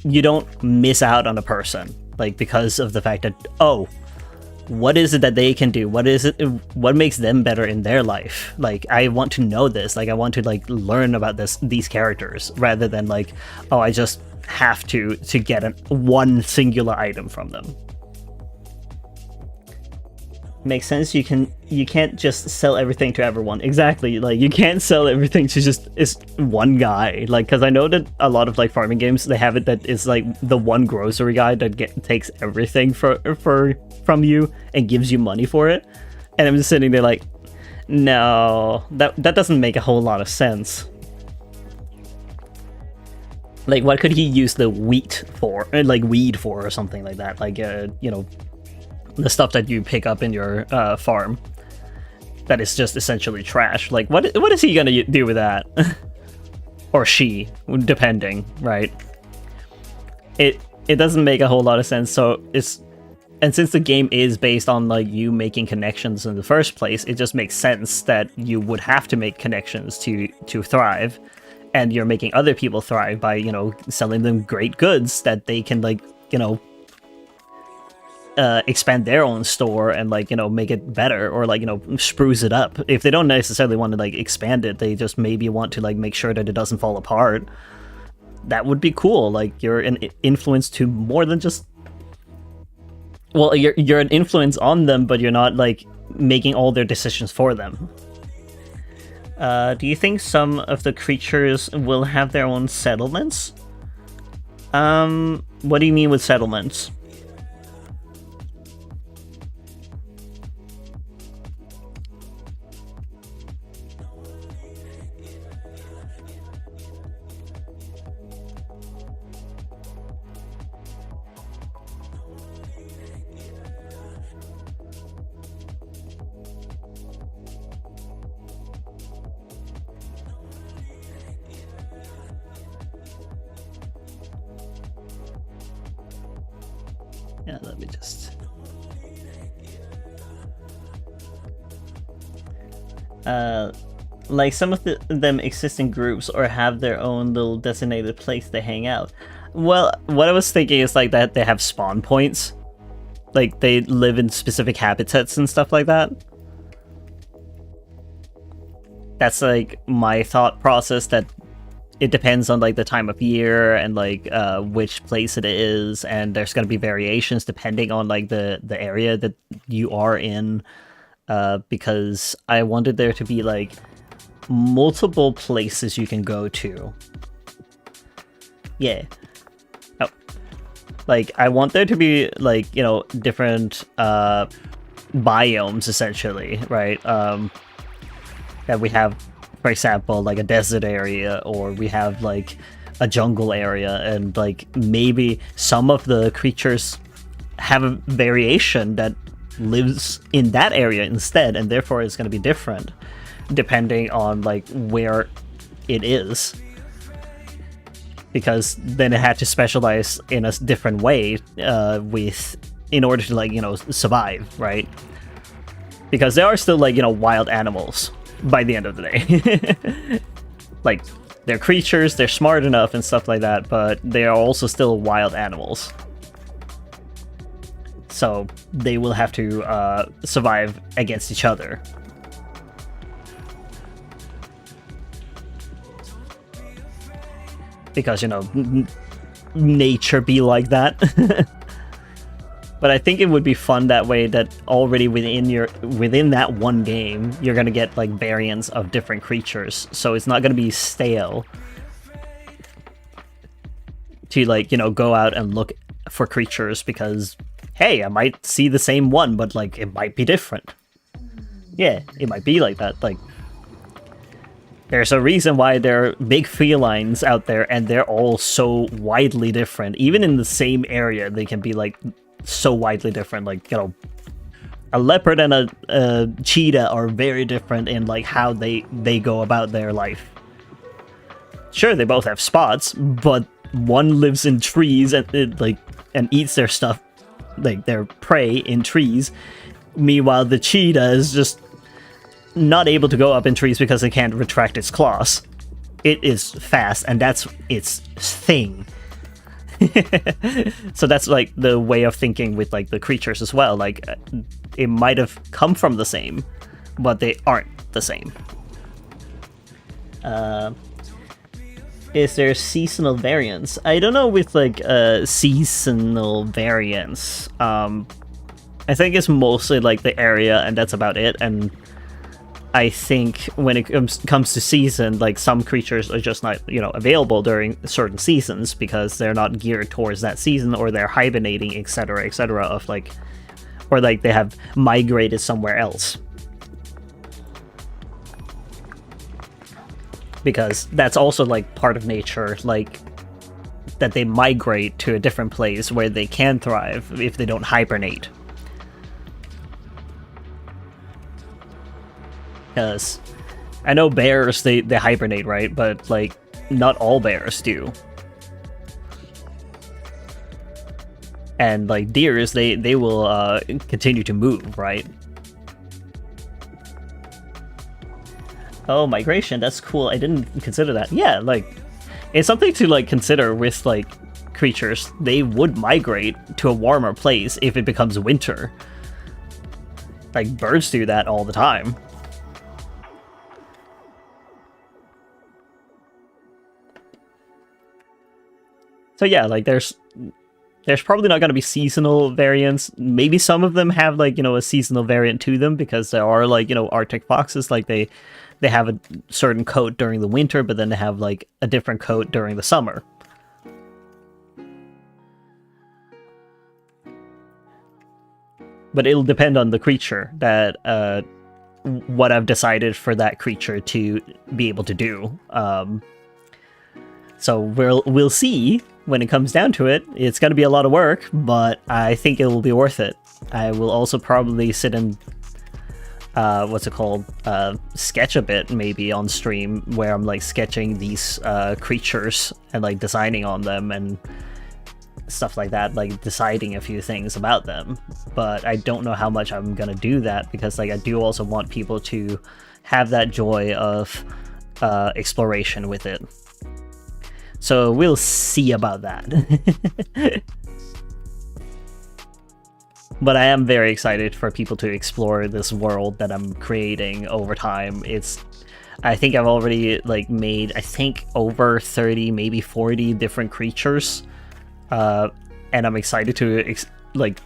you don't miss out on a person, like, because of the fact that, oh, what is it that they can do? What makes them better in their life? Like, I want to know this. Like, I want to like learn about these characters, rather than like, oh, I just have to get one singular item from them. Makes sense. You can't just sell everything to everyone. Exactly. Like you can't sell everything to just is one guy. Like because I know that a lot of like farming games they have it that is like the one grocery guy that takes everything from you and gives you money for it. And I'm just sitting there like, no, that doesn't make a whole lot of sense. Like what could he use the wheat for? Like weed for or something like that? Like you know. The stuff that you pick up in your farm that is just essentially trash. Like, what is he gonna do with that? Or she, depending, right? It doesn't make a whole lot of sense. So and since the game is based on like you making connections in the first place, it just makes sense that you would have to make connections to thrive, and you're making other people thrive by, you know, selling them great goods that they can like, you know, expand their own store and like, you know, make it better or like, you know, spruce it up. If they don't necessarily want to like expand it, they just maybe want to like make sure that it doesn't fall apart. That would be cool. Like you're an influence to more than just, well, you're an influence on them, but you're not like making all their decisions for them. Do you think some of the creatures will have their own settlements? What do you mean with settlements? Yeah, let me just... like some of them exist in groups or have their own little designated place they hang out. Well, what I was thinking is like that they have spawn points. Like they live in specific habitats and stuff like that. That's like my thought process, that it depends on like the time of year and like which place it is, and there's going to be variations depending on like the area that you are in, because I wanted there to be like multiple places you can go to. Yeah. Oh. Like I want there to be like, you know, different biomes essentially, right? That we have, for example, like a desert area, or we have like a jungle area, and like maybe some of the creatures have a variation that lives in that area instead, and therefore it's going to be different depending on like where it is, because then it had to specialize in a different way in order to like, you know, survive, right? Because there are still like, you know, wild animals by the end of the day. Like, they're creatures, they're smart enough and stuff like that, but they are also still wild animals. So they will have to survive against each other. Because, you know, nature be like that. But I think it would be fun that way, that already within that one game, you're gonna get like variants of different creatures. So it's not gonna be stale to like, you know, go out and look for creatures, because hey, I might see the same one, but like it might be different. Yeah, it might be like that. Like, there's a reason why there are big felines out there, and they're all so widely different. Even in the same area, they can be like so widely different. Like, you know, a leopard and a cheetah are very different in like how they go about their life. Sure, they both have spots, but one lives in trees and eats their stuff, like their prey, in trees. Meanwhile, the cheetah is just not able to go up in trees because it can't retract its claws. It is fast, and that's its thing. So that's like the way of thinking with like the creatures as well. Like, it might have come from the same, but they aren't the same. Is there seasonal variants? I don't know with like seasonal variants. I think it's mostly like the area, and that's about it. And I think when it comes to season, like some creatures are just not, available during certain seasons because they're not geared towards that season, or they're hibernating, etc., etc. Of like, or like they have migrated somewhere else. Because that's also like part of nature, like that they migrate to a different place where they can thrive if they don't hibernate. Because I know bears, they hibernate, right? But like not all bears do. And like deers, they will continue to move, right? Oh, migration, that's cool. I didn't consider that. Yeah, like it's something to like consider with like creatures. They would migrate to a warmer place if it becomes winter. Like birds do that all the time. So yeah, like there's probably not going to be seasonal variants. Maybe some of them have like, a seasonal variant to them, because there are like, Arctic foxes, like they have a certain coat during the winter, but then they have like a different coat during the summer. But it'll depend on the creature, that what I've decided for that creature to be able to do. So we'll see when it comes down to it. It's going to be a lot of work, but I think it will be worth it. I will also probably sit and sketch a bit maybe on stream, where I'm like sketching these creatures and like designing on them and stuff like that, like deciding a few things about them. But I don't know how much I'm gonna do that, because like I do also want people to have that joy of exploration with it. So we'll see about that. But I am very excited for people to explore this world that I'm creating over time. I think I've already like made, I think, over 30, maybe 40 different creatures. And I'm excited to like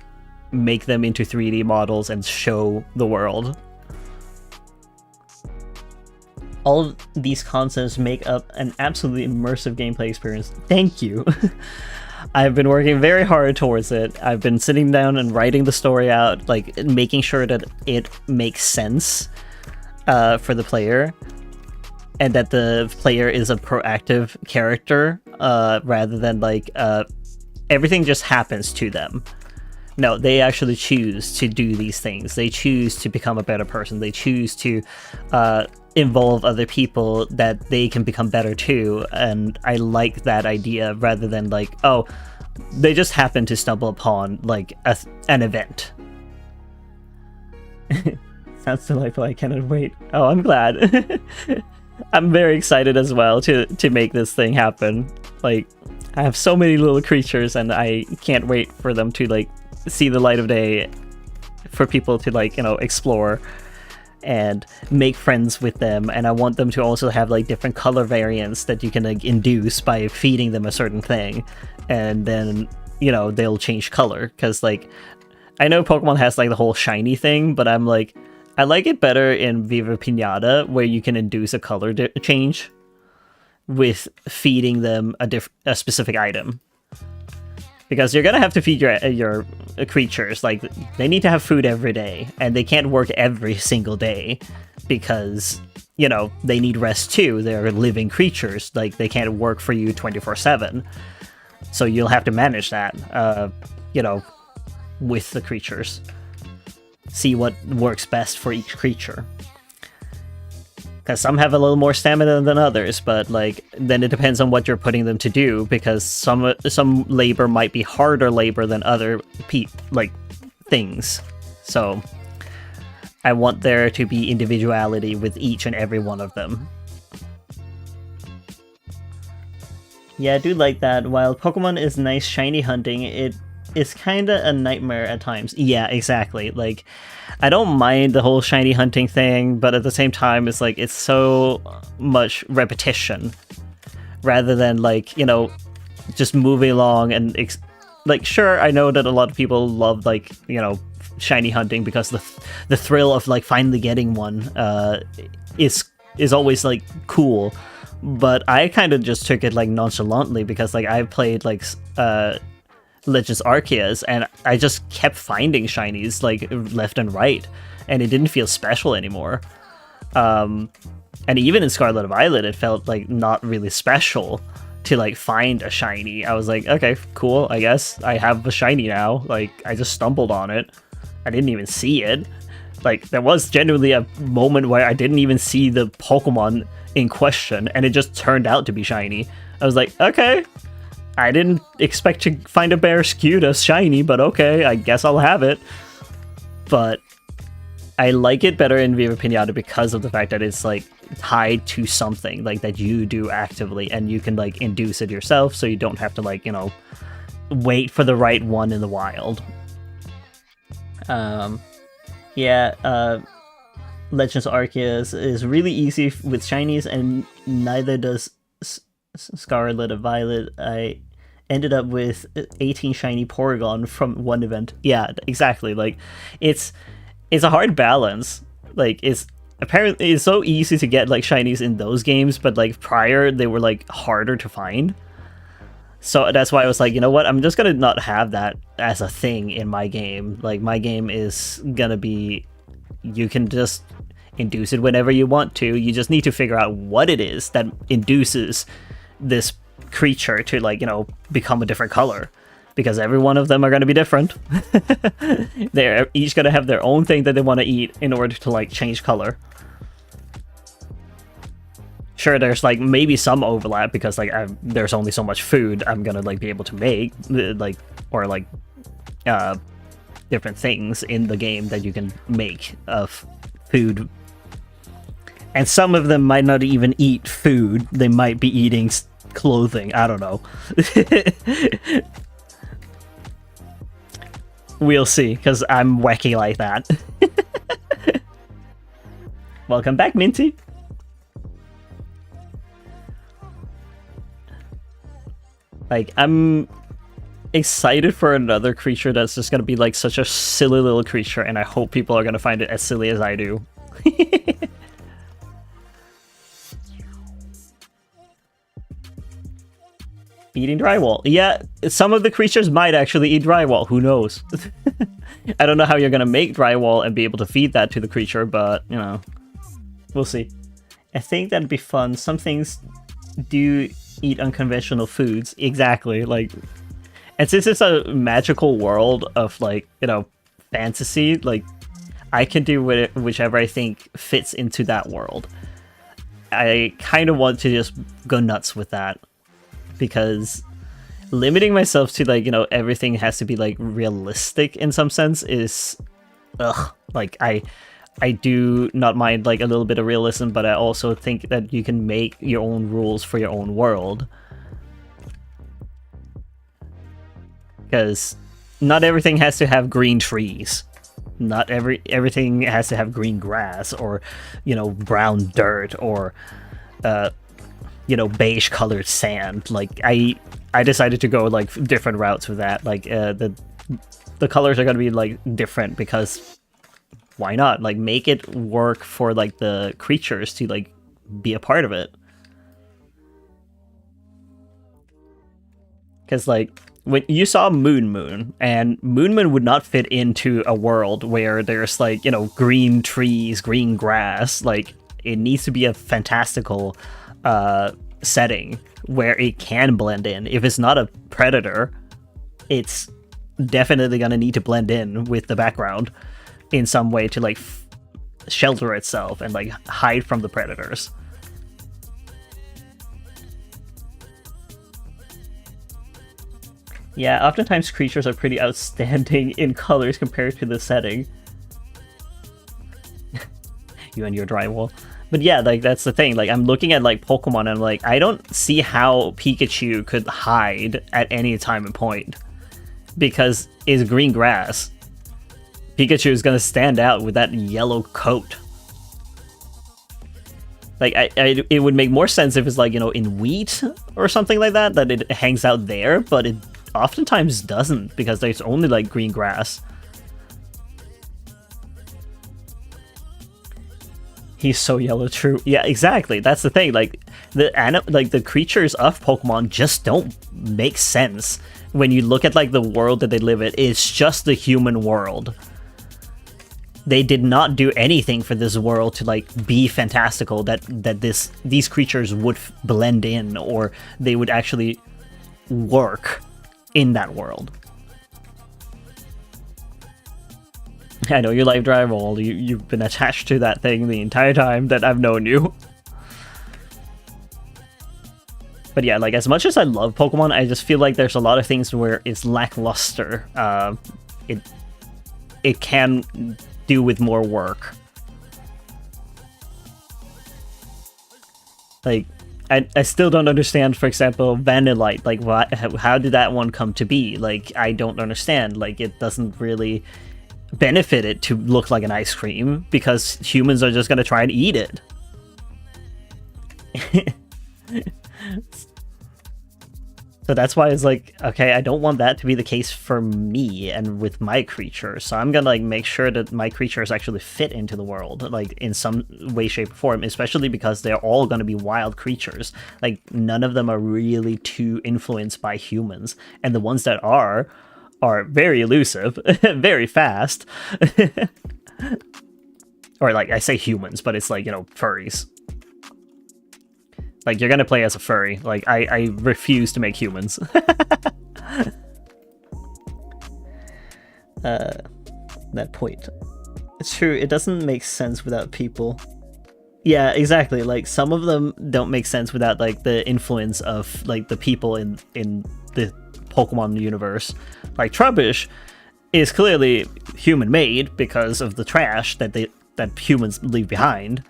make them into 3D models and show the world. All of these concepts make up an absolutely immersive gameplay experience. Thank you. I've been working very hard towards it. I've been sitting down and writing the story out, like making sure that it makes sense for the player, and that the player is a proactive character rather than like everything just happens to them. No, they actually choose to do these things. They choose to become a better person. They choose to involve other people that they can become better too. And I like that idea, rather than like, oh, they just happen to stumble upon like an event. Sounds delightful. I cannot wait. Oh, I'm glad. I'm very excited as well to make this thing happen. Like, I have so many little creatures, and I can't wait for them to like see the light of day, for people to like, explore and make friends with them. And I want them to also have like different color variants that you can like induce by feeding them a certain thing, and then they'll change color. Because like, I know Pokemon has like the whole shiny thing, but I'm like, I like it better in Viva Pinata, where you can induce a color change with feeding them a specific item. Because you're gonna have to feed your creatures, like they need to have food every day, and they can't work every single day, because they need rest too. They're living creatures, like they can't work for you 24/7. So you'll have to manage that, with the creatures. See what works best for each creature. Because some have a little more stamina than others, but like then it depends on what you're putting them to do, because some labor might be harder labor than other things. So I want there to be individuality with each and every one of them. Yeah, I do like that. While Pokemon is nice shiny hunting, it is kinda a nightmare at times. Yeah, exactly. Like, I don't mind the whole shiny hunting thing, but at the same time, it's like, it's so much repetition, rather than like, just moving along and like, sure, I know that a lot of people love like, shiny hunting because the thrill of like finally getting one is always like cool. But I kind of just took it like nonchalantly because like I played like Legends Arceus and I just kept finding shinies like left and right, and it didn't feel special anymore. And even in Scarlet Violet, it felt like not really special to like find a shiny. I was like, okay, cool, I guess I have a shiny now. Like, I just stumbled on it. I didn't even see it. Like, there was genuinely a moment where I didn't even see the Pokemon in question, and it just turned out to be shiny. I was like, okay, I didn't expect to find a Barraskewda shiny, but okay, I guess I'll have it. But I like it better in Viva Pinata because of the fact that it's like tied to something like that you do actively, and you can like induce it yourself, so you don't have to like, you know, wait for the right one in the wild. Legends Arceus is really easy with shinies, and neither does Scarlet or Violet. I ended up with 18 shiny Porygon from one event. Yeah, exactly. Like, it's a hard balance. Like, it's so easy to get like shinies in those games, but like prior they were like harder to find. So that's why I was like, you know what, I'm just gonna not have that as a thing in my game. Like, my game is gonna be, you can just induce it whenever you want to. You just need to figure out what it is that induces this creature to, like, you know, become a different color. Because every one of them are going to be different. They're each going to have their own thing that they want to eat in order to, like, change color. Sure, there's, like, maybe some overlap because, like, there's only so much food I'm going to, like, be able to make. Like, or, like, different things in the game that you can make of food. And some of them might not even eat food. They might be eating clothing. I don't know. We'll see, because I'm wacky like that. Welcome back, Minty. Like, I'm excited for another creature that's just gonna be like such a silly little creature, and I hope people are gonna find it as silly as I do. Eating drywall. Yeah, some of the creatures might actually eat drywall. Who knows? I don't know how you're gonna make drywall and be able to feed that to the creature, but, you know, we'll see. I think that'd be fun. Some things do eat unconventional foods. Exactly. Like, and since it's a magical world of, like, you know, fantasy, like, I can do whichever I think fits into that world. I kind of want to just go nuts with that. Because limiting myself to, like, you know, everything has to be, like, realistic in some sense is, ugh. Like, I do not mind, like, a little bit of realism, but I also think that you can make your own rules for your own world. Because not everything has to have green trees. Not everything has to have green grass or, you know, brown dirt or, you know, beige colored sand. Like, I decided to go like different routes with that. Like, the colors are gonna be like different because why not? Like, make it work for like the creatures to like be a part of it. Because like when you saw Moon, and Moon would not fit into a world where there's like, you know, green trees, green grass. Like, it needs to be a fantastical setting where it can blend in. If it's not a predator, it's definitely gonna need to blend in with the background in some way to like shelter itself and like hide from the predators. Yeah, oftentimes creatures are pretty outstanding in colors compared to the setting. You and your drywall. But yeah, like, that's the thing. Like, I'm looking at, like, Pokemon, and I'm like, I don't see how Pikachu could hide at any time and point. Because it's green grass. Pikachu is gonna stand out with that yellow coat. Like, it would make more sense if it's, like, you know, in wheat or something like that it hangs out there, but it oftentimes doesn't, because there's only, like, green grass. He's so yellow, true. Yeah, exactly. That's the thing. Like the creatures of Pokemon just don't make sense when you look at like the world that they live in. It's just the human world. They did not do anything for this world to like be fantastical. That these creatures would blend in, or they would actually work in that world. I know you like Drywall. You've been attached to that thing the entire time that I've known you. But yeah, like as much as I love Pokemon, I just feel like there's a lot of things where it's lackluster. It can do with more work. Like I still don't understand, for example, Vanillite. Like how did that one come to be? Like I don't understand. Like it doesn't really benefit it to look like an ice cream because humans are just going to try and eat it. So that's why it's like, okay, I don't want that to be the case for me and with my creatures. So I'm gonna like make sure that my creatures actually fit into the world, like in some way, shape, or form, especially because they're all gonna be wild creatures. Like none of them are really too influenced by humans. And the ones that are very elusive, very fast. Or like I say humans, but it's like, you know, furries. Like, you're gonna play as a furry. Like, I refuse to make humans. That point. It's true, it doesn't make sense without people. Yeah, exactly. Like, some of them don't make sense without, like, the influence of, like, the people in the Pokemon universe. Like, Trubbish is clearly human-made because of the trash that humans leave behind.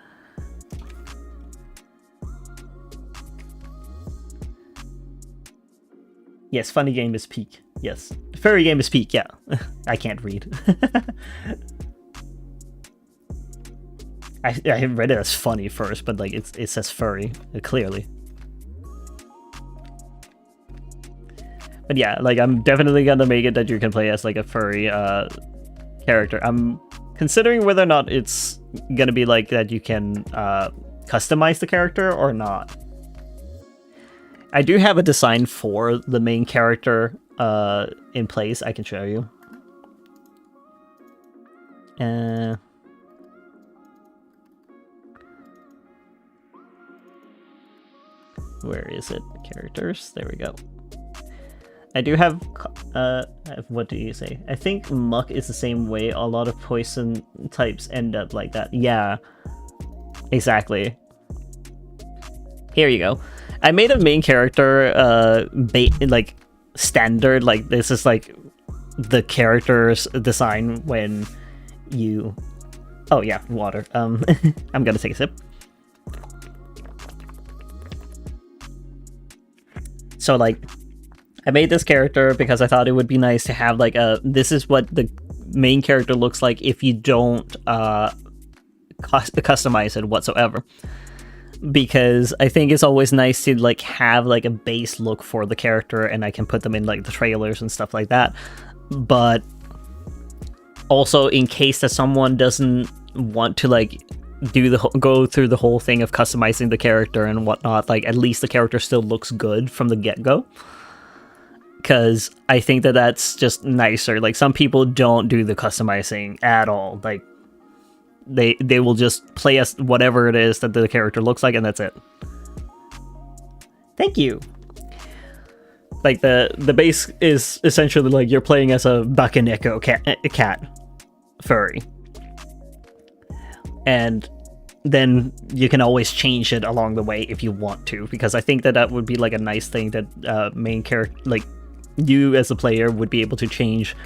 Yes, funny game is peak. Yes. Furry game is peak, yeah. I can't read. I read it as funny first, but like it says furry, clearly. But yeah, like I'm definitely gonna make it that you can play as like a furry character. I'm considering whether or not it's gonna be like that you can customize the character or not. I do have a design for the main character in place. I can show you. Where is it? Characters. There we go. I do have. What do you say? I think Muck is the same way. A lot of poison types end up like that. Yeah. Exactly. Here you go. I made a main character like standard, like this is like the character's design when you... Oh yeah, water. I'm gonna take a sip. So like, I made this character because I thought it would be nice to have like this is what the main character looks like if you don't customize it whatsoever. Because I think it's always nice to like have like a base look for the character, and I can put them in like the trailers and stuff like that. But also in case that someone doesn't want to like go through the whole thing of customizing the character and whatnot, like at least the character still looks good from the get-go. Because I think that that's just nicer. Like some people don't do the customizing at all. Like they will just play as whatever it is that the character looks like, and that's it. Thank you. Like the base is essentially like you're playing as a Bakeneko cat furry, and then you can always change it along the way if you want to, because I think that would be like a nice thing that main character, like you as a player, would be able to change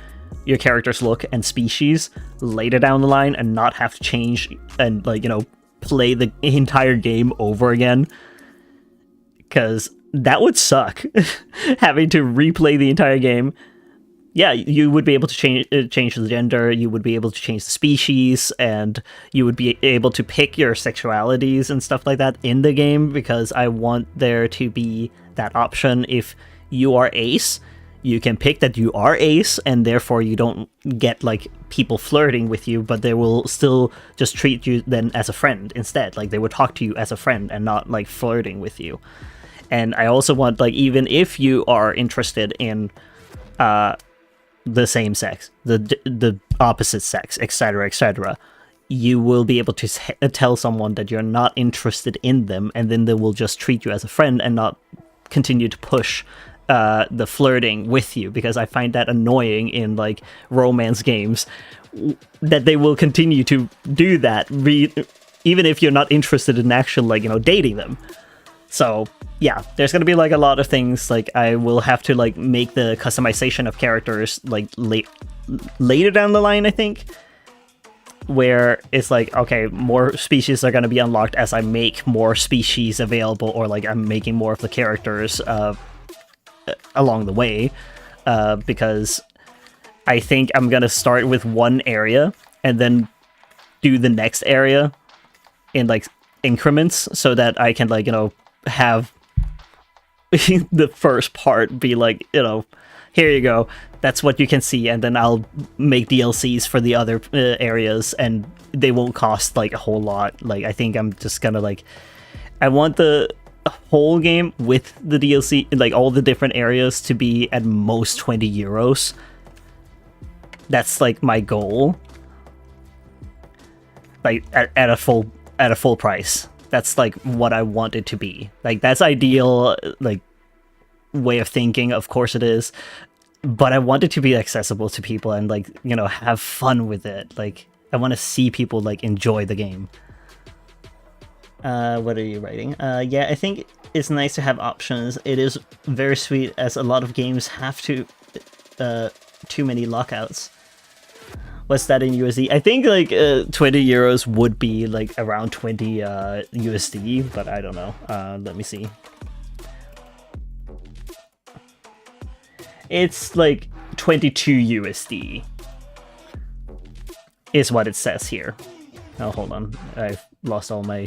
your character's look and species later down the line and not have to change and like, you know, play the entire game over again, because that would suck. Having to replay the entire game. Yeah, you would be able to change the gender, you would be able to change the species, and you would be able to pick your sexualities and stuff like that in the game, because I want there to be that option. If you are ace, you can pick that you are ace, and therefore you don't get like people flirting with you, but they will still just treat you then as a friend instead. Like they would talk to you as a friend and not like flirting with you. And I also want, like, even if you are interested in the same sex, the opposite sex, etc., etc., you will be able to tell someone that you're not interested in them, and then they will just treat you as a friend and not continue to push the flirting with you, because I find that annoying in like romance games, that they will continue to do that even if you're not interested in actually, like, you know, dating them. So yeah, there's gonna be like a lot of things. Like I will have to like make the customization of characters like later down the line, I think, where it's like, okay, more species are going to be unlocked as I make more species available, or like I'm making more of the characters along the way, because I think I'm going to start with one area and then do the next area in like increments, so that I can, like, you know, have the first part be like, you know, here you go, that's what you can see, and then I'll make DLCs for the other areas, and they won't cost like a whole lot. Like I think I'm just gonna like, I want the whole game with the DLC, like all the different areas, to be at most 20 euros. That's like my goal. Like at a full price. That's like what I want it to be. Like that's ideal, like way of thinking, of course it is, but I want it to be accessible to people and, like, you know, have fun with it. Like I want to see people like enjoy the game. What are you writing? Yeah, I think it's nice to have options. It is very sweet, as a lot of games have too many lockouts. What's that in USD? I think like 20 euros would be like around 20 USD, but I don't know. Let me see. It's like 22 USD is what it says here. Oh, hold on. I've lost all my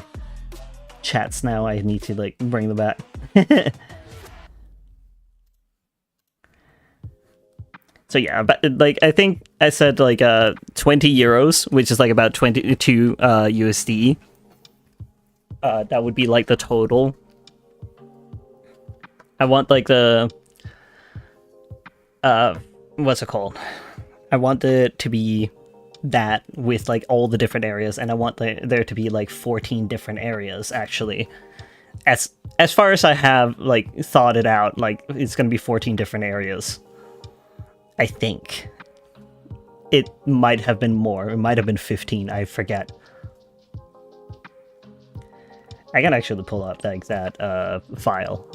chats now. I need to like bring them back. So yeah, but like I think I said like 20 euros, which is like about 22 USD. That would be like the total. I want like the what's it called? I want it to be that with like all the different areas, and I want there to be like 14 different areas actually. As far as I have like thought it out, like it's gonna be 14 different areas. I think it might have been more. It might have been 15. I forget. I can actually pull up like that file.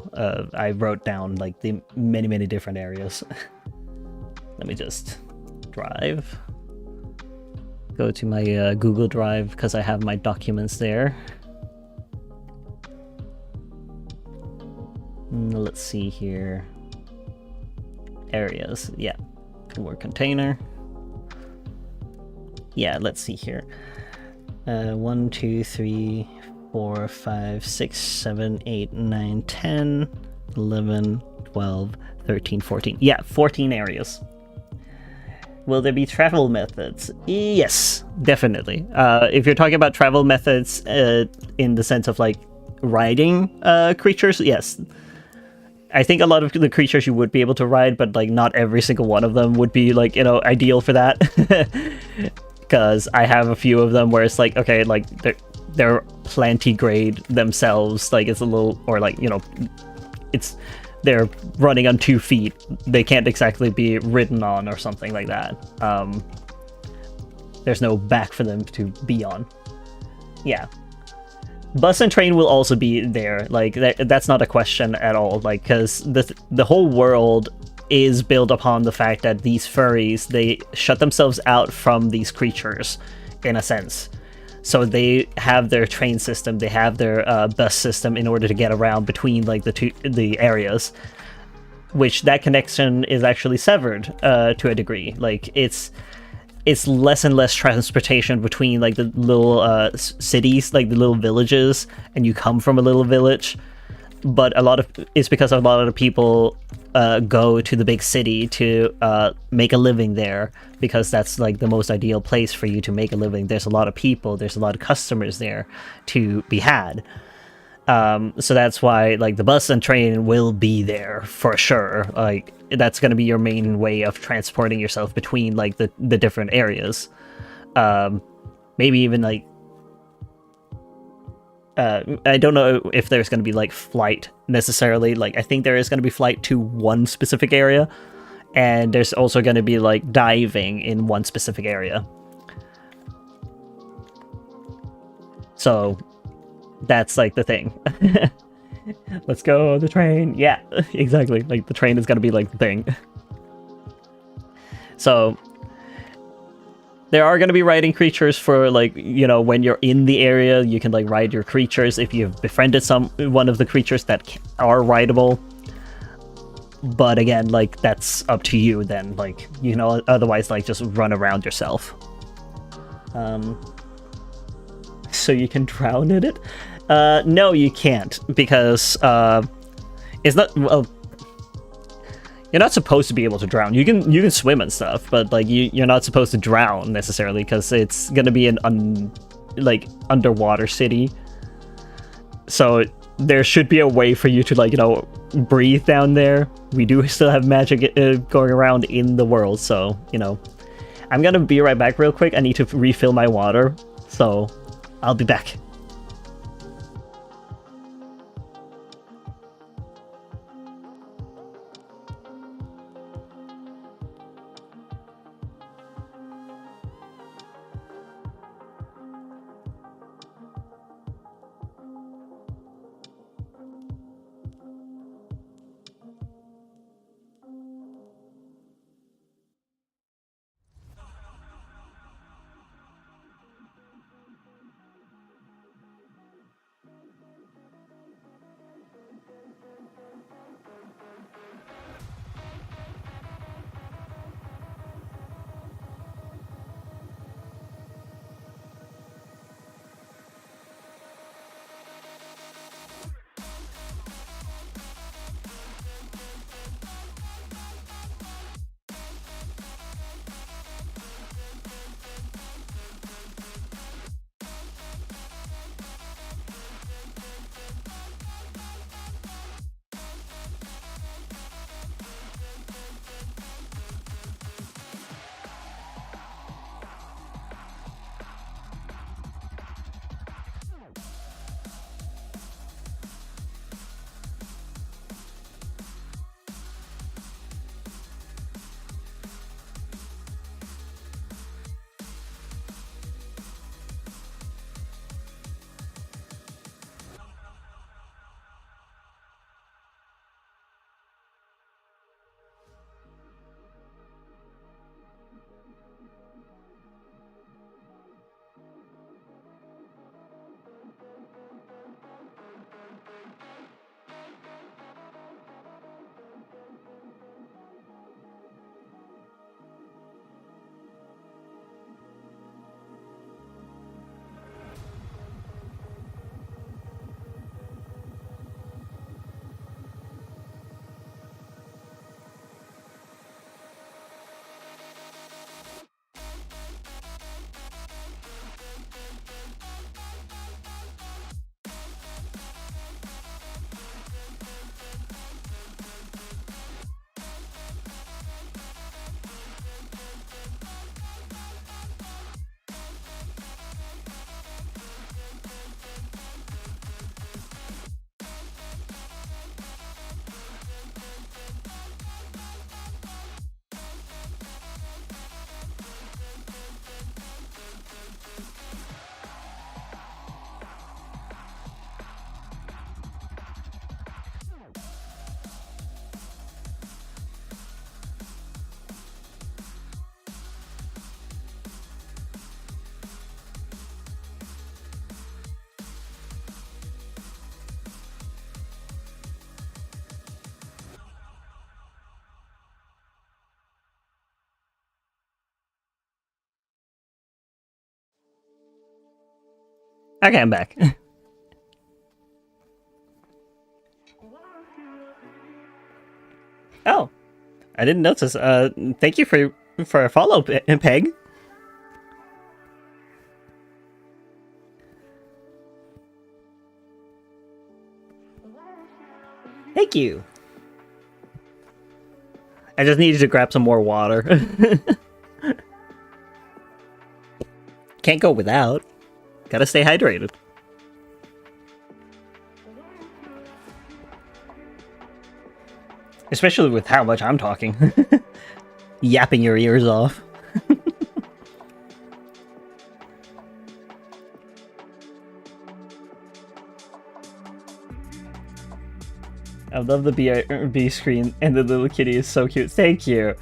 I wrote down like the many different areas. Let me just go to my Google Drive, because I have my documents there. Let's see here. Areas, yeah. Word container. Yeah, let's see here. 1, 2, 3, 4, 5, 6, 7, 8, 9, 10, 11, 12, 13, 14. Yeah, 14 areas. Will there be travel methods? Yes, definitely. If you're talking about travel methods in the sense of like riding creatures, yes. I think a lot of the creatures you would be able to ride, but like not every single one of them would be like, you know, ideal for that. Because I have a few of them where it's like, okay, like they're plantigrade themselves, like it's a little, or like, you know, they're running on 2 feet. They can't exactly be ridden on or something like that. There's no back for them to be on. Yeah. Bus and train will also be there. Like that's not a question at all. Like, because the whole world is built upon the fact that these furries, they shut themselves out from these creatures, in a sense. So they have their train system, they have their bus system in order to get around between like the areas, which that connection is actually severed to a degree. Like it's less and less transportation between like the little cities, like the little villages, and you come from a little village. but it's because a lot of the people go to the big city to make a living there, because that's like the most ideal place for you to make a living. There's a lot of people, there's a lot of customers there to be had. So that's why like the bus and train will be there for sure. Like that's going to be your main way of transporting yourself between like the different areas. Maybe even like I don't know if there's going to be like flight necessarily. Like I think there is going to be flight to one specific area, and there's also going to be like diving in one specific area. So that's like the thing. Let's go the train. Yeah, exactly. Like the train is going to be like the thing. So there are going to be riding creatures for like, you know, when you're in the area, you can like ride your creatures if you've befriended one of the creatures that are rideable. But again, like that's up to you then. Like, you know, otherwise like just run around yourself. So you can drown in it? No, you can't, because it's not, well, you're not supposed to be able to drown. You can swim and stuff, but like you're not supposed to drown necessarily, because it's gonna be an underwater city. So there should be a way for you to like, you know, breathe down there. We do still have magic going around in the world, so you know. I'm gonna be right back real quick. I need to refill my water, so I'll be back. Okay, I'm back. I didn't notice. Thank you for a follow, Peg. Thank you. I just needed to grab some more water. Can't go without. Gotta stay hydrated. Especially with how much I'm talking. Yapping your ears off. I love the BRB screen, and the little kitty is so cute. Thank you.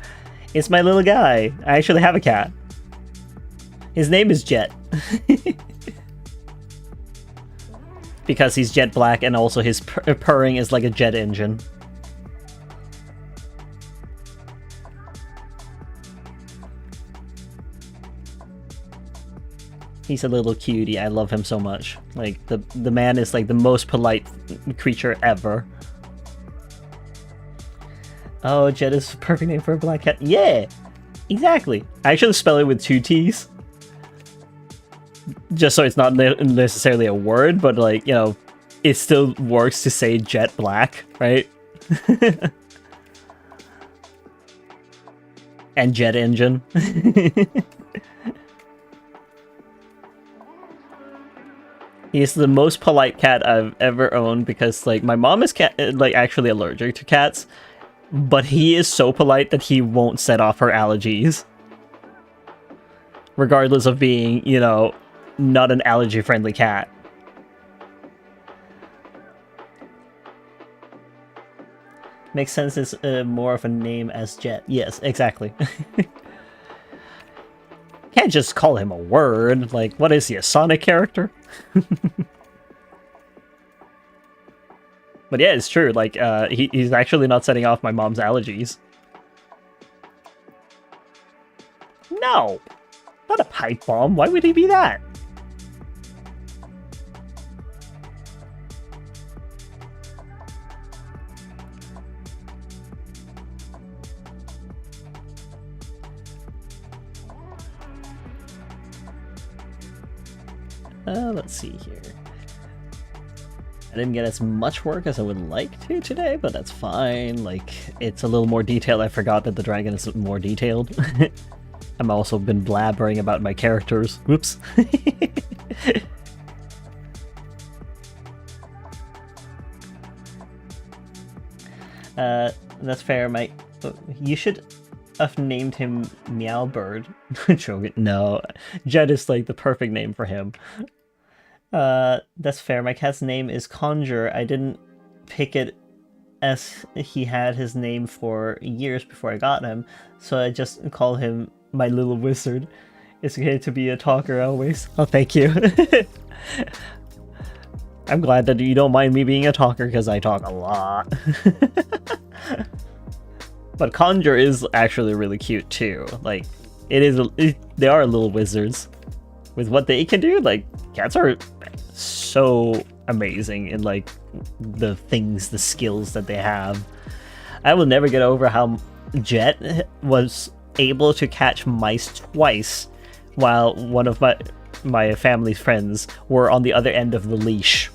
It's my little guy. I actually have a cat. His name is Jet. Because he's jet black, and also his purring is like a jet engine. He's a little cutie. I love him so much. Like, the man is like the most polite creature ever. Oh, Jet is the perfect name for a black cat. Yeah! Exactly! I actually spell it with 2 T's. Just so it's not necessarily a word, but like, you know, it still works to say jet black, right? And jet engine. He's the most polite cat I've ever owned because, like, my mom is actually allergic to cats, but he is so polite that he won't set off her allergies. Regardless of being, you know, not an allergy-friendly cat. Makes sense, it's more of a name as Jet. Yes, exactly. Can't just call him a word. Like, what is he, a Sonic character? But yeah, it's true. Like, he's actually not setting off my mom's allergies. No! Not a pipe bomb. Why would he be that? Let's see here. I didn't get as much work as I would like to today, but that's fine. Like, it's a little more detailed. I forgot that the dragon is more detailed. I've also been blabbering about my characters. Whoops. That's fair, Mike. You should have named him Meowbird. No, Jet is like the perfect name for him. That's fair. My cat's name is Conjure. I didn't pick it as he had his name for years before I got him, so I just call him my little wizard. It's okay to be a talker always. Oh, thank you. I'm glad that you don't mind me being a talker, because I talk a lot. But Conjure is actually really cute too. Like, they are little wizards. With what they can do, like, cats are so amazing in, like, the skills that they have. I will never get over how Jet was able to catch mice twice while one of my family's friends were on the other end of the leash.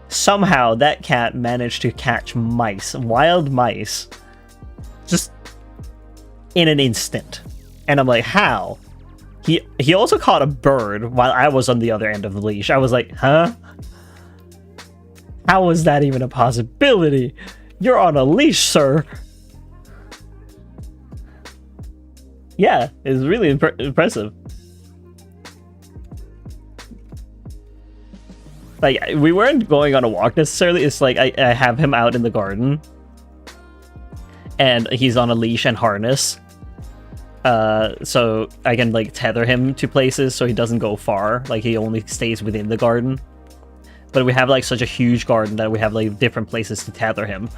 Somehow that cat managed to catch mice, wild mice, just in an instant. And I'm like, how? He also caught a bird while I was on the other end of the leash. I was like, huh? How is that even a possibility? You're on a leash, sir. Yeah, it's really impressive. Like, we weren't going on a walk necessarily. It's like I have him out in the garden, and he's on a leash and harness. So I can, like, tether him to places so he doesn't go far. Like, he only stays within the garden. But we have, like, such a huge garden that we have, like, different places to tether him.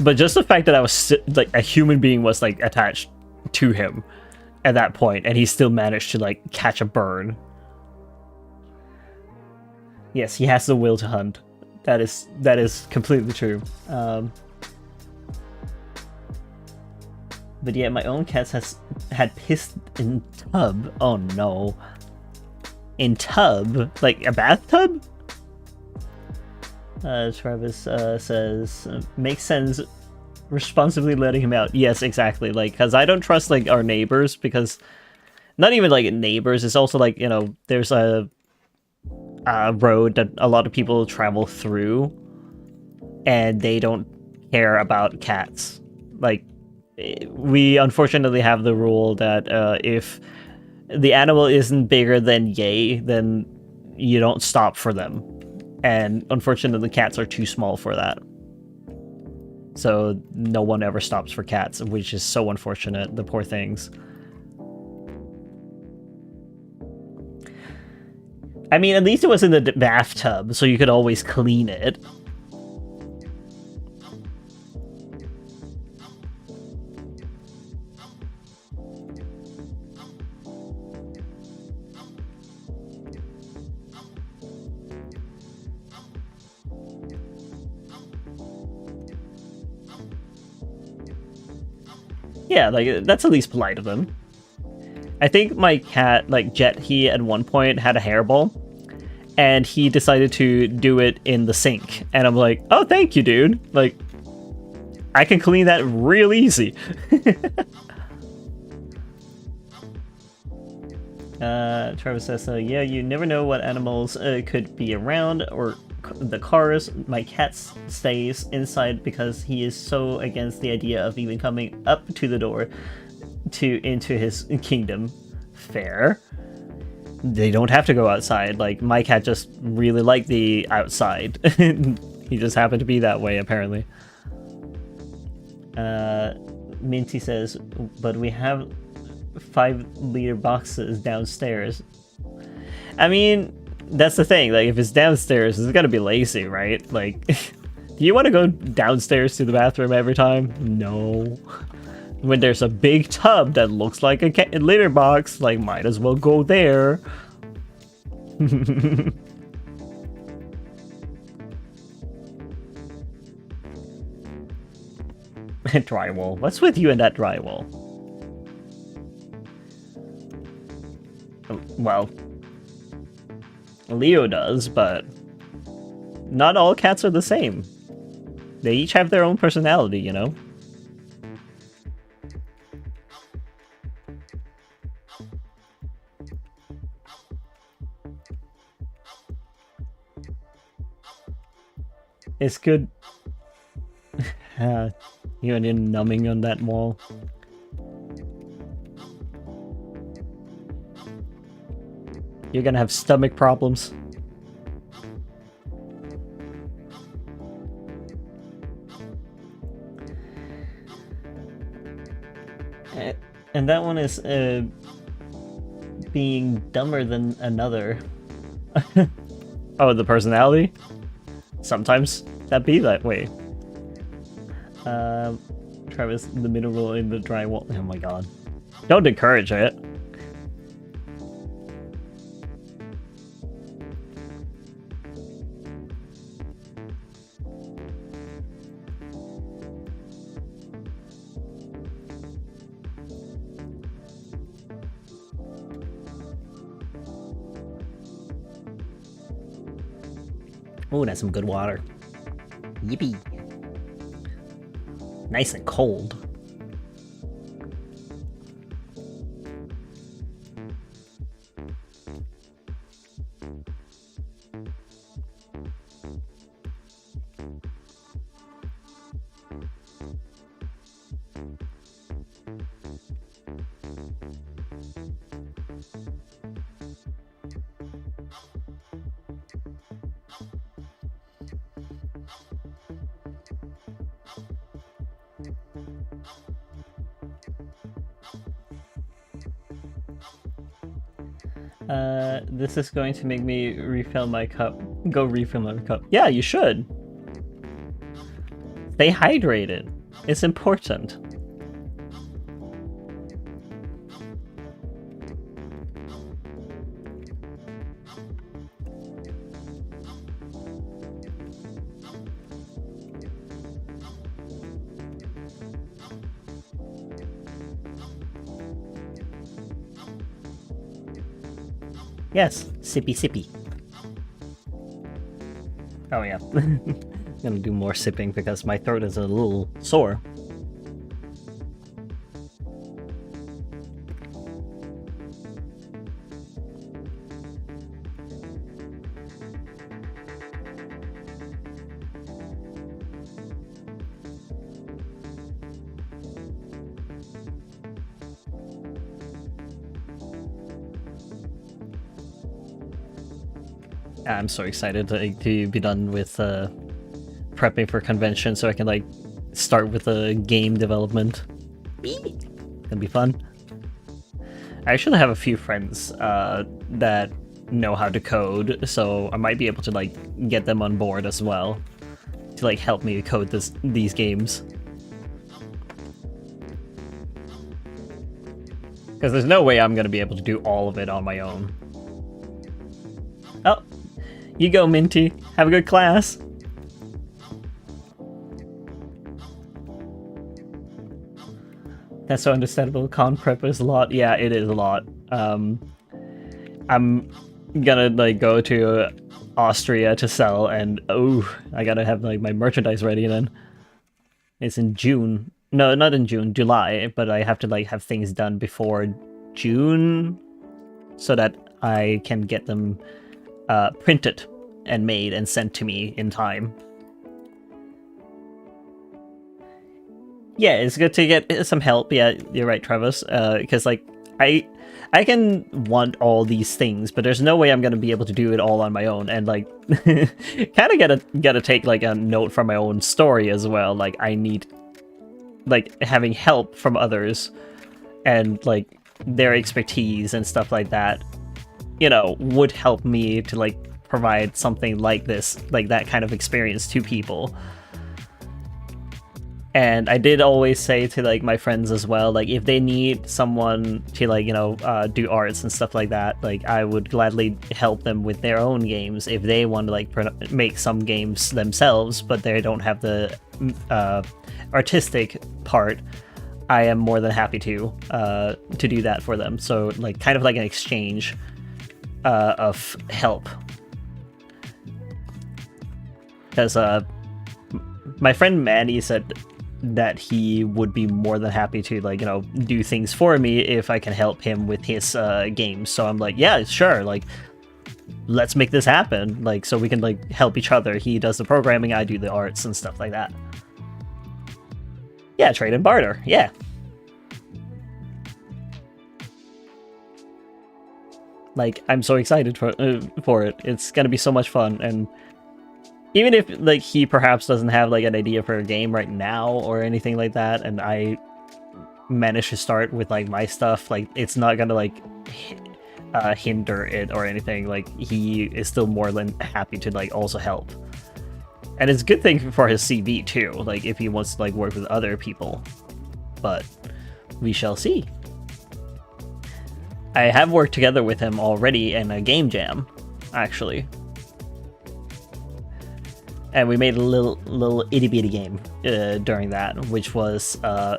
But just the fact that I was, like, a human being was, like, attached to him at that point, and he still managed to, like, catch a bird. Yes, he has the will to hunt. That is completely true. But yet my own cats had pissed in tub. Oh no. In tub? Like a bathtub? Travis says, makes sense responsibly letting him out. Yes, exactly. Like, because I don't trust, like, our neighbors, because not even, like, neighbors, it's also, like, you know, there's a road that a lot of people travel through, and they don't care about cats. Like, we unfortunately have the rule that if the animal isn't bigger than yay, then you don't stop for them. And unfortunately, cats are too small for that. So no one ever stops for cats, which is so unfortunate. The poor things. I mean, at least it was in the bathtub, so you could always clean it. Yeah, like, that's at least polite of them. I think my cat, like Jet, he at one point had a hairball, and he decided to do it in the sink. And I'm like, oh, thank you, dude. Like, I can clean that real easy. Travis says, yeah, you never know what animals could be around, or the cars. My cat stays inside because he is so against the idea of even coming up to the door into his kingdom. Fair. They don't have to go outside. Like, my cat just really liked the outside. He just happened to be that way, apparently. Minty says, but we have 5-liter boxes downstairs. I mean, that's the thing. Like, if it's downstairs, it's gonna be lazy, right? Like, do you want to go downstairs to the bathroom every time? No. When there's a big tub that looks like a litter box, like, might as well go there. Drywall. What's with you and that drywall? Well, Leo does, but not all cats are the same. They each have their own personality, you know? It's good. You and in numbing on that wall. You're gonna have stomach problems. And that one is being dumber than another. Oh, the personality? Sometimes that be that way. Travis, the mineral in the drywall. Oh my god. Don't encourage it. Oh, that's some good water. Yippee. Nice and cold. This is going to make me refill my cup. Go refill my cup. Yeah, you should. Stay hydrated. It's important. Yes, sippy sippy. Oh yeah. Gonna do more sipping because my throat is a little sore. I'm so excited to be done with prepping for convention so I can like start with game development. Gonna be fun. I actually have a few friends that know how to code, so I might be able to like get them on board as well to like help me code these games. Because there's no way I'm gonna be able to do all of it on my own. Oh, you go, Minty. Have a good class. That's so understandable. Con prep is a lot. Yeah, it is a lot. I'm gonna like go to Austria to sell, and I gotta have like my merchandise ready then. It's in June. No, not in June, July, but I have to like have things done before June so that I can get them printed and made and sent to me in time. Yeah, it's good to get some help. Yeah, you're right, Travis. Because like I can want all these things, but there's no way I'm gonna be able to do it all on my own. And like, kind of gotta take like a note from my own story as well. Like I need like having help from others and like their expertise and stuff like that. You know, would help me to like provide something like this, like that kind of experience to people. And I did always say to like my friends as well, like if they need someone to like, you know, do arts and stuff like that, like I would gladly help them with their own games if they want to like make some games themselves, but they don't have the artistic part. I am more than happy to do that for them. So like kind of like an exchange of help. Because my friend Manny said that he would be more than happy to like, you know, do things for me if I can help him with his games. So I'm like, yeah, sure, like let's make this happen, like so we can like help each other. He does the programming, I do the arts and stuff like that. Yeah, trade and barter. Yeah. Like I'm so excited for it. It's gonna be so much fun. And even if like he perhaps doesn't have like an idea for a game right now or anything like that, and I manage to start with like my stuff, like it's not gonna like hinder it or anything. Like he is still more than happy to like also help, and it's a good thing for his CV too. Like if he wants to like work with other people, but we shall see. I have worked together with him already in a game jam, actually. And we made a little itty bitty game during that, which was a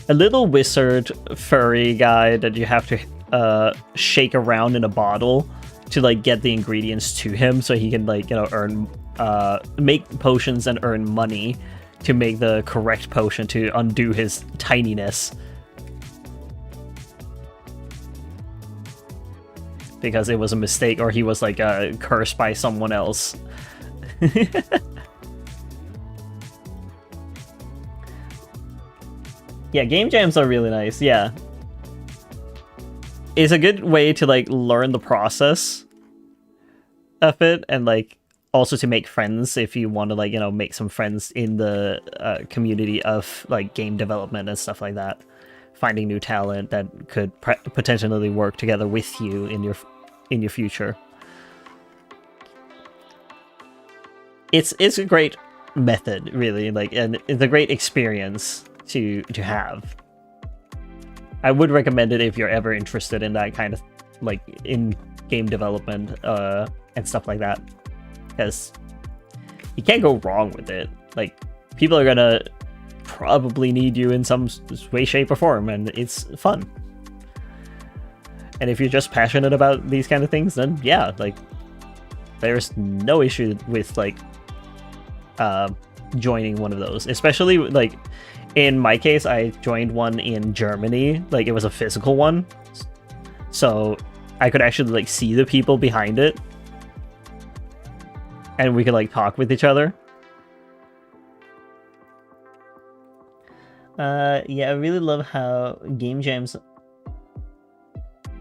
little wizard furry guy that you have to shake around in a bottle to like get the ingredients to him, so he can like, you know, earn make potions and earn money to make the correct potion to undo his tininess. Because it was a mistake, or he was like cursed by someone else. Yeah, game jams are really nice. Yeah, it's a good way to like learn the process of it, and like also to make friends if you want to like, you know, make some friends in the community of like game development and stuff like that. Finding new talent that could potentially work together with you in your future. It's a great method, really, like, and it's a great experience to have. I would recommend it if you're ever interested in that kind of like in game development and stuff like that, because you can't go wrong with it. Like people are gonna probably need you in some way, shape, or form, and it's fun. And if you're just passionate about these kind of things, then yeah, like there's no issue with like joining one of those. Especially like in my case, I joined one in Germany. Like it was a physical one, so I could actually like see the people behind it, and we could like talk with each other. Yeah, I really love how game jams.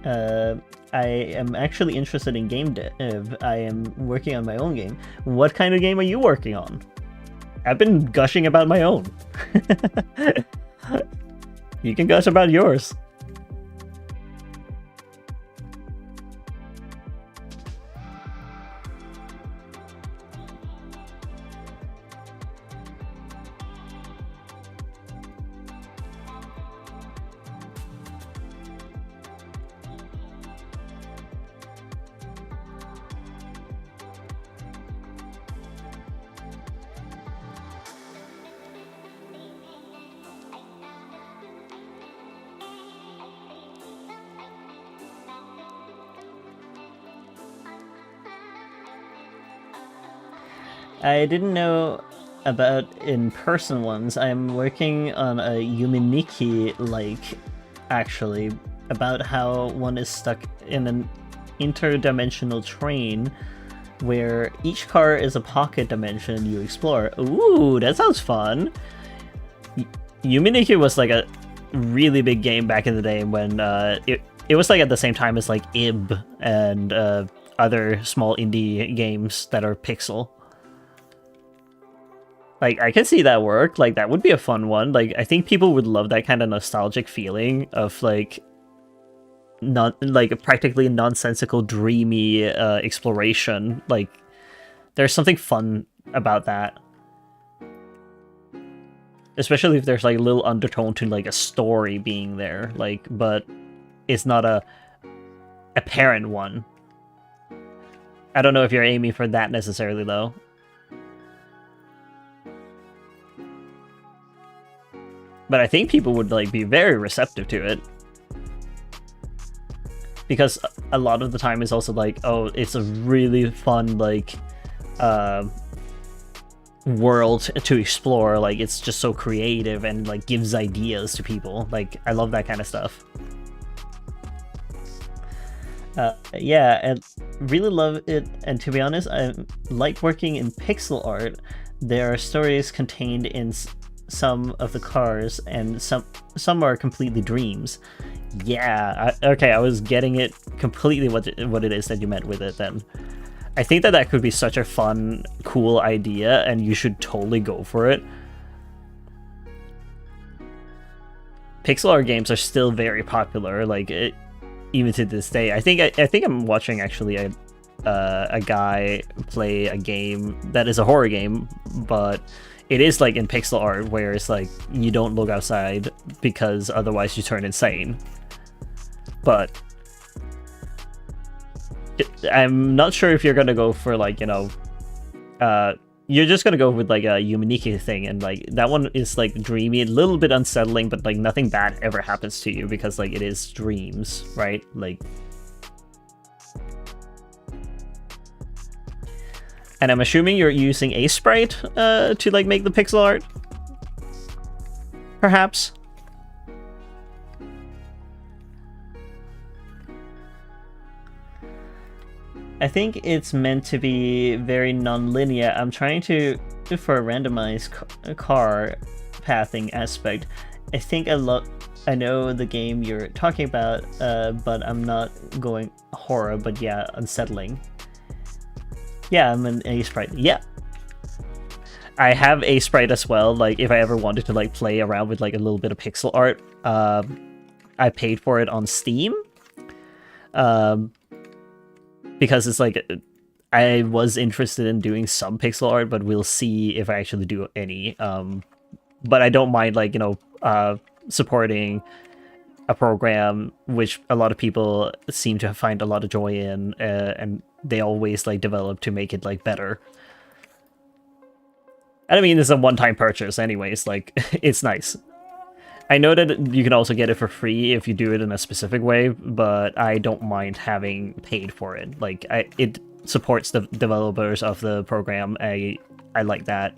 I am actually interested in game dev. I am working on my own game. What kind of game are you working on? I've been gushing about my own. You can gush about yours. I didn't know about in-person ones. I'm working on a Yuminiki-like, actually, about how one is stuck in an interdimensional train where each car is a pocket dimension you explore. Ooh, that sounds fun! Yuminiki was like a really big game back in the day when it was like at the same time as like IB and other small indie games that are pixel. Like, I can see that work. Like, that would be a fun one. Like, I think people would love that kind of nostalgic feeling of, like, not like practically nonsensical, dreamy exploration. Like, there's something fun about that. Especially if there's, like, a little undertone to, like, a story being there. Like, but it's not a apparent one. I don't know if you're aiming for that necessarily, though. But I think people would like be very receptive to it. Because a lot of the time it's also like, oh, it's a really fun like world to explore. Like it's just so creative and like gives ideas to people. Like I love that kind of stuff. Yeah, and really love it. And to be honest, I like working in pixel art. There are stories contained in some of the cars, and some are completely dreams. Yeah, okay, I was getting it completely what it is that you meant with it then. I think that could be such a fun, cool idea, and you should totally go for it. Pixel art games are still very popular, like even to this day. I think I'm watching actually a guy play a game that is a horror game, but it is like in pixel art where it's like you don't look outside because otherwise you turn insane. But I'm not sure if you're gonna go for like, you know, you're just gonna go with like a Yuminiki thing, and like that one is like dreamy, a little bit unsettling, but like nothing bad ever happens to you because like it is dreams, right? Like, and I'm assuming you're using Aseprite to like make the pixel art, perhaps. I think it's meant to be very non-linear. I'm trying to for a randomized car pathing aspect. I think I know the game you're talking about, but I'm not going horror, but yeah, unsettling. Yeah, I'm an Aseprite. Yeah. I have Aseprite as well. Like, if I ever wanted to like play around with like a little bit of pixel art, I paid for it on Steam. Because it's like, I was interested in doing some pixel art, but we'll see if I actually do any. But I don't mind, like, you know, supporting a program which a lot of people seem to find a lot of joy in, and they always like develop to make it like better. And I mean, it's a one-time purchase anyways, like, it's nice. I know that you can also get it for free if you do it in a specific way, but I don't mind having paid for it. Like, it supports the developers of the program. I like that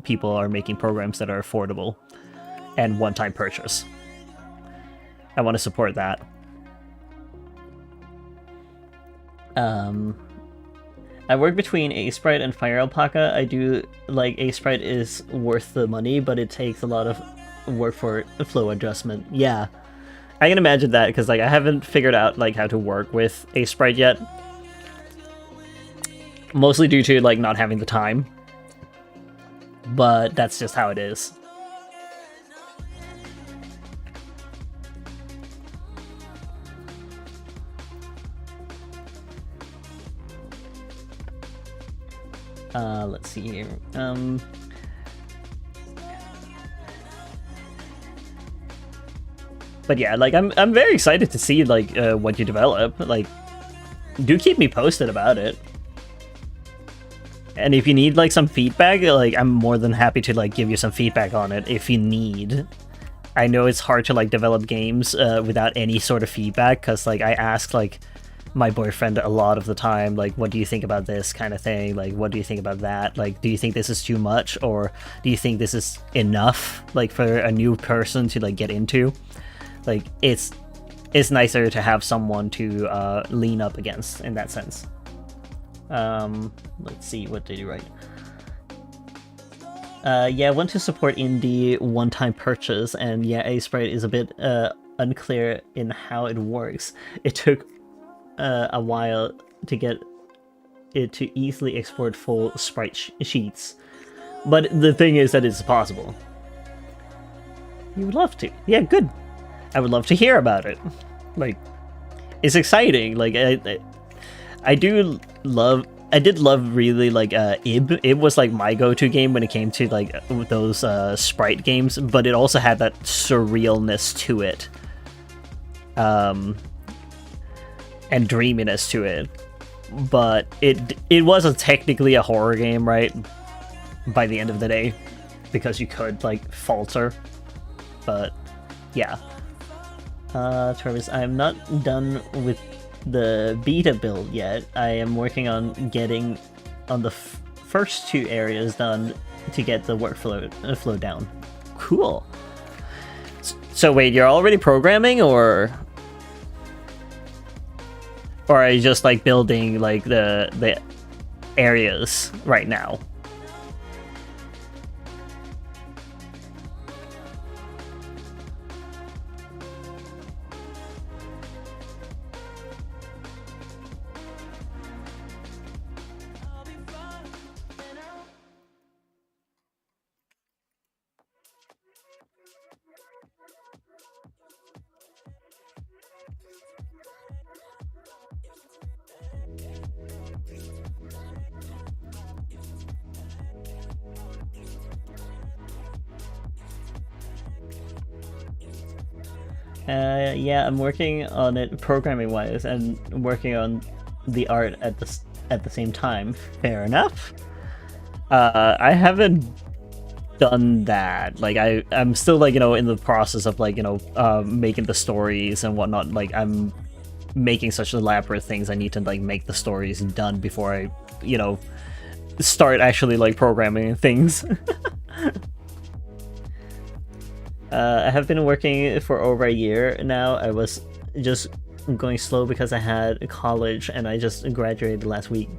people are making programs that are affordable and one-time purchase. I want to support that. I work between Aseprite and Fire Alpaca. I do like Aseprite is worth the money, but it takes a lot of work for flow adjustment. Yeah, I can imagine that because like I haven't figured out like how to work with Aseprite yet, mostly due to like not having the time. But that's just how it is. Let's see here. But yeah, like I'm very excited to see like what you develop. Like, do keep me posted about it. And if you need like some feedback, like I'm more than happy to like give you some feedback on it if you need. I know it's hard to like develop games without any sort of feedback because like I ask like my boyfriend a lot of the time, like, what do you think about this kind of thing? Like, what do you think about that? Like, do you think this is too much, or do you think this is enough, like, for a new person to like get into? Like, it's nicer to have someone to lean up against in that sense. Let's see, what did you write? Yeah, I want to support indie one-time purchase, and yeah, Aseprite is a bit unclear in how it works. It took a while to get it to easily export full sprite sheets, but the thing is that it's possible. You would love to. Yeah, good. I would love to hear about it. Like, it's exciting. Like, I did love really like Ib. Ib was like my go-to game when it came to like those sprite games, but it also had that surrealness to it. And dreaminess to it, but it wasn't technically a horror game, right? By the end of the day, because you could like falter, but yeah. Travis, I'm not done with the beta build yet. I am working on getting on the first two areas done to get the workflow flow down. Cool. So wait, you're already programming, or are you just like building like the areas right now? Yeah, I'm working on it programming-wise and working on the art at the same time. Fair enough. I haven't done that. Like I'm still like, you know, in the process of like, you know, making the stories and whatnot. Like I'm making such elaborate things. I need to like make the stories done before I, you know, start actually like programming things. I have been working for over a year now. I was just going slow because I had college and I just graduated last week.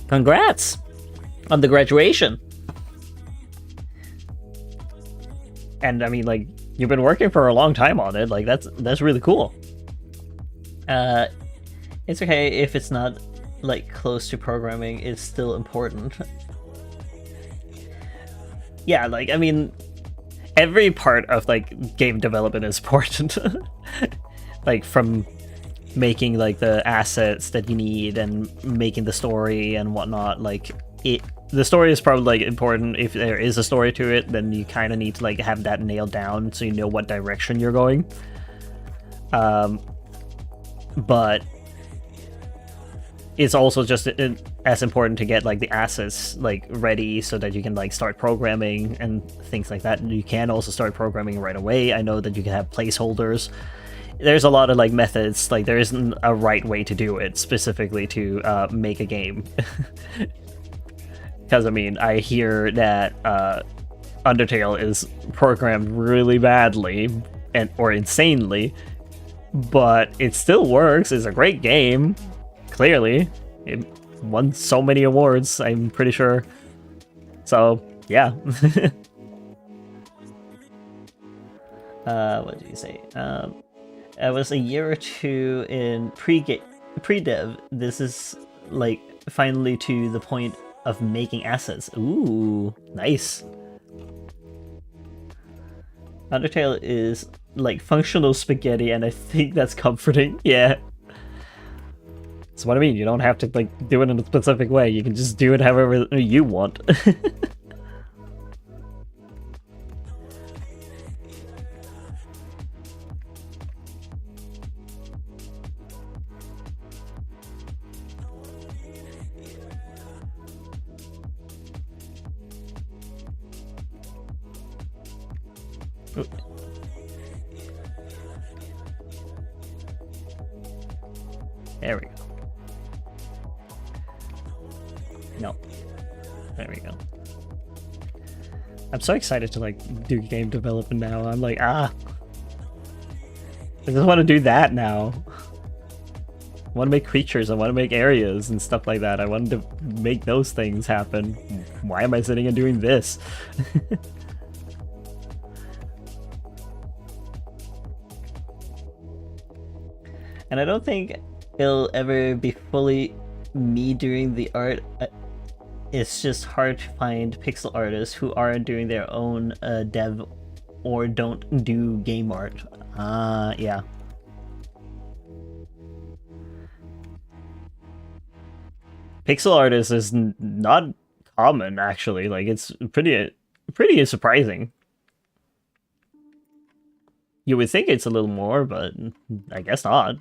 Congrats on the graduation. And I mean, like, you've been working for a long time on it. Like, that's really cool. It's okay if it's not like close to programming. It's still important. Yeah, like, I mean, every part of, like, game development is important. Like, from making, like, the assets that you need and making the story and whatnot, like, the story is probably, like, important. If there is a story to it, then you kind of need to, like, have that nailed down so you know what direction you're going. But it's also just as important to get like the assets like ready so that you can like start programming and things like that. And you can also start programming right away. I know that you can have placeholders. There's a lot of like methods, like there isn't a right way to do it specifically to make a game. Because I mean, I hear that Undertale is programmed really badly or insanely, but it still works. It's a great game, clearly. It won so many awards, I'm pretty sure. So, yeah. What did you say? I was a year or two in pre-dev. This is like finally to the point of making assets. Ooh, nice. Undertale is like functional spaghetti, and I think that's comforting. Yeah. That's what I mean. You don't have to like do it in a specific way. You can just do it however you want. There we go. No. There we go. I'm so excited to like do game development now. I'm like, I just want to do that now. I want to make creatures, I want to make areas and stuff like that. I wanted to make those things happen. Why am I sitting and doing this? And I don't think it'll ever be fully me doing the art. It's just hard to find pixel artists who aren't doing their own dev or don't do game art. Yeah. Pixel artists is not common, actually. Like, it's pretty surprising. You would think it's a little more, but I guess not.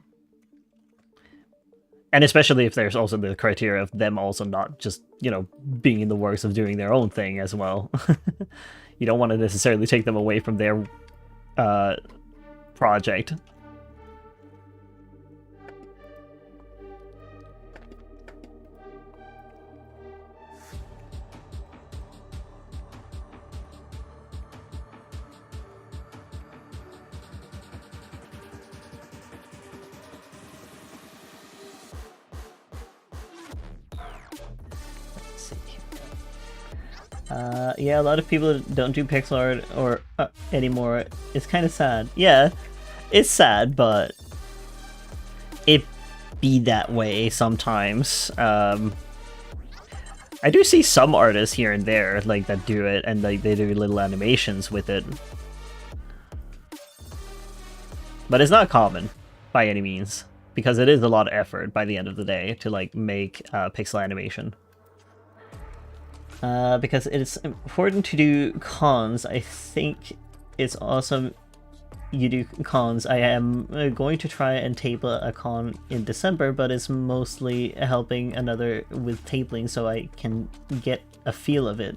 And especially if there's also the criteria of them also not just, you know, being in the works of doing their own thing as well. You don't want to necessarily take them away from their project. Yeah, a lot of people don't do pixel art or anymore. It's kind of sad. Yeah, it's sad, but it be that way sometimes. I do see some artists here and there like that do it, and like they do little animations with it, but it's not common by any means because it is a lot of effort by the end of the day to like make pixel animation. Because it's important to do cons. I think it's awesome you do cons. I am going to try and table a con in December, but it's mostly helping another with tabling so I can get a feel of it.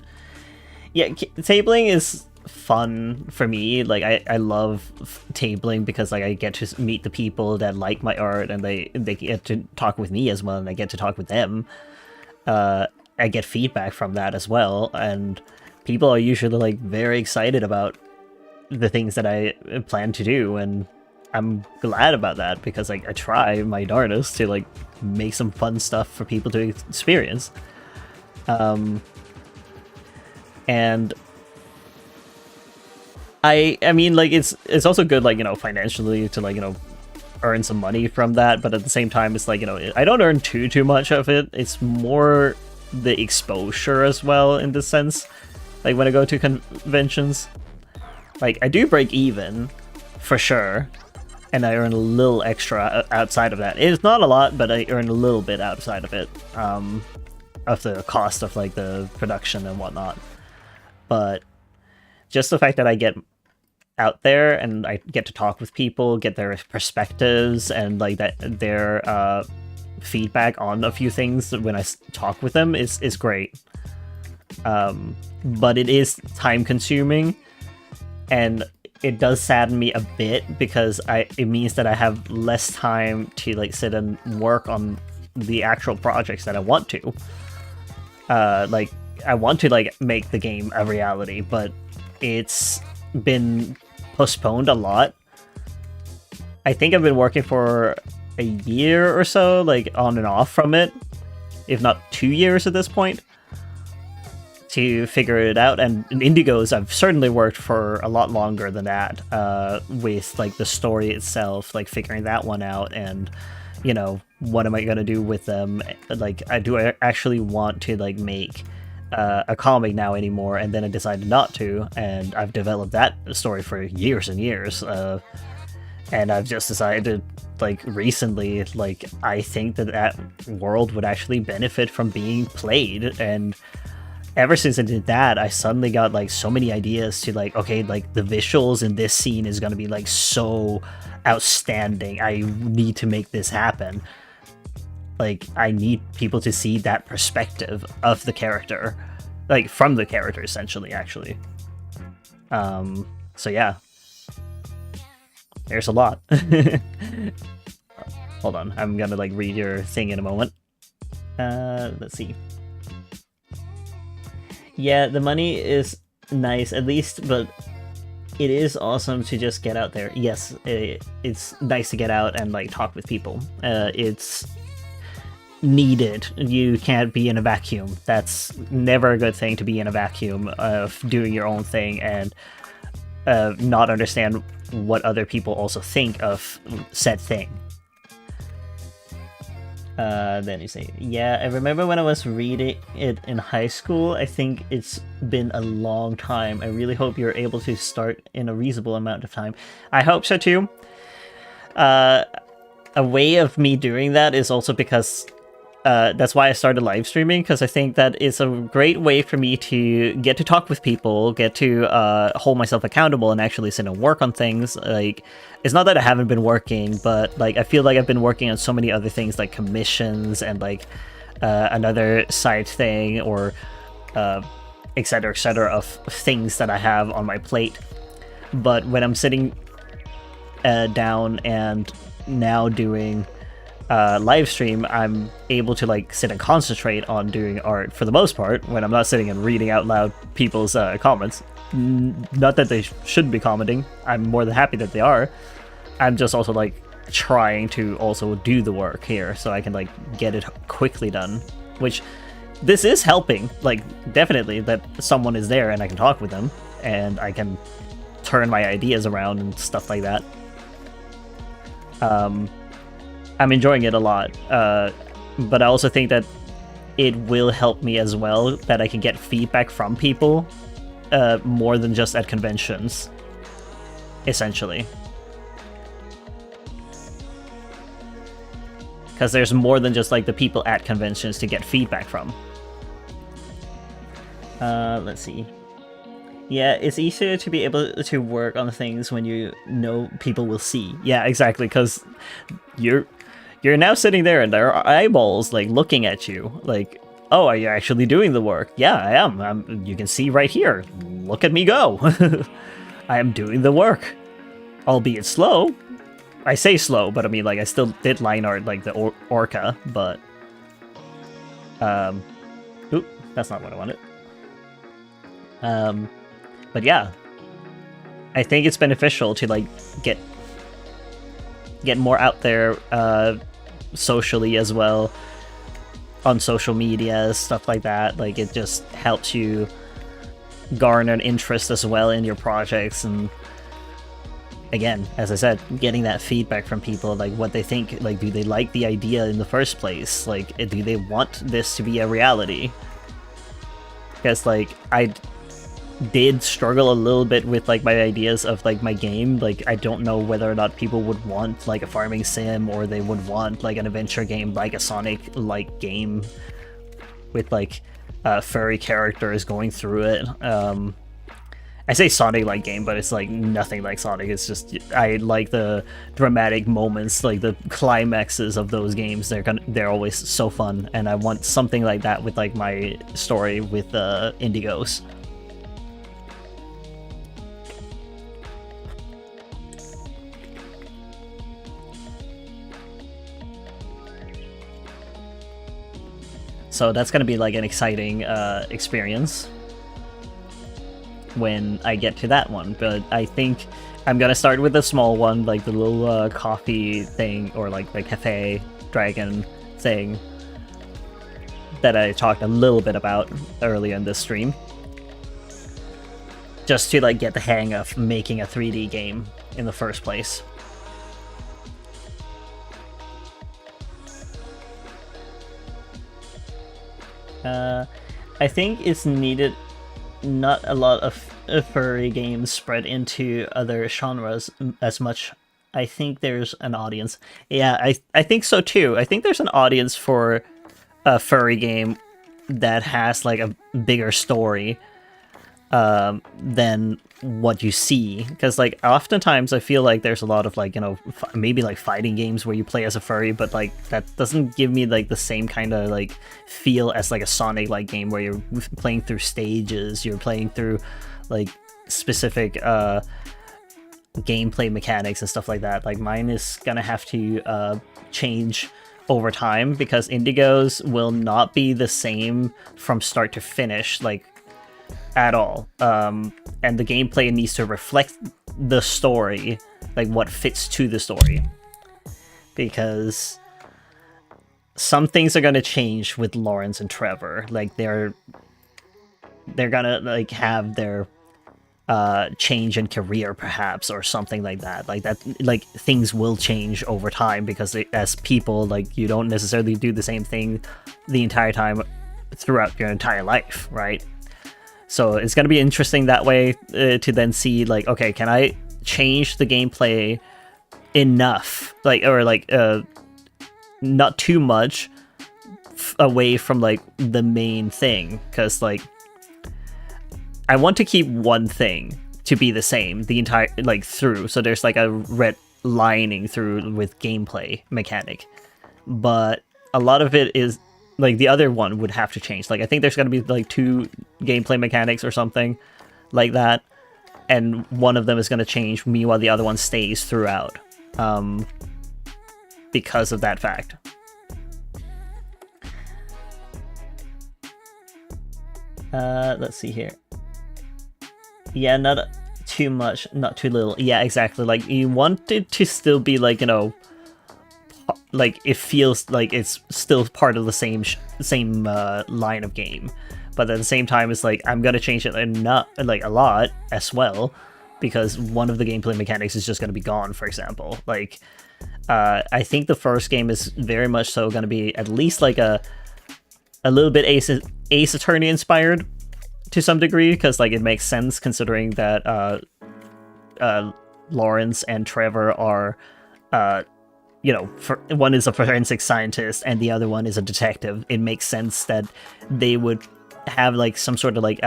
Yeah, tabling is fun for me. Like, I love tabling because like I get to meet the people that like my art, and they get to talk with me as well, and I get to talk with them. I get feedback from that as well, and people are usually like very excited about the things that I plan to do, and I'm glad about that because like I try my darndest to like make some fun stuff for people to experience. And I mean, like it's also good, like, you know, financially to like, you know, earn some money from that, but at the same time it's like, you know, I don't earn too much of it. It's more the exposure as well, in this sense. Like when I go to conventions, like I do break even for sure, and I earn a little extra outside of that. It's not a lot, but I earn a little bit outside of it, of the cost of like the production and whatnot. But just the fact that I get out there and I get to talk with people, get their perspectives, and like that their feedback on a few things when I talk with them is great. But it is time consuming, and it does sadden me a bit because it means that I have less time to like sit and work on the actual projects that I want to. Like I want to like make the game a reality, but it's been postponed a lot. I think I've been working for a year or so, like on and off from it, if not 2 years at this point, to figure it out. And in Indigos, I've certainly worked for a lot longer than that, with like the story itself, like figuring that one out, and you know, what am I gonna do with them? Like, I actually want to like make a comic now anymore? And then I decided not to, and I've developed that story for years and years. And I've just decided, like, recently, like, I think that world would actually benefit from being played. And ever since I did that, I suddenly got, like, so many ideas to, like, okay, like, the visuals in this scene is gonna be, like, so outstanding. I need to make this happen. Like, I need people to see that perspective of the character. Like, from the character, essentially, actually. So yeah. There's a lot. Hold on, I'm gonna like read your thing in a moment. Let's see. Yeah, the money is nice, at least, but it is awesome to just get out there. Yes, it's nice to get out and like talk with people. It's needed. You can't be in a vacuum. That's never a good thing, to be in a vacuum of doing your own thing and not understand what other people also think of said thing. Then you say, yeah, I remember when I was reading it in high school. I think it's been a long time. I really hope you're able to start in a reasonable amount of time. I hope so too. A way of me doing that is also because that's why I started live streaming, because I think that it's a great way for me to get to talk with people, get to hold myself accountable and actually sit and work on things. Like, it's not that I haven't been working, but like I feel like I've been working on so many other things, like commissions and like another side thing, or etc., of things that I have on my plate. But when I'm sitting down and now doing live stream, I'm able to like sit and concentrate on doing art for the most part, when I'm not sitting and reading out loud people's comments. Not that they shouldn't be commenting, I'm more than happy that they are. I'm just also like trying to also do the work here so I can like get it quickly done, which this is helping, like definitely, that someone is there and I can talk with them and I can turn my ideas around and stuff like that. I'm enjoying it a lot, but I also think that it will help me as well, that I can get feedback from people more than just at conventions, essentially. Because there's more than just like the people at conventions to get feedback from. Let's see. Yeah, it's easier to be able to work on things when you know people will see. Yeah, exactly, because you're now sitting there and there are eyeballs like looking at you, like, oh, are you actually doing the work? Yeah, I am. You can see right here. Look at me go. I am doing the work, albeit slow. I say slow, but I mean, like, I still did line art like the orca, but oop, that's not what I wanted. But yeah, I think it's beneficial to like get more out there socially as well, on social media, stuff like that. Like, it just helps you garner an interest as well in your projects, and again, as I said, getting that feedback from people, like what they think, like do they like the idea in the first place, like do they want this to be a reality? Because like I did struggle a little bit with like my ideas of like my game. Like, I don't know whether or not people would want like a farming sim, or they would want like an adventure game, like a Sonic like game with like furry characters going through it. And I say Sonic-like game, but it's like nothing like Sonic. It's just I like the dramatic moments, like the climaxes of those games. They're always so fun, and I want something like that with like my story with Indigos. So that's gonna be like an exciting experience when I get to that one, but I think I'm gonna start with the small one, like the little coffee thing, or like the cafe dragon thing that I talked a little bit about earlier in this stream, just to like get the hang of making a 3D game in the first place. I think it's needed not a lot of furry games spread into other genres as much. I think there's an audience. Yeah, I think so too. I think there's an audience for a furry game that has like a bigger story than what you see, because like oftentimes I feel like there's a lot of like, you know, maybe like fighting games where you play as a furry, but like that doesn't give me like the same kind of like feel as like a Sonic like game where you're playing through stages, you're playing through like specific gameplay mechanics and stuff like that. Like mine is gonna have to change over time, because Indigos will not be the same from start to finish, like at all. And the gameplay needs to reflect the story, like what fits to the story, because some things are gonna change with Lawrence and Trevor. Like they're gonna like have their change in career perhaps, or something like that. Like that, like things will change over time, because as people, like you don't necessarily do the same thing the entire time throughout your entire life, right? So it's going to be interesting that way to then see, like, okay, can I change the gameplay enough, like, or like not too much away from like the main thing, because like I want to keep one thing to be the same the entire like through, so there's like a red lining through with gameplay mechanic, but a lot of it is like the other one would have to change. Like I think there's going to be like 2 gameplay mechanics or something like that, and one of them is going to change, meanwhile the other one stays throughout, because of that fact. Let's see here. Yeah, not too much, not too little. Yeah, exactly. Like you want it to still be like, you know, like it feels like it's still part of the same line of game, but at the same time it's like I'm gonna change it, and not like a lot as well, because one of the gameplay mechanics is just gonna be gone, for example. Like I think the first game is very much so gonna be at least like a little bit Ace Attorney inspired to some degree, because like it makes sense considering that Lawrence and Trevor are you know, one is a forensic scientist and the other one is a detective. It makes sense that they would have like some sort of like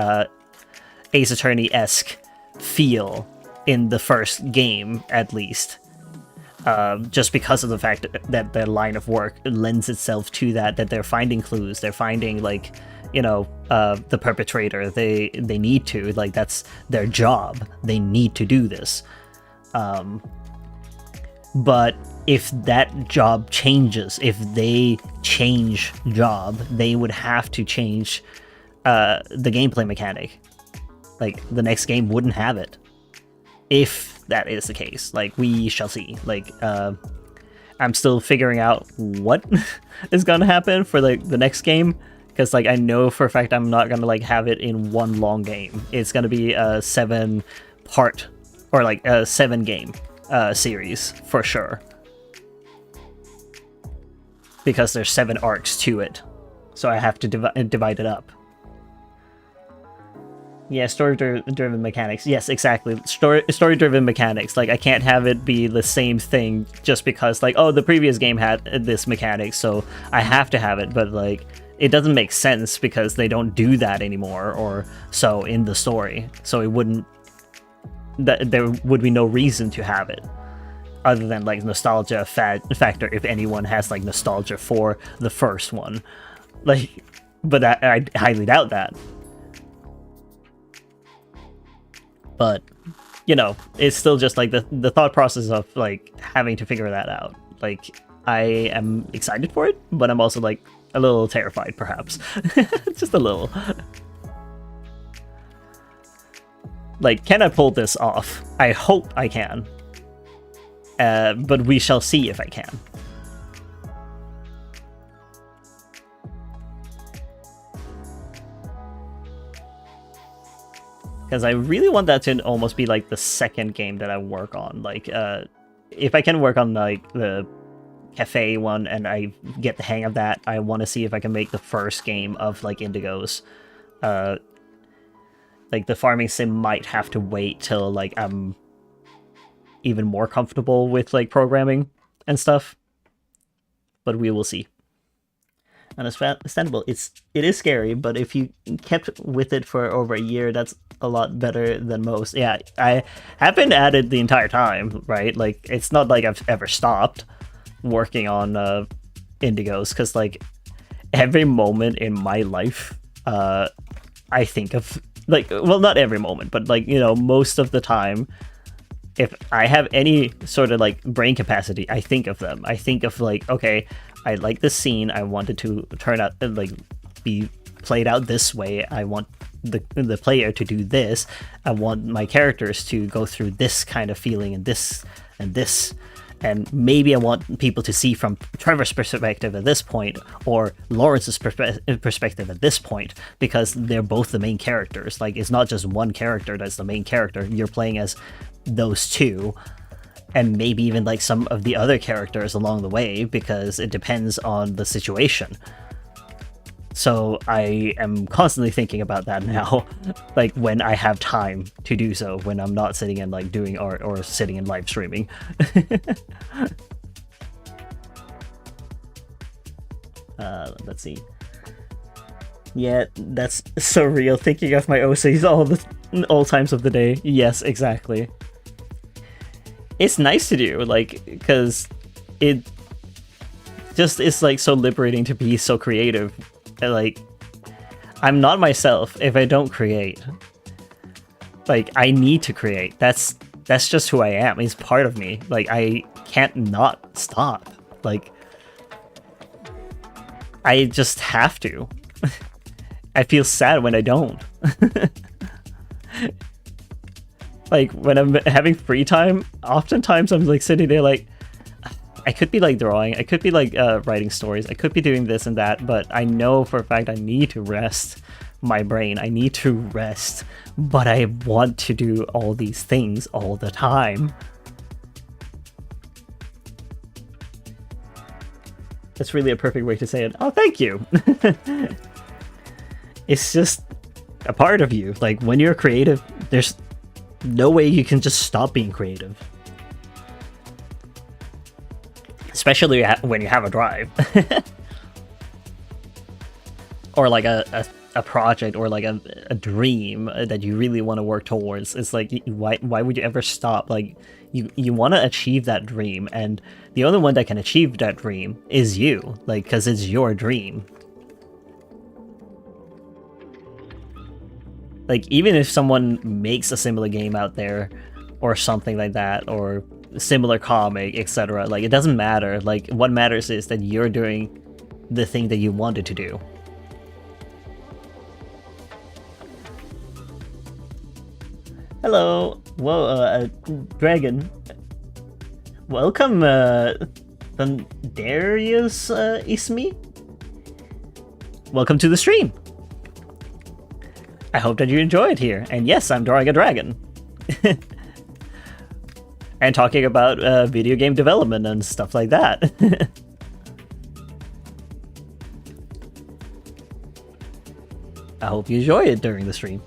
Ace Attorney-esque feel in the first game, at least. Just because of the fact that their line of work lends itself to that they're finding clues, they're finding like, you know, the perpetrator. They need to, like, that's their job. They need to do this. But if that job changes, if they change job, they would have to change the gameplay mechanic. Like, the next game wouldn't have it. If that is the case. Like, we shall see. Like, I'm still figuring out what is gonna happen for, like, the next game. Because, like, I know for a fact I'm not gonna, like, have it in one long game. It's gonna be a 7-part, or, like, a 7-game series, for sure. Because there's 7 arcs to it. So I have to divide it up. Yeah, story-driven mechanics. Yes, exactly. Story-driven mechanics. Like, I can't have it be the same thing just because, like, oh, the previous game had this mechanic, so I have to have it. But, like, it doesn't make sense because they don't do that anymore, or so in the story. So it wouldn't that there would be no reason to have it other than like nostalgia factor, if anyone has like nostalgia for the first one. Like, but I highly doubt that. But you know, it's still just like the thought process of like having to figure that out. Like, I am excited for it, but I'm also like a little terrified, perhaps. Just a little. Like, can I pull this off? I hope I can. But we shall see if I can. Because I really want that to almost be like the second game that I work on. Like, if I can work on like the cafe one and I get the hang of that, I want to see if I can make the first game of like Indigo's. Like the farming sim might have to wait till like I'm even more comfortable with like programming and stuff. But we will see. Understandable. It is scary, but if you kept with it for over a year, that's a lot better than most. Yeah, I have been at it the entire time, right? Like, it's not like I've ever stopped working on Indigos, because like every moment in my life, I think of like, well, not every moment, but like, you know, most of the time, if I have any sort of like brain capacity, I think of them. I think of like, okay, I like this scene. I want it to turn out like be played out this way. I want the player to do this. I want my characters to go through this kind of feeling and this and this. And maybe I want people to see from Trevor's perspective at this point, or Lawrence's perspective at this point, because they're both the main characters. Like, it's not just one character that's the main character. You're playing as those two, and maybe even like some of the other characters along the way, because it depends on the situation. So I am constantly thinking about that now, like when I have time to do so, when I'm not sitting and like doing art or sitting and live streaming. Let's see. Yeah, that's so real. Thinking of my OCs all times of the day. Yes, exactly. It's nice to do, like, because it just is like so liberating to be so creative. Like, I'm not myself if I don't create. Like, I need to create. That's just who I am. It's part of me. Like, I can't not stop. Like, I just have to. I feel sad when I don't. Like, when I'm having free time, oftentimes I'm like sitting there like, I could be like drawing, I could be like writing stories, I could be doing this and that, but I know for a fact I need to rest my brain. I need to rest, but I want to do all these things all the time. That's really a perfect way to say it. Oh, thank you. It's just a part of you. Like, when you're creative, there's no way you can just stop being creative. Especially when you have a drive. Or like a project, or like a dream that you really want to work towards. It's like, why would you ever stop? Like, you want to achieve that dream, and the only one that can achieve that dream is you. Like, because it's your dream. Like, even if someone makes a similar game out there, or something like that, or similar comic, etc., like, it doesn't matter. Like, what matters is that you're doing the thing that you wanted to do. Hello. Whoa, Dragon. Welcome, Thundarius Ismi. Welcome to the stream. I hope that you enjoy it here. And yes, I'm drawing a dragon. And talking about video game development and stuff like that. I hope you enjoy it during the stream.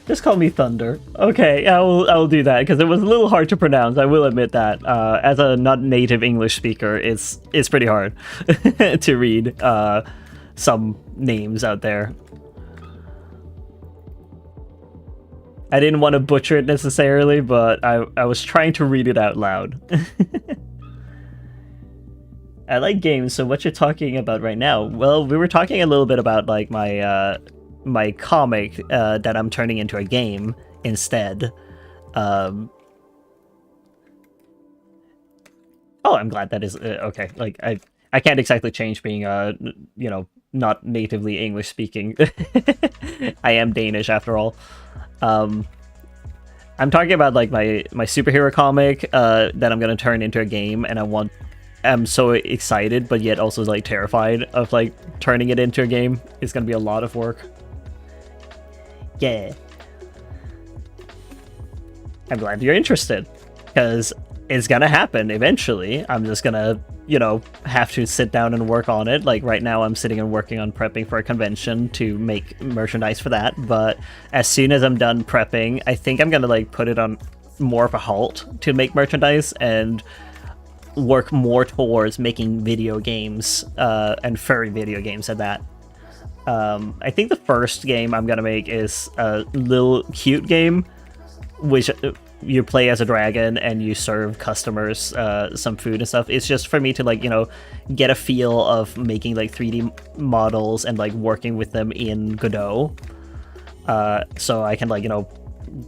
Just call me Thunder. Okay, I will do that, because it was a little hard to pronounce. I will admit that. As a not native English speaker, it's pretty hard to read some names out there. I didn't want to butcher it necessarily, but I was trying to read it out loud. I like games, so what you're talking about right now? Well, we were talking a little bit about like my comic that I'm turning into a game instead. Oh, I'm glad that is okay. Like I can't exactly change being not natively English speaking. I am Danish after all. I'm talking about like my superhero comic that I'm gonna turn into a game, and I'm so excited, but yet also like terrified of like turning it into a game. It's gonna be a lot of work. Yeah. I'm glad you're interested, because it's gonna happen eventually. I'm just gonna, have to sit down and work on it. Like right now I'm sitting and working on prepping for a convention to make merchandise for that, but as soon as I'm done prepping, I think I'm gonna like put it on more of a halt to make merchandise and work more towards making video games, and furry video games at that. I think the first game I'm gonna make is a little cute game, which you play as a dragon and you serve customers some food and stuff. It's just for me to like, get a feel of making like 3D models and like working with them in Godot. So I can like,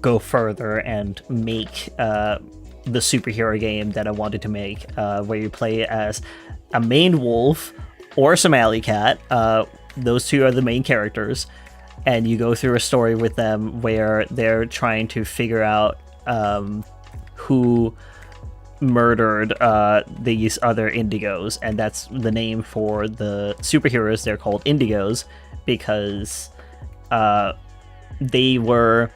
go further and make the superhero game that I wanted to make, where you play as a maned wolf or a Somali cat. Those two are the main characters, and you go through a story with them where they're trying to figure out who murdered these other indigos, and that's the name for the superheroes. They're called indigos because they were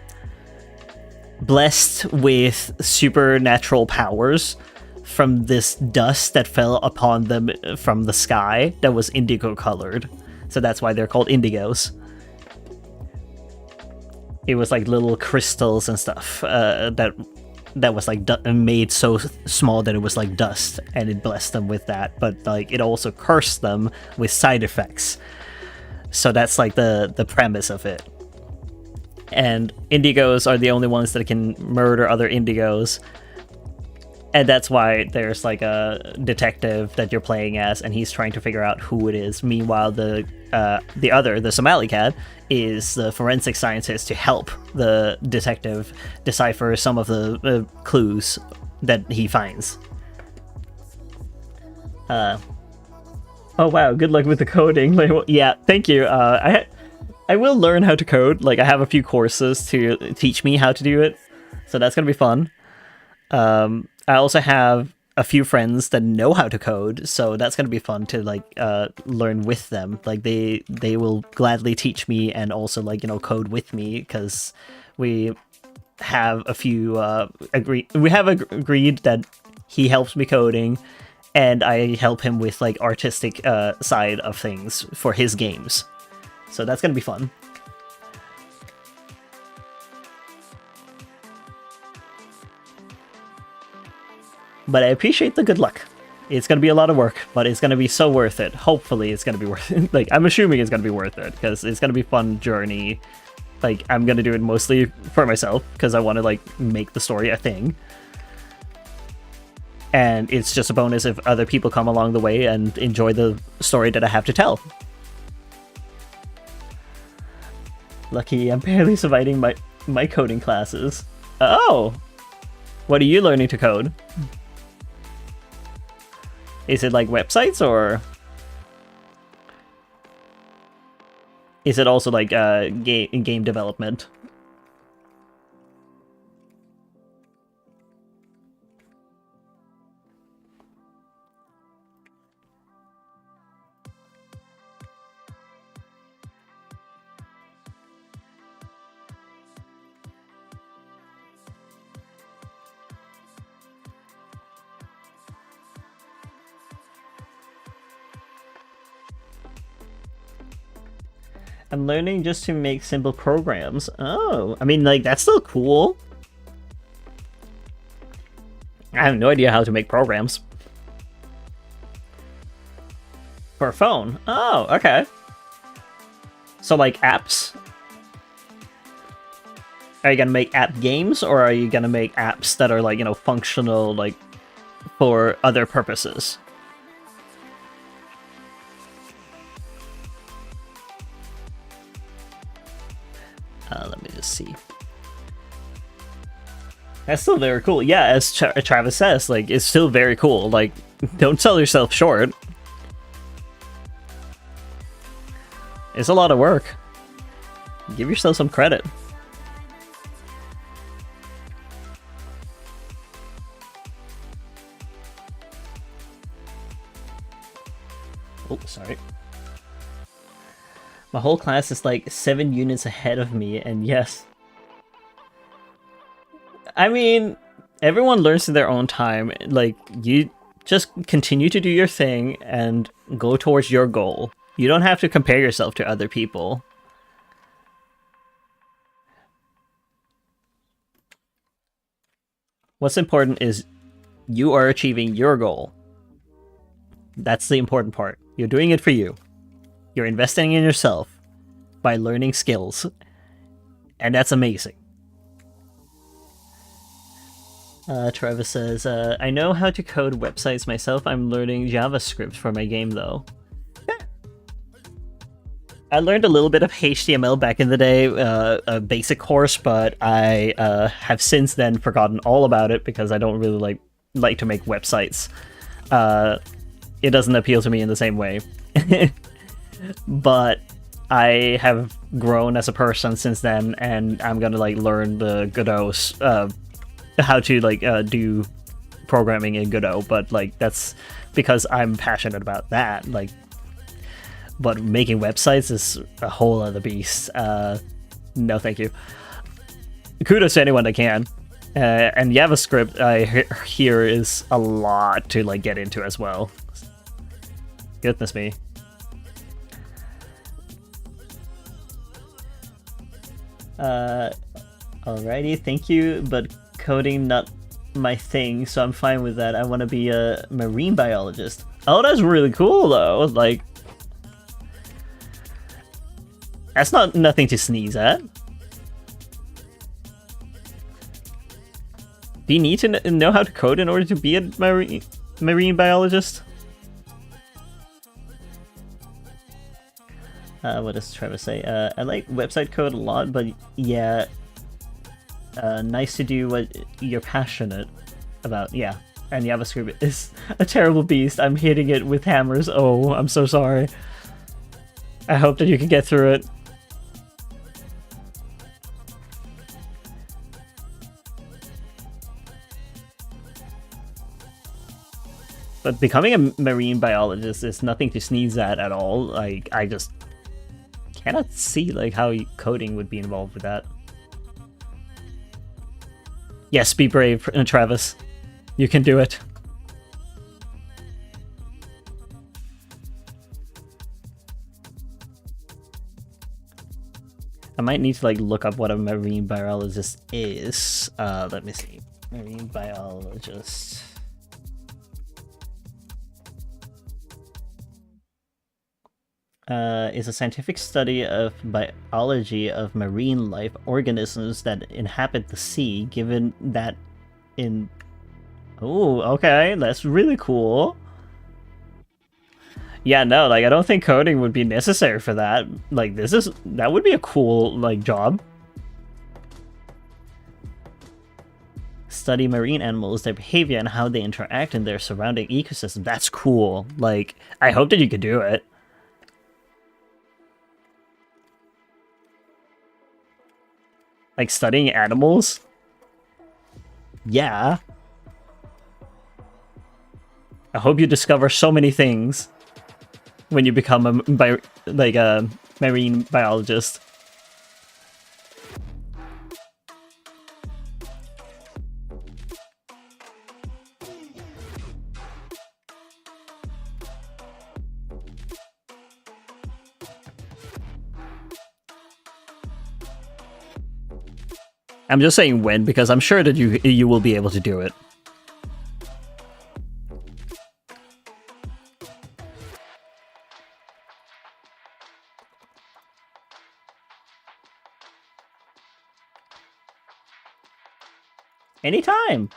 blessed with supernatural powers from this dust that fell upon them from the sky that was indigo colored. So that's why they're called indigos. It was like little crystals and stuff that was like made so small that it was like dust, and it blessed them with that. But like it also cursed them with side effects. So that's like the premise of it. And indigos are the only ones that can murder other indigos. And that's why there's like a detective that you're playing as, and he's trying to figure out who it is. Meanwhile, the Somali cat, is the forensic scientist to help the detective decipher some of the clues that he finds. Oh wow, good luck with the coding. Yeah, thank you. I will learn how to code. Like I have a few courses to teach me how to do it, so that's gonna be fun. I also have a few friends that know how to code, so that's gonna be fun to like learn with them. Like they will gladly teach me and also like code with me, because we have a few agreed that he helps me coding and I help him with like artistic side of things for his games. So that's gonna be fun. But I appreciate the good luck. It's gonna be a lot of work, but it's gonna be so worth it. Hopefully it's gonna be worth it. Like, I'm assuming it's gonna be worth it, because it's gonna be a fun journey. Like, I'm gonna do it mostly for myself, because I want to, like, make the story a thing. And it's just a bonus if other people come along the way and enjoy the story that I have to tell. Lucky, I'm barely surviving my coding classes. Oh! What are you learning to code? Is it like websites, or is it also like game development? I'm learning just to make simple programs. Oh, I mean, like, that's still cool. I have no idea how to make programs. For a phone? Oh, okay. So, like, apps? Are you gonna make app games, or are you gonna make apps that are like, you know, functional, like for other purposes? Let me just see. That's still very cool. Yeah, as Travis says, like, it's still very cool. Like, don't sell yourself short. It's a lot of work. Give yourself some credit. Oh, sorry. My whole class is like 7 units ahead of me, and yes. I mean, everyone learns in their own time. Like, you just continue to do your thing and go towards your goal. You don't have to compare yourself to other people. What's important is you are achieving your goal. That's the important part. You're doing it for you. You're investing in yourself by learning skills. And that's amazing. Travis says, I know how to code websites myself. I'm learning JavaScript for my game, though. I learned a little bit of HTML back in the day, a basic course, but I have since then forgotten all about it because I don't really like to make websites. It doesn't appeal to me in the same way. But I have grown as a person since then, and I'm gonna like learn the Godot's how to like do programming in Godot. But like that's because I'm passionate about that. Like, but making websites is a whole other beast. No, thank you. Kudos to anyone that can. And JavaScript, I hear, is a lot to like get into as well. Goodness me. Alrighty, thank you, but coding not my thing, so I'm fine with that. I want to be a marine biologist. Oh, that's really cool though. Like, that's nothing to sneeze at. Do you need to know how to code in order to be a marine biologist? What does Trevor say? I like website code a lot, but yeah, nice to do what you're passionate about. Yeah, and JavaScript is a terrible beast. I'm hitting it with hammers. Oh, I'm so sorry. I hope that you can get through it. But becoming a marine biologist is nothing to sneeze at all. Like, I just cannot see like how coding would be involved with that. Yes, be brave, Travis. You can do it. I might need to like look up what a marine biologist is. Let me see. Marine biologist. Is a scientific study of biology of marine life organisms that inhabit the sea, given that in... Oh, okay, that's really cool. Yeah, no, like, I don't think coding would be necessary for that. Like, that would be a cool, like, job. Study marine animals, their behavior, and how they interact in their surrounding ecosystem. That's cool. Like, I hope that you could do it. Like, studying animals? Yeah. I hope you discover so many things when you become a marine biologist. I'm just saying when, because I'm sure that you will be able to do it. Anytime.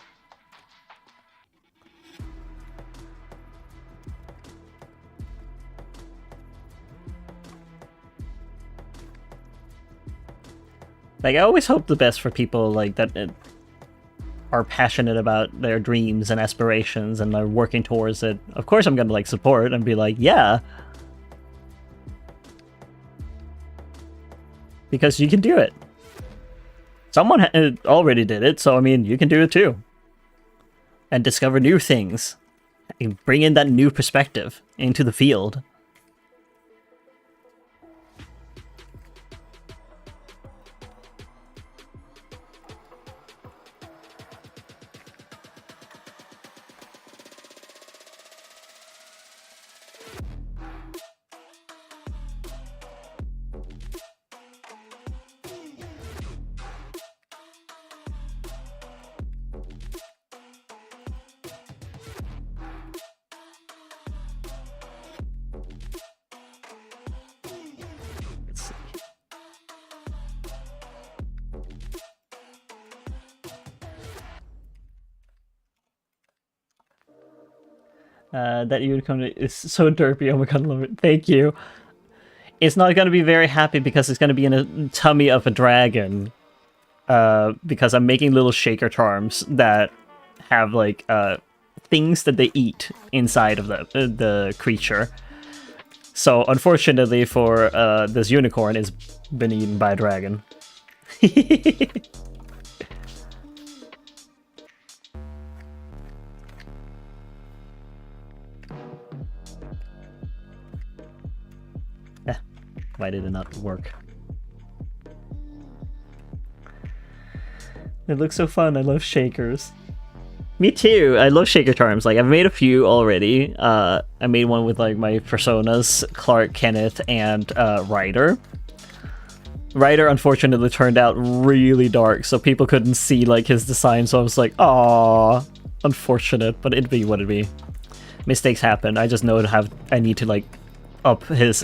Like, I always hope the best for people like that are passionate about their dreams and aspirations and are working towards it. Of course I'm gonna, like, support and be like, yeah. Because you can do it. Someone already did it, so, I mean, you can do it too. And discover new things. And bring in that new perspective into the field. That unicorn is so derpy. Oh my god, I love it. Thank you. It's not going to be very happy because it's going to be in a tummy of a dragon. Because I'm making little shaker charms that have, like, things that they eat inside of the creature. So, unfortunately for this unicorn, it's been eaten by a dragon. Why did it not work? It looks so fun. I love shakers. Me too. I love shaker charms. Like, I've made a few already. I made one with, like, my personas, Clark, Kenneth, and Ryder. Ryder unfortunately turned out really dark, so people couldn't see, like, his design, so I was like, aww, unfortunate, but it'd be what it'd be. Mistakes happen. I just know I need to, like, up his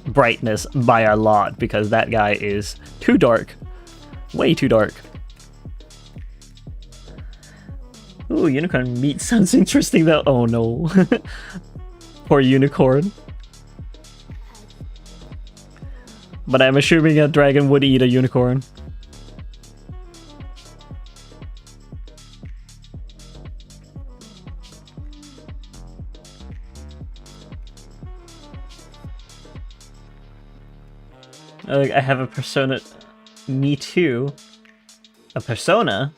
brightness by a lot, because that guy is too dark. Way too dark. Ooh, unicorn meat sounds interesting though. Oh no. Poor unicorn. But I'm assuming a dragon would eat a unicorn. I have a persona. Me too. A persona?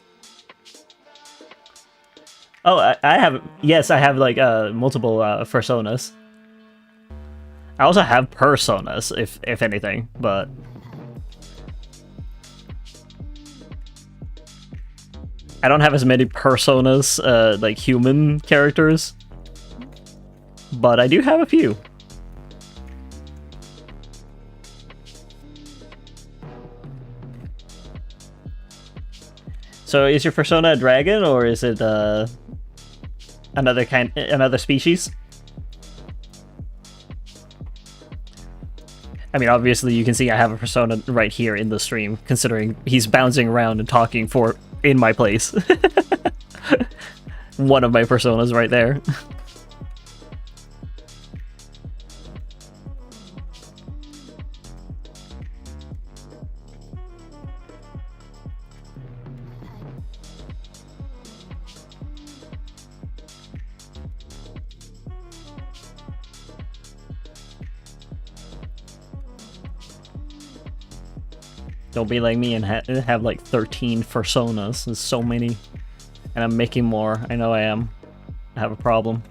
Oh, I have. Yes, I have, like, multiple personas. I also have personas, if anything, but I don't have as many personas, like human characters, but I do have a few. So is your persona a dragon, or is it another species? I mean, obviously you can see I have a persona right here in the stream, considering he's bouncing around and talking in my place. One of my personas right there. Don't be like me and have like 13 personas. There's so many. And I'm making more. I know I am. I have a problem.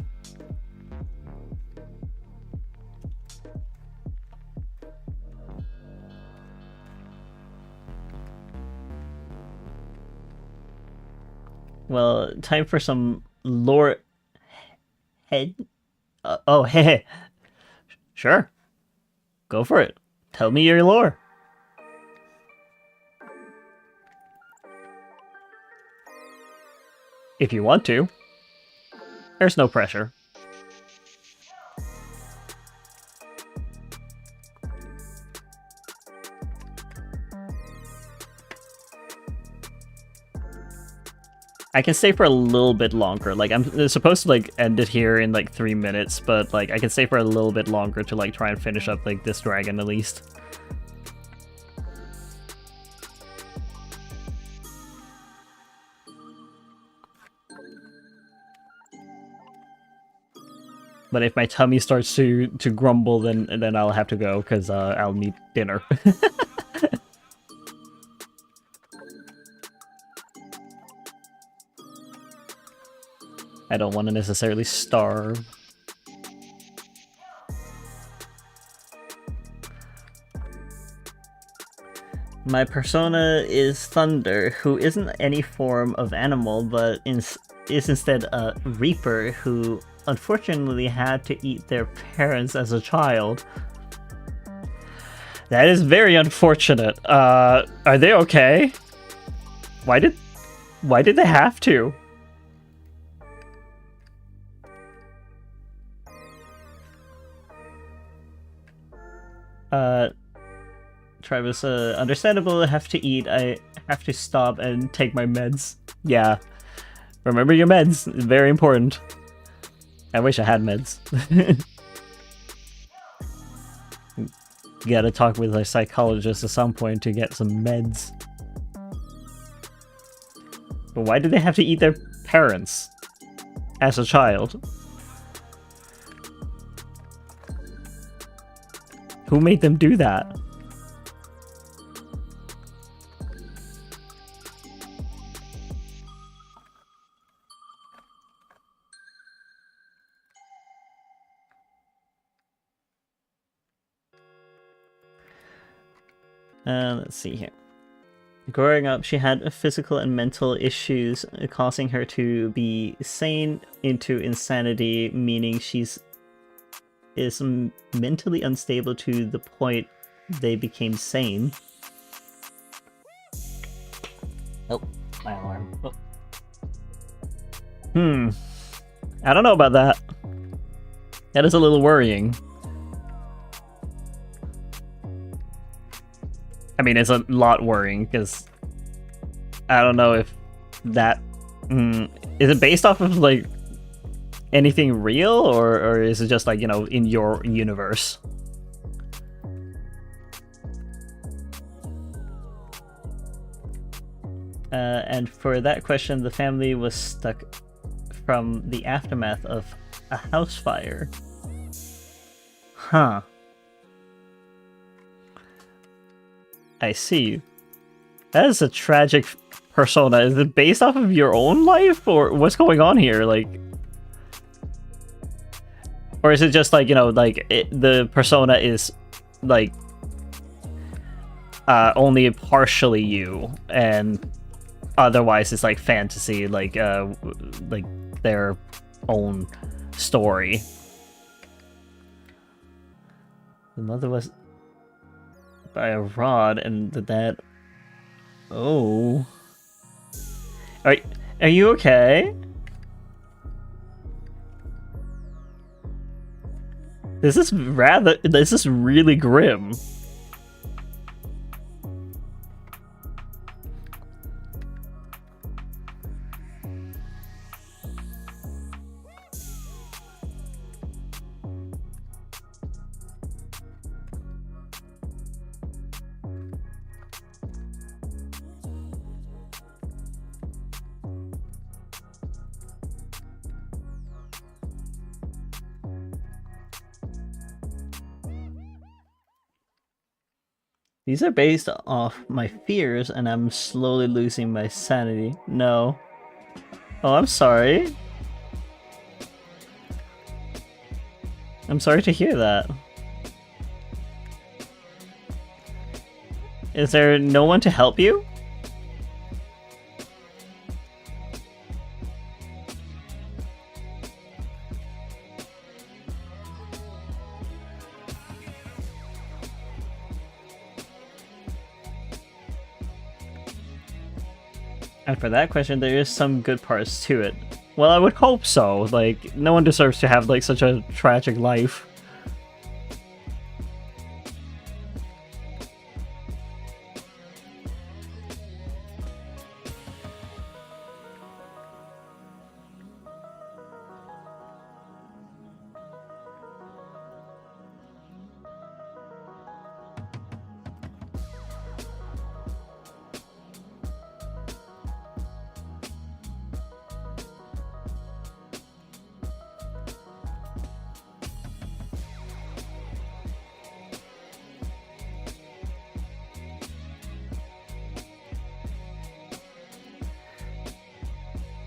Well, time for some lore head. Oh, hey. Sure. Go for it. Tell me your lore. If you want to. There's no pressure. I can stay for a little bit longer. Like, I'm supposed to, like, end it here in, like, 3 minutes, but, like, I can stay for a little bit longer to, like, try and finish up, like, this dragon at least. But if my tummy starts to grumble, then I'll have to go, because I'll need dinner. I don't want to necessarily starve. My persona is Thunder, who isn't any form of animal, but is instead a reaper who unfortunately had to eat their parents as a child. That is very unfortunate. Are they okay? Why did they have to? Travis, understandable, I have to eat. I have to stop and take my meds. Yeah. Remember your meds. It's very important. I wish I had meds. Gotta talk with a psychologist at some point to get some meds. But why did they have to eat their parents as a child? Who made them do that? Let's see here. Growing up, she had physical and mental issues, causing her to be sane into insanity, meaning is mentally unstable to the point they became sane. Oh, my alarm. Oh. I don't know about that. That is a little worrying. I mean, it's a lot worrying, because I don't know if that... is it based off of, like, anything real, or is it just, like, you know, in your universe? And for that question, the family was stuck from the aftermath of a house fire. Huh. I see. That is a tragic persona. Is it based off of your own life, or what's going on here? Like, or is it just like, you know, like the persona is like only partially you, and otherwise it's like fantasy, like their own story. The mother was by a rod, and the dad... Oh. Are you okay? This is really grim. These are based off my fears, and I'm slowly losing my sanity. No. Oh, I'm sorry. I'm sorry to hear that. Is there no one to help you? And for that question, there is some good parts to it. Well, I would hope so. Like, no one deserves to have, like, such a tragic life.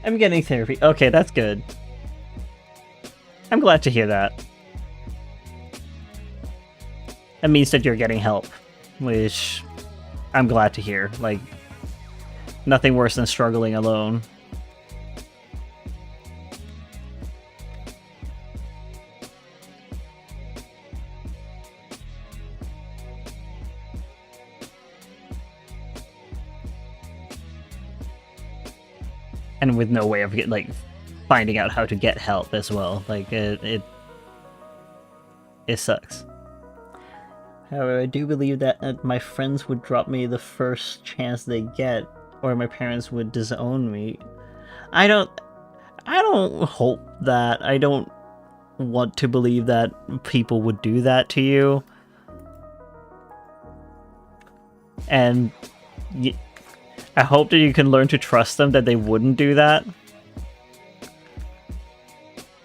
I'm getting therapy. Okay, that's good. I'm glad to hear that. That means that you're getting help, which I'm glad to hear. Like, nothing worse than struggling alone. And with no way of finding out how to get help as well. Like it sucks. However, I do believe that my friends would drop me the first chance they get, or my parents would disown me. I don't hope that. I don't want to believe that people would do that to you. And I hope that you can learn to trust them, that they wouldn't do that.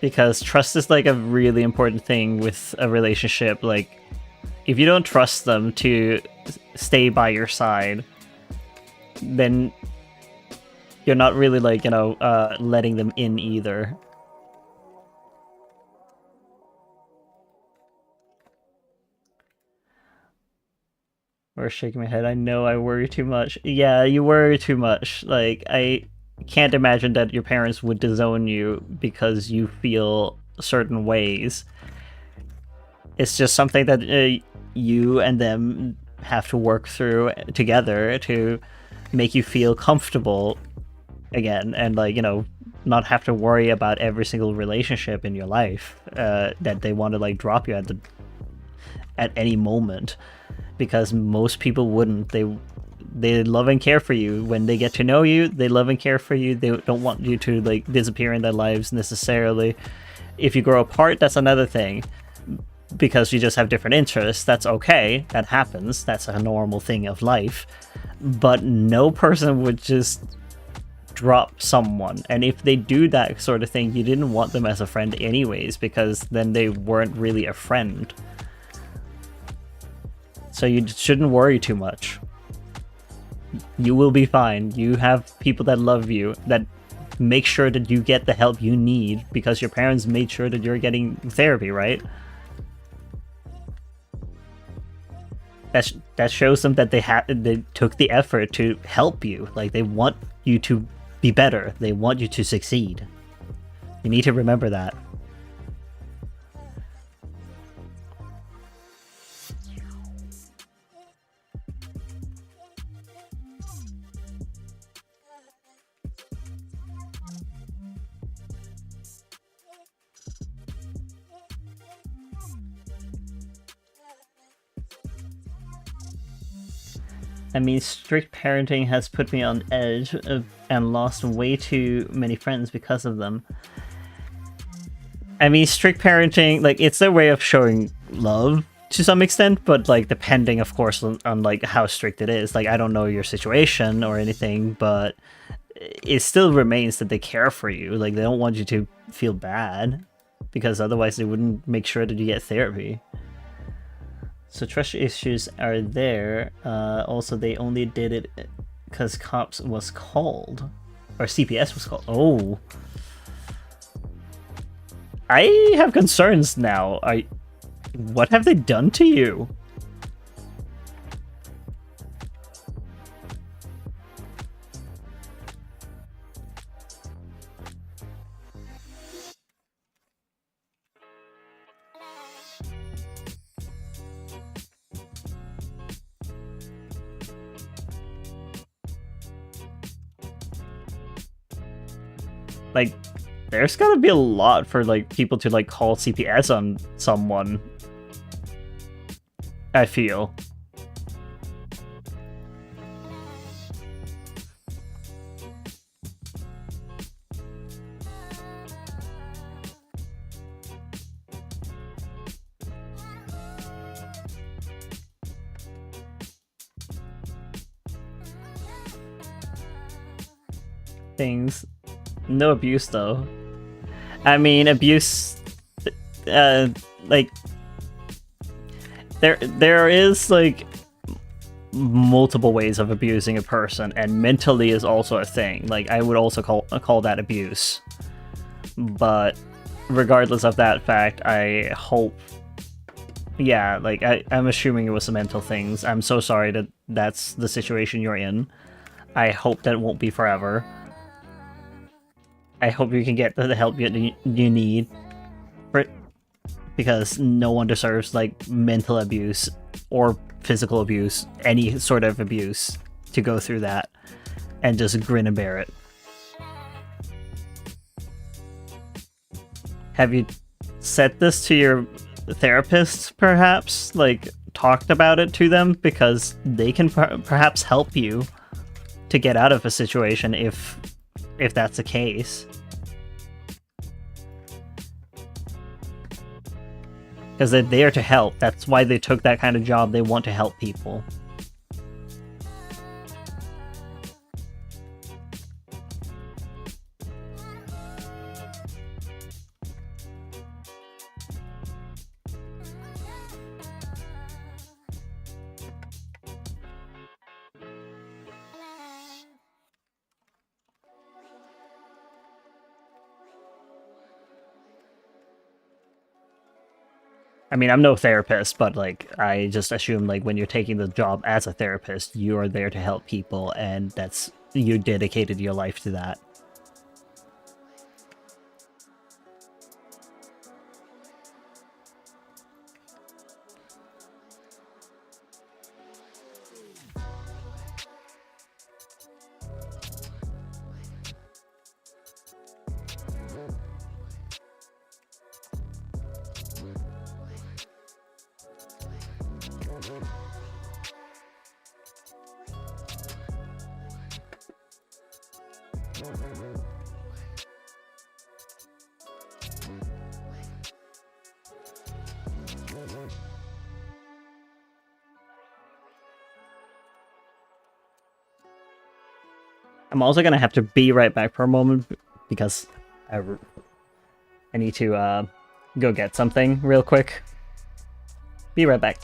Because trust is like a really important thing with a relationship. Like, if you don't trust them to stay by your side, then you're not really letting them in either. Or shaking my head. I know I worry too much. Yeah, you worry too much. Like, I can't imagine that your parents would disown you because you feel certain ways. It's just something that you and them have to work through together to make you feel comfortable again, and not have to worry about every single relationship in your life that they want to drop you at any moment. Because most people wouldn't. They love and care for you. When they get to know you, they love and care for you. They don't want you to disappear in their lives necessarily. If you grow apart, that's another thing. Because you just have different interests, that's okay. That happens. That's a normal thing of life. But no person would just drop someone. And if they do that sort of thing, you didn't want them as a friend anyways, because then they weren't really a friend. So you shouldn't worry too much. You will be fine. You have people that love you, that make sure that you get the help you need, because your parents made sure that you're getting therapy, right? That shows them that they took the effort to help you. Like, they want you to be better. They want you to succeed. You need to remember that. I mean, strict parenting has put me on edge and lost way too many friends because of them. I mean, strict parenting, it's a way of showing love to some extent, but depending, of course, on how strict it is. I don't know your situation or anything, but it still remains that they care for you. They don't want you to feel bad, because otherwise they wouldn't make sure that you get therapy. So trust issues are there. Also, they only did it because cops was called. Or CPS was called. Oh. I have concerns now. What have they done to you? There's gotta be a lot for people to call CPS on someone, I feel. Things. No abuse though. I mean, abuse, there is multiple ways of abusing a person, and mentally is also a thing. Like, I would also call that abuse. But regardless of that fact, I hope, yeah, like, I'm assuming it was some mental things. I'm so sorry that that's the situation you're in. I hope that won't be forever. I hope you can get the help you need for it, because no one deserves, like, mental abuse or physical abuse, any sort of abuse, to go through that and just grin and bear it. Have you said this to your therapist, perhaps? Like, talked about it to them? Because they can perhaps help you to get out of a situation if that's the case. Because they're there to help. That's why they took that kind of job. They want to help people. I mean, I'm no therapist, but, like, I just assume, like, when you're taking the job as a therapist, you are there to help people, and that's, you dedicated your life to that. I'm also gonna have to be right back for a moment because I need to go get something real quick. Be right back.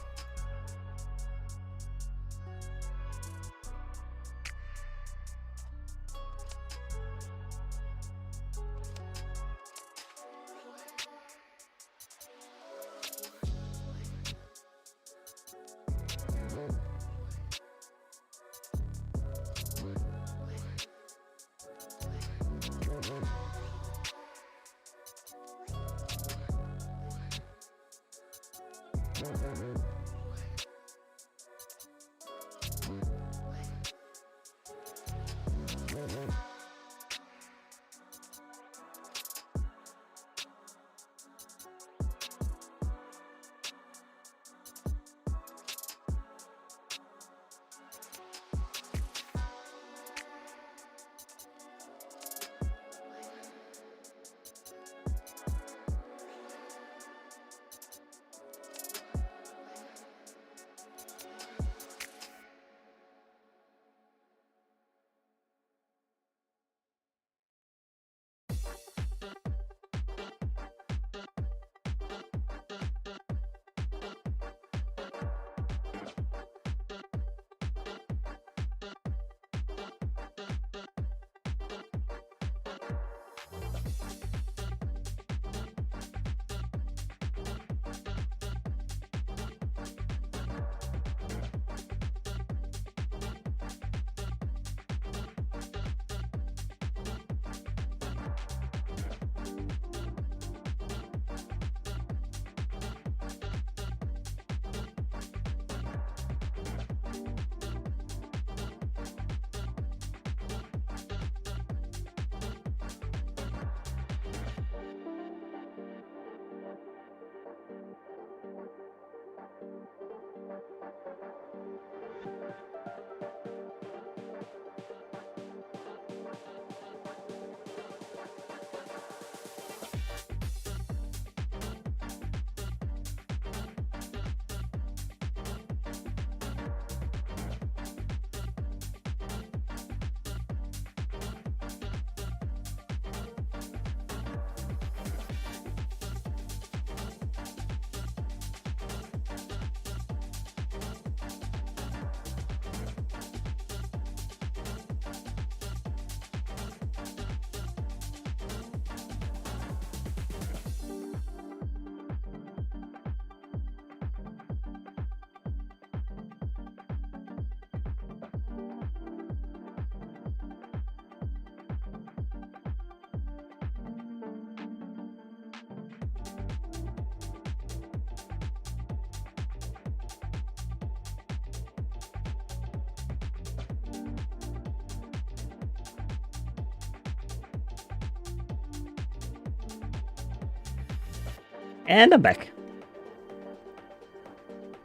And I'm back.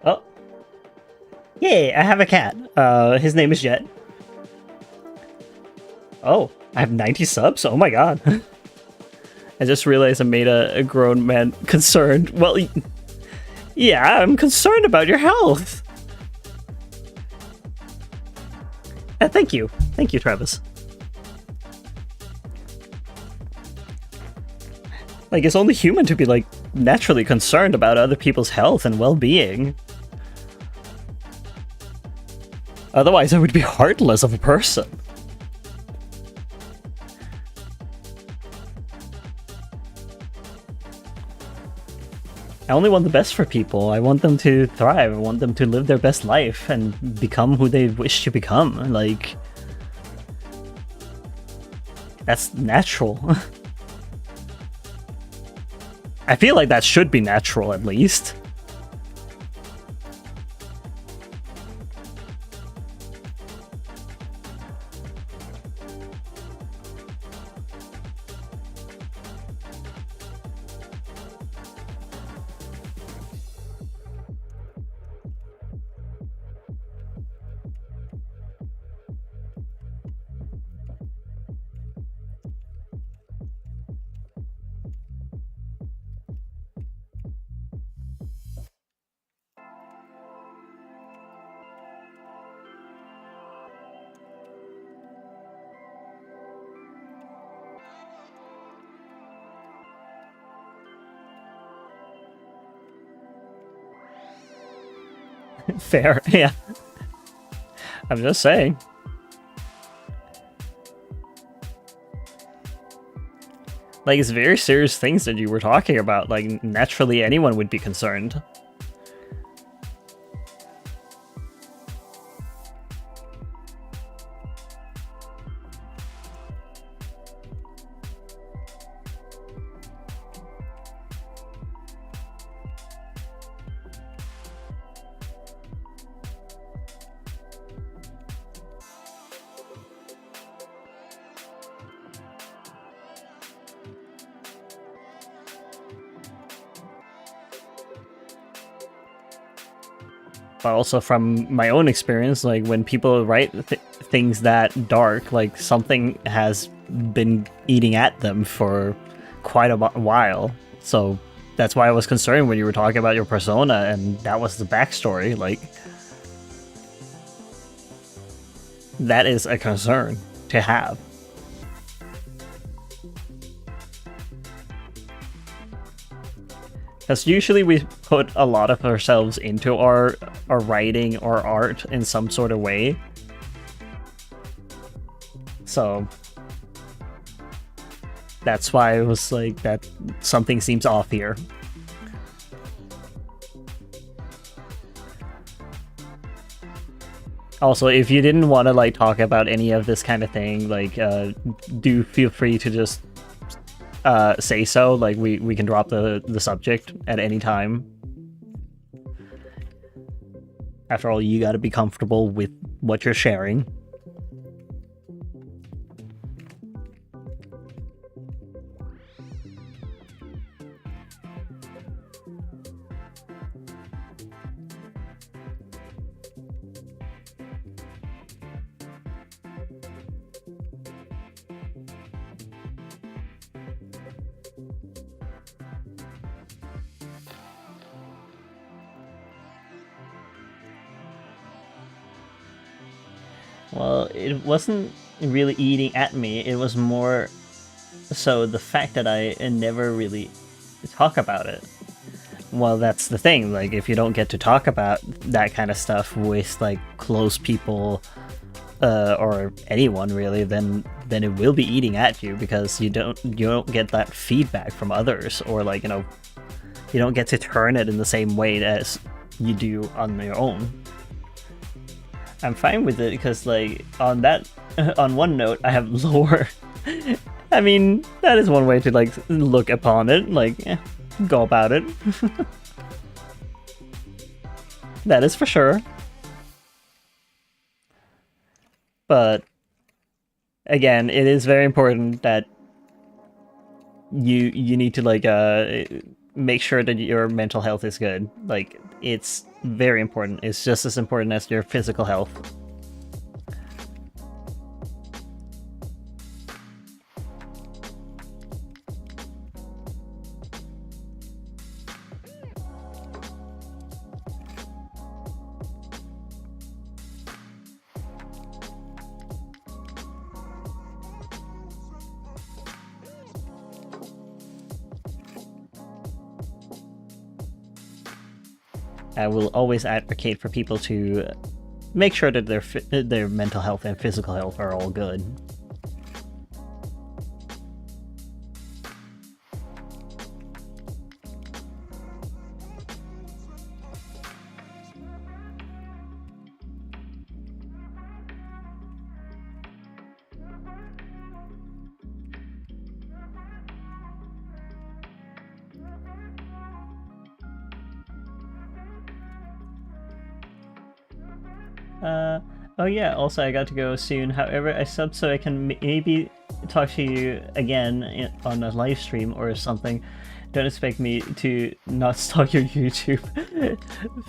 Oh. Yay, I have a cat. His name is Jet. Oh, I have 90 subs? Oh my god. I just realized I made a grown man concerned. Well, yeah, I'm concerned about your health. Thank you. Thank you, Travis. Like, it's only human to be, like, naturally concerned about other people's health and well-being. Otherwise, I would be heartless of a person. I only want the best for people. I want them to thrive. I want them to live their best life and become who they wish to become. Like, that's natural. I feel like that should be natural, at least. Fair, yeah. I'm just saying. Like, it's very serious things that you were talking about. Like, naturally anyone would be concerned. But also from my own experience, like when people write things that dark, like something has been eating at them for quite a while. So that's why I was concerned when you were talking about your persona, and that was the backstory. Like, that is a concern to have. Because usually we put a lot of ourselves into our writing or art in some sort of way. So that's why I was like, that something seems off here. Also, if you didn't want to like talk about any of this kind of thing, like do feel free to just say so. Like we can drop the subject at any time. After all, you gotta be comfortable with what you're sharing. Well, it wasn't really eating at me, it was more so the fact that I never really talk about it. Well, that's the thing, like, if you don't get to talk about that kind of stuff with, like, close people, or anyone really, then it will be eating at you, because you don't get that feedback from others, or, like, you know, you don't get to turn it in the same way as you do on your own. I'm fine with it because, like, on one note, I have lower. I mean, that is one way to like look upon it. Like, go about it. That is for sure. But again, it is very important that you need to like make sure that your mental health is good. Like, it's very important. It's just as important as your physical health. I will always advocate for people to make sure that their mental health and physical health are all good. Oh yeah, also I got to go soon. However, I subbed so I can maybe talk to you again on a live stream or something. Don't expect me to not stalk your YouTube.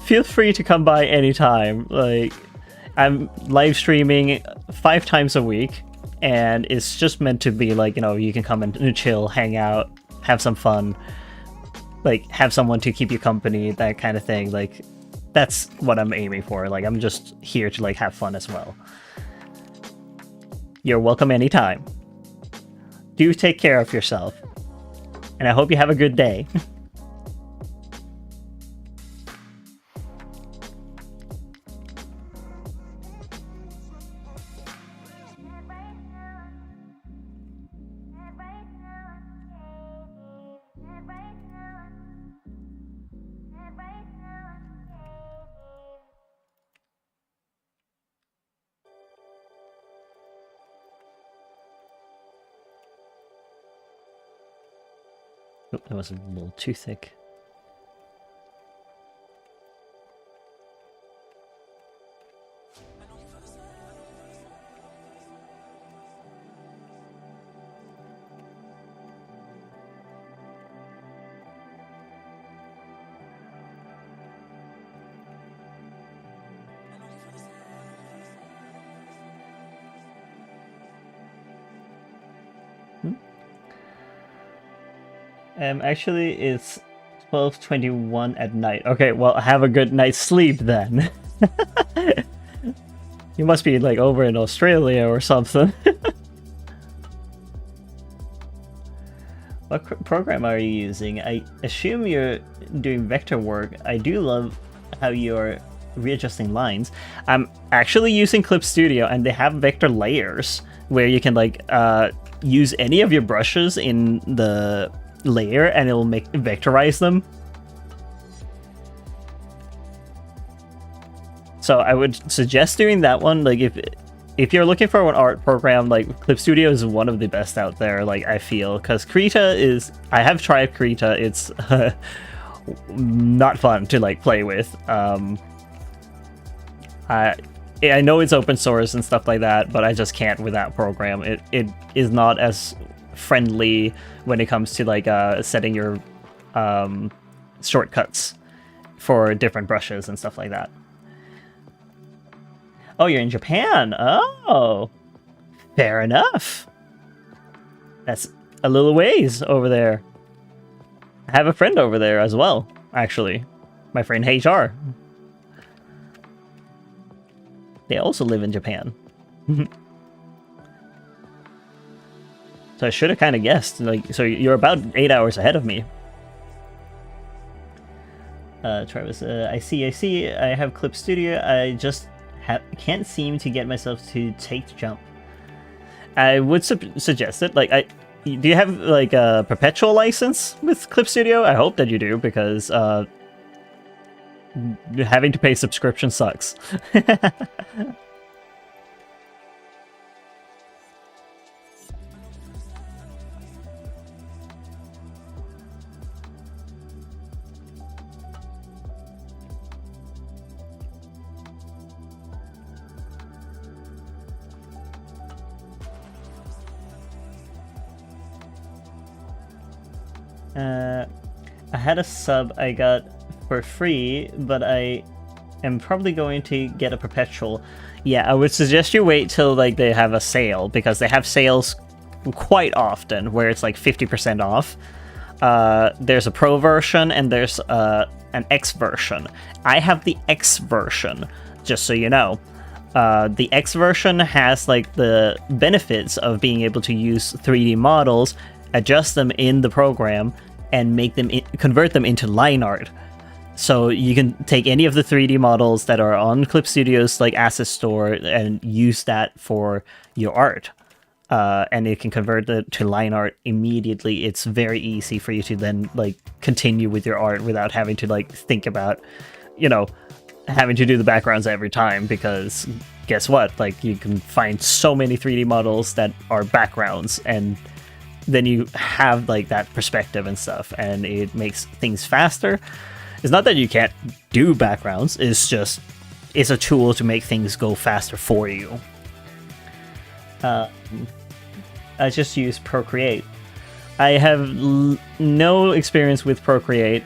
Feel free to come by anytime. Like, I'm live streaming 5 times a week, and it's just meant to be like, you know, you can come and chill, hang out, have some fun, like, have someone to keep you company, that kind of thing. Like, that's what I'm aiming for. Like, I'm just here to, like, have fun as well. You're welcome anytime. Do take care of yourself. And I hope you have a good day. Oh, that was a little too thick. Actually, it's 12:21 at night. Okay, well, have a good night's sleep then. You must be, like, over in Australia or something. What program are you using? I assume you're doing vector work. I do love how you're readjusting lines. I'm actually using Clip Studio, and they have vector layers where you can, like, use any of your brushes in the layer and it'll vectorize them. So I would suggest doing that one. Like, if you're looking for an art program, like, Clip Studio is one of the best out there, like, I feel, because Krita is, I have tried Krita, it's not fun to, like, play with. I know it's open source and stuff like that, but I just can't with that program. It is not as friendly when it comes to, like, setting your shortcuts for different brushes and stuff like that. Oh, you're in Japan. Oh, fair enough. That's a little ways over there. I have a friend over there as well, actually. My friend HR. They also live in Japan. So I should have kind of guessed. Like, so you're about 8 hours ahead of me. Travis, I see. I have Clip Studio. I just can't seem to get myself to take the jump. I would suggest it. Like, do you have, like, a perpetual license with Clip Studio? I hope that you do, because having to pay subscription sucks. I had a sub I got for free, but I am probably going to get a perpetual. Yeah, I would suggest you wait till like they have a sale, because they have sales quite often where it's like 50% off. There's a pro version and there's an X version. I have the X version, just so you know. The X version has like the benefits of being able to use 3D models, adjust them in the program, and make them convert them into line art. So you can take any of the 3D models that are on Clip Studio's like asset store and use that for your art. And it can convert it to line art immediately. It's very easy for you to then like continue with your art without having to like think about, you know, having to do the backgrounds every time, because guess what? Like, you can find so many 3D models that are backgrounds, and then you have like that perspective and stuff, and it makes things faster. It's not that you can't do backgrounds, it's just it's a tool to make things go faster for you. I just use Procreate. I have no experience with Procreate,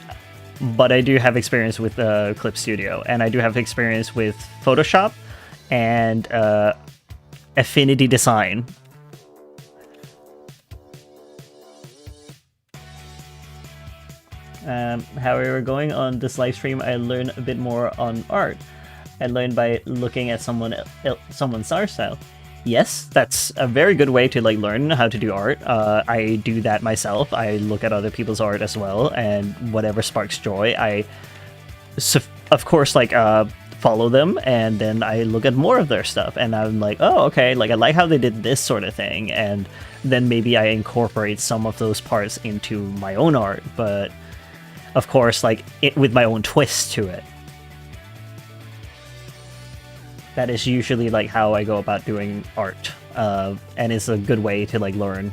but I do have experience with Clip Studio, and I do have experience with Photoshop and Affinity Design. However, going on this live stream, I learned a bit more on art. I learned by looking at someone's art style. Yes, that's a very good way to like learn how to do art. I do that myself. I look at other people's art as well, and whatever sparks joy, I of course like follow them, and then I look at more of their stuff, and I'm like, oh, okay, like I like how they did this sort of thing, and then maybe I incorporate some of those parts into my own art, but of course like with my own twist to it. That is usually like how I go about doing art, and it's a good way to like learn.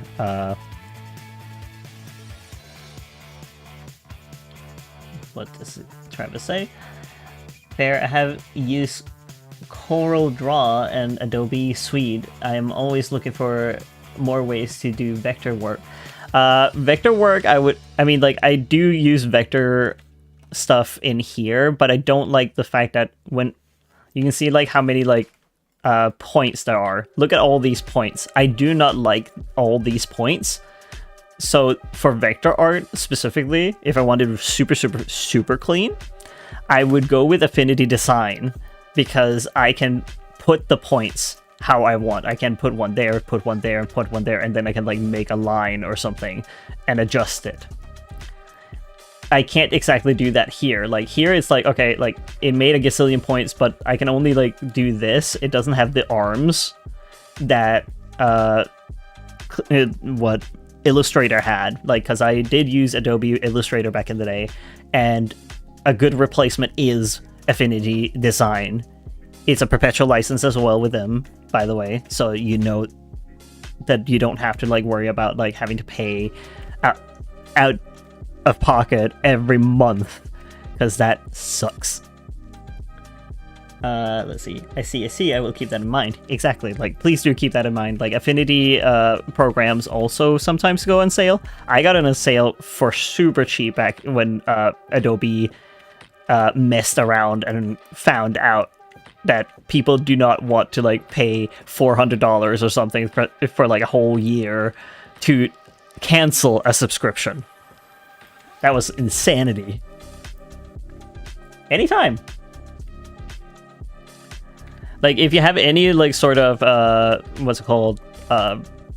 What does it try to say? There, I have used Corel Draw and Adobe Suite. I'm always looking for more ways to do vector work. Vector work, I do use vector stuff in here, but I don't like the fact that when you can see like how many like points there are. Look at all these points. I do not like all these points. So for vector art specifically, if I wanted super clean, I would go with Affinity Design, because I can put the points how I want. I can put one there, put one there, and put one there, and then I can like make a line or something and adjust it. I can't exactly do that here. Like here it's like, okay, like it made a gazillion points, but I can only like do this. It doesn't have the arms that what Illustrator had, like, because I did use Adobe Illustrator back in the day, and a good replacement is Affinity Design. It's a perpetual license as well with them, by the way, so you know that you don't have to like worry about like having to pay out of pocket every month, because that sucks. Let's see. I see. I will keep that in mind. Exactly. Like, please do keep that in mind. Like, Affinity programs also sometimes go on sale. I got on a sale for super cheap back when Adobe messed around and found out that people do not want to like pay $400 or something for like a whole year to cancel a subscription. That was insanity. Anytime. Like, if you have any like sort of what's it called,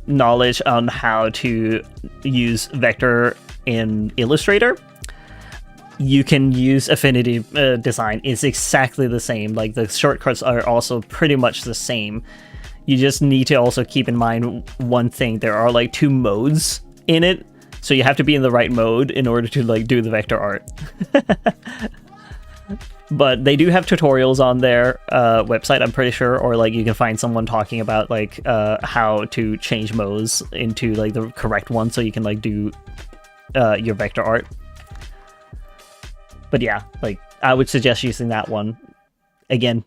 knowledge on how to use vector in Illustrator, you can use Affinity Design. It's exactly the same. Like, the shortcuts are also pretty much the same. You just need to also keep in mind one thing. There are like 2 modes in it, so you have to be in the right mode in order to like do the vector art. But they do have tutorials on their website, I'm pretty sure, or like you can find someone talking about like how to change modes into like the correct one, so you can like do your vector art. But yeah, like I would suggest using that one again,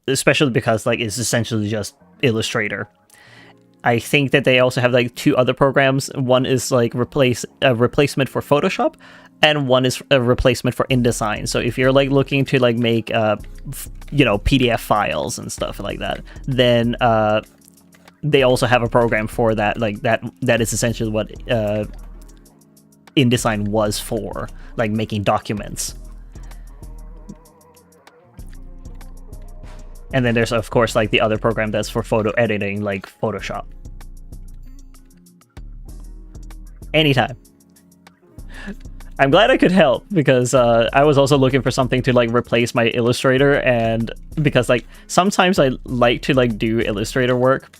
especially because like it's essentially just Illustrator. I think that they also have like 2 other programs. One is like a replacement for Photoshop, and one is a replacement for InDesign. So if you're like looking to like make PDF files and stuff like that, then they also have a program for that. Like that is essentially what InDesign was for, like making documents. And then there's of course like the other program that's for photo editing, like Photoshop. Anytime. I'm glad I could help, because I was also looking for something to like replace my Illustrator, and because like sometimes I like to like do Illustrator work,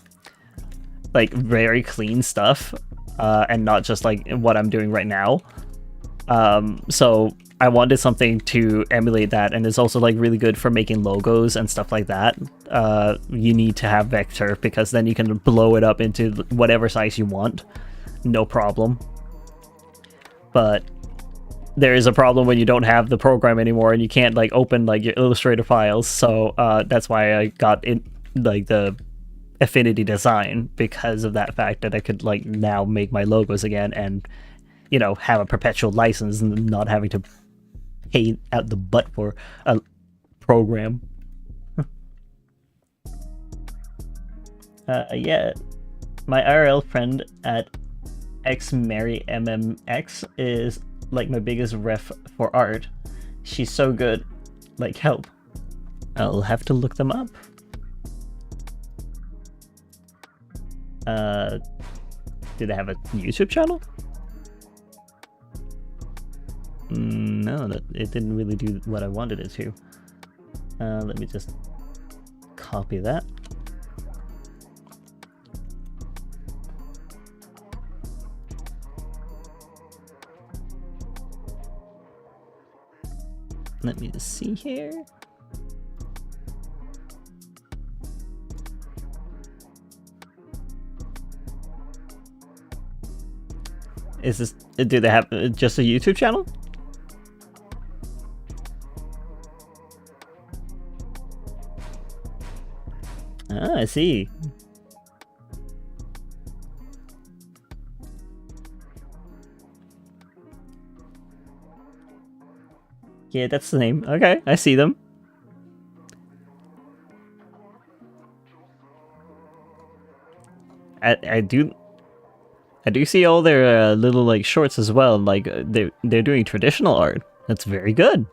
like very clean stuff, and not just like what I'm doing right now. So I wanted something to emulate that, and it's also like really good for making logos and stuff like that. You need to have vector, because then you can blow it up into whatever size you want, no problem. But there is a problem when you don't have the program anymore and you can't like open like your Illustrator files. So that's why I got in like the Affinity Design, because of that fact that I could like now make my logos again and, you know, have a perpetual license and not having to pay out the butt for a program. Yeah, my IRL friend at xmarymmx is like my biggest ref for art. She's so good. Like, help. I'll have to look them up. Do they have a YouTube channel? No, it didn't really do what I wanted it to. Let me just copy that. Let me just see here. Is this, do they have just a YouTube channel? Ah, I see. Yeah, that's the name. Okay, I see them. I do see all their little like shorts as well. Like they're doing traditional art. That's very good.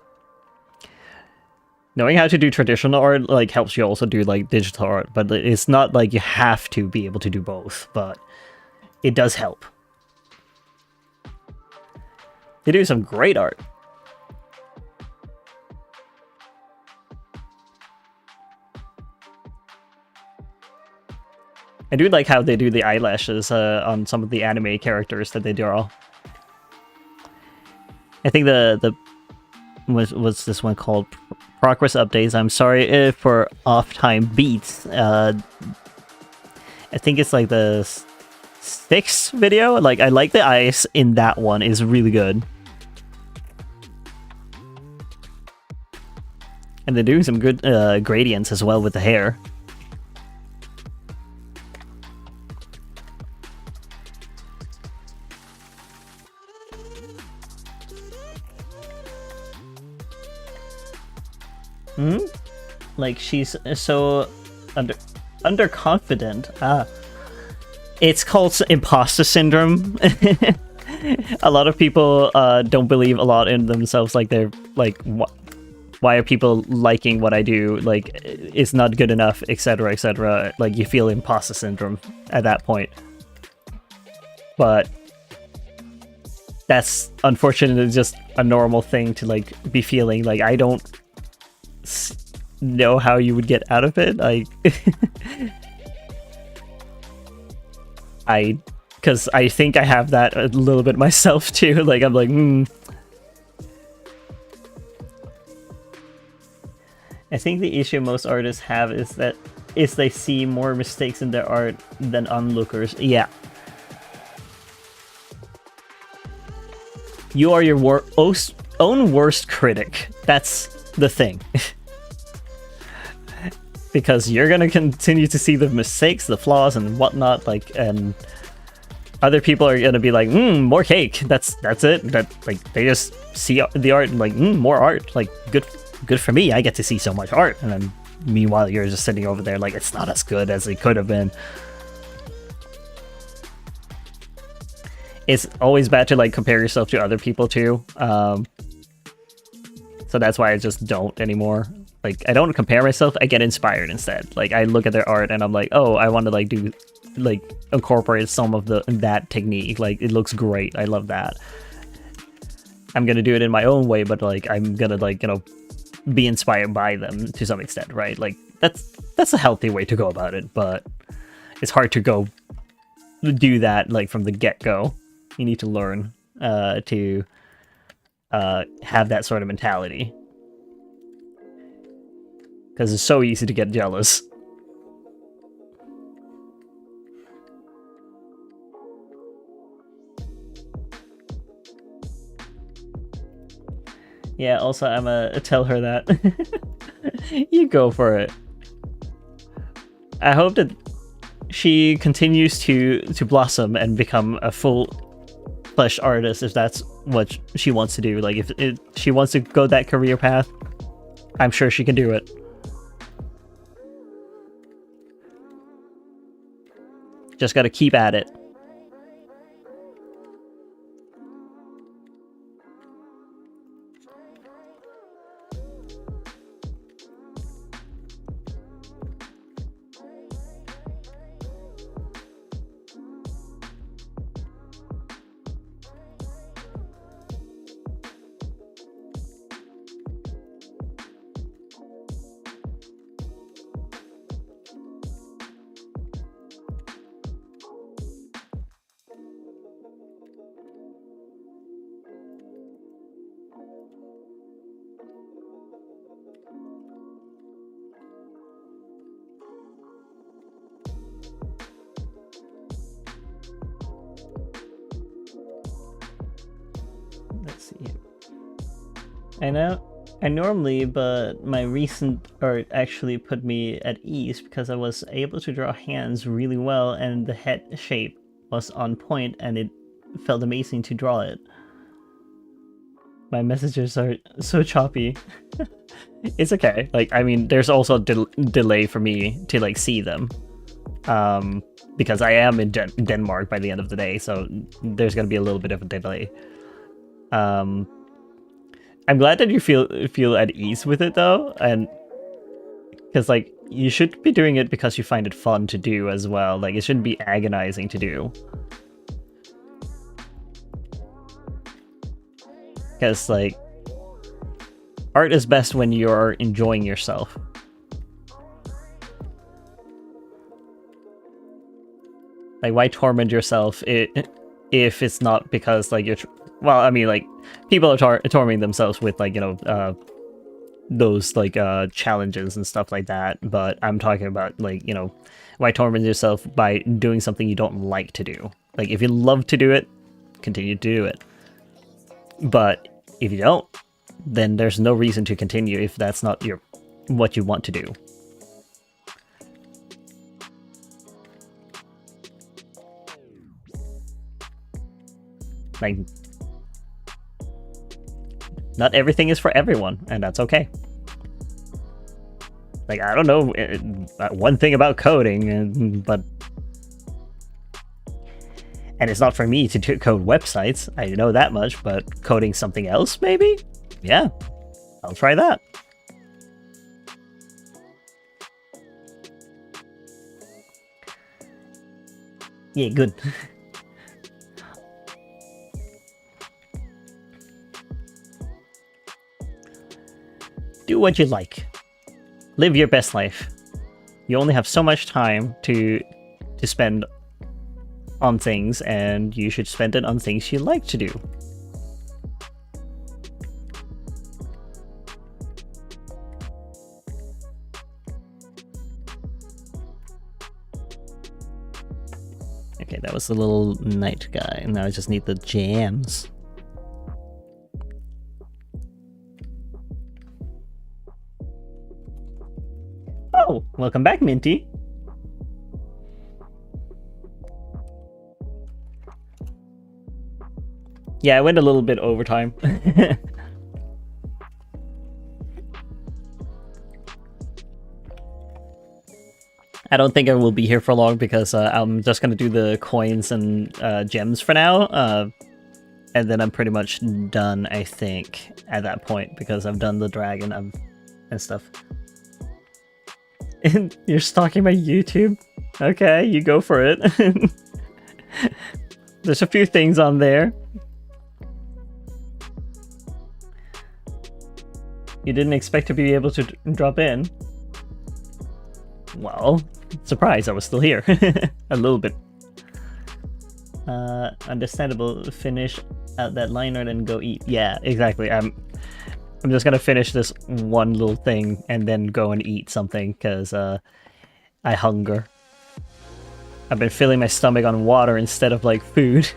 Knowing how to do traditional art like helps you also do like digital art, but it's not like you have to be able to do both, but it does help. They do some great art. I do like how they do the eyelashes on some of the anime characters that they draw. I think what's this one called? Progress updates. I'm sorry for off-time beats. I think it's like the 6th video. Like, I like the eyes in that one. Is really good. And they're doing some good gradients as well with the hair. Like, she's so underconfident. It's called imposter syndrome. A lot of people don't believe a lot in themselves. Like, they're like, why are people liking what I do? Like, it's not good enough, etc., etc. Like, you feel imposter syndrome at that point. But that's unfortunately just a normal thing to like be feeling. Like, I don't know how you would get out of it. Like, because I think I have that a little bit myself too. Like, I'm like, I think the issue most artists have is they see more mistakes in their art than onlookers. Yeah. You are your own worst critic. That's the thing. Because you're gonna continue to see the mistakes, the flaws, and whatnot, like, and other people are gonna be like, more cake. That's it. That like they just see the art and like, more art. Like good for me. I get to see so much art. And then meanwhile, you're just sitting over there like it's not as good as it could have been. It's always bad to like compare yourself to other people too. So that's why I just don't anymore. Like I don't compare myself. I get inspired instead. Like I look at their art and I'm like, oh, I want to like do like incorporate some of that technique. Like it looks great. I love that. I'm gonna do it in my own way, but like I'm gonna like, you know, be inspired by them to some extent, right? Like that's a healthy way to go about it, but it's hard to go do that like from the get-go. You need to learn to have that sort of mentality, because it's so easy to get jealous. Yeah, also I'm tell her that. You go for it. I hope that she continues to blossom and become a full-fledged artist if that's what she wants to do. Like if she wants to go that career path, I'm sure she can do it. Just gotta keep at it. Let's see. I know I normally, but my recent art actually put me at ease because I was able to draw hands really well and the head shape was on point and it felt amazing to draw it. My messages are so choppy. It's okay. Like, I mean, there's also a delay for me to like see them. Because I am in Denmark by the end of the day, so there's gonna be a little bit of a delay. I'm glad that you feel at ease with it though, and because like you should be doing it because you find it fun to do as well. Like it shouldn't be agonizing to do. Because like art is best when you're enjoying yourself. Like why torment yourself if it's not because like you're well, I mean, like, people are tormenting themselves with, like, you know, those, like, challenges and stuff like that, but I'm talking about, like, you know, why torment yourself by doing something you don't like to do? Like, if you love to do it, continue to do it. But if you don't, then there's no reason to continue if that's not what you want to do. Like, not everything is for everyone, and that's okay. Like, I don't know one thing about coding, but... And it's not for me to code websites, I know that much, but coding something else, maybe? Yeah, I'll try that. Yeah, good. Do what you like. Live your best life. You only have so much time to spend on things, and you should spend it on things you like to do. Okay, that was the little knight guy. Now I just need the jams. Oh, welcome back, Minty. Yeah, I went a little bit overtime. I don't think I will be here for long because I'm just gonna do the coins and gems for now, and then I'm pretty much done, I think, at that point because I've done the dragon and stuff. And you're stalking my YouTube? Okay, you go for it. There's a few things on there. You didn't expect to be able to drop in? Well, surprise, I was still here. A little bit. Understandable. Finish out that liner and go eat. Yeah, exactly. I'm just gonna finish this one little thing and then go and eat something because I hunger. I've been filling my stomach on water instead of like food.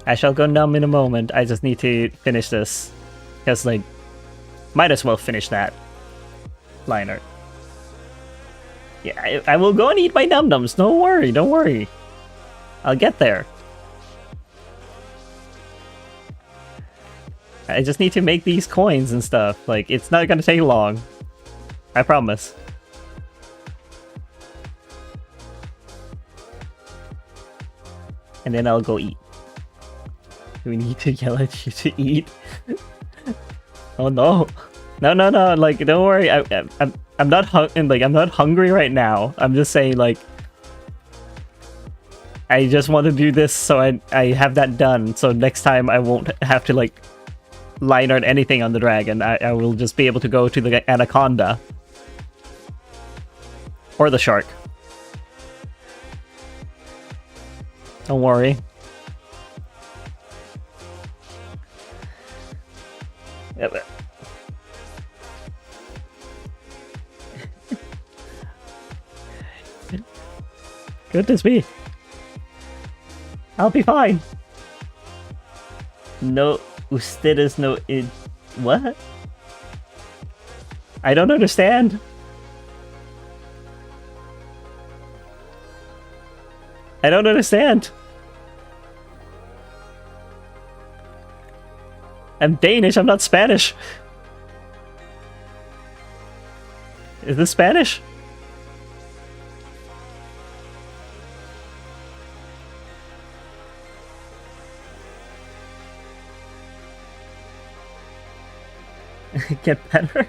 I shall go numb in a moment. I just need to finish this. Because, like, might as well finish that liner. Yeah, I will go and eat my num-nums. Don't worry, don't worry. I'll get there. I just need to make these coins and stuff. Like, it's not gonna take long. I promise. And then I'll go eat. Do we need to yell at you to eat? Oh no. No, no, no, like, don't worry. I'm not I'm not hungry right now. I'm just saying, like, I just want to do this so I have that done. So next time I won't have to, like, line art anything on the dragon. I will just be able to go to the anaconda. Or the shark. Don't worry. Yep. Goodness me. I'll be fine. No, ustedes no it. What? I don't understand. I don't understand. I'm Danish, I'm not Spanish. Is this Spanish? Get better?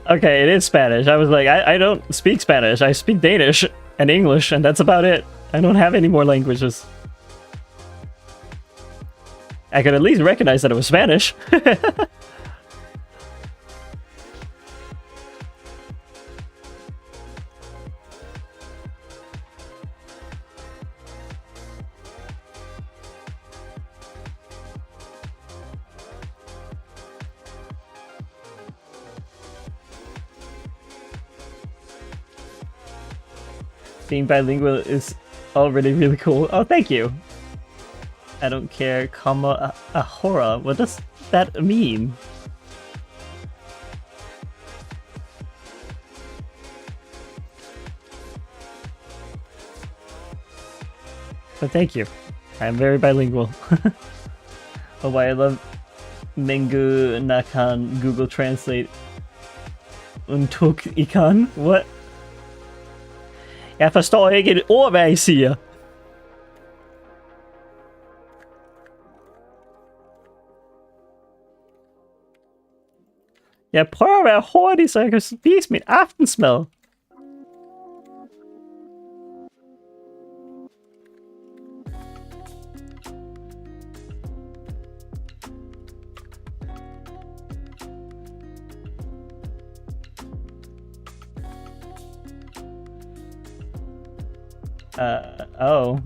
Okay, it is Spanish. I was like, I don't speak Spanish. I speak Danish and English, and that's about it. I don't have any more languages. I could at least recognize that it was Spanish. Being bilingual is already really cool. Oh, thank you. I don't care, comma, ahora. What does that mean? But thank you. I'm very bilingual. Oh, why I love Mengu Nakan Google Translate. Untuk ikan? What? Jeg forstår ikke et ord, hvad I siger. Jeg prøver at være hurtig, så jeg kan spise min aftensmad. Oh.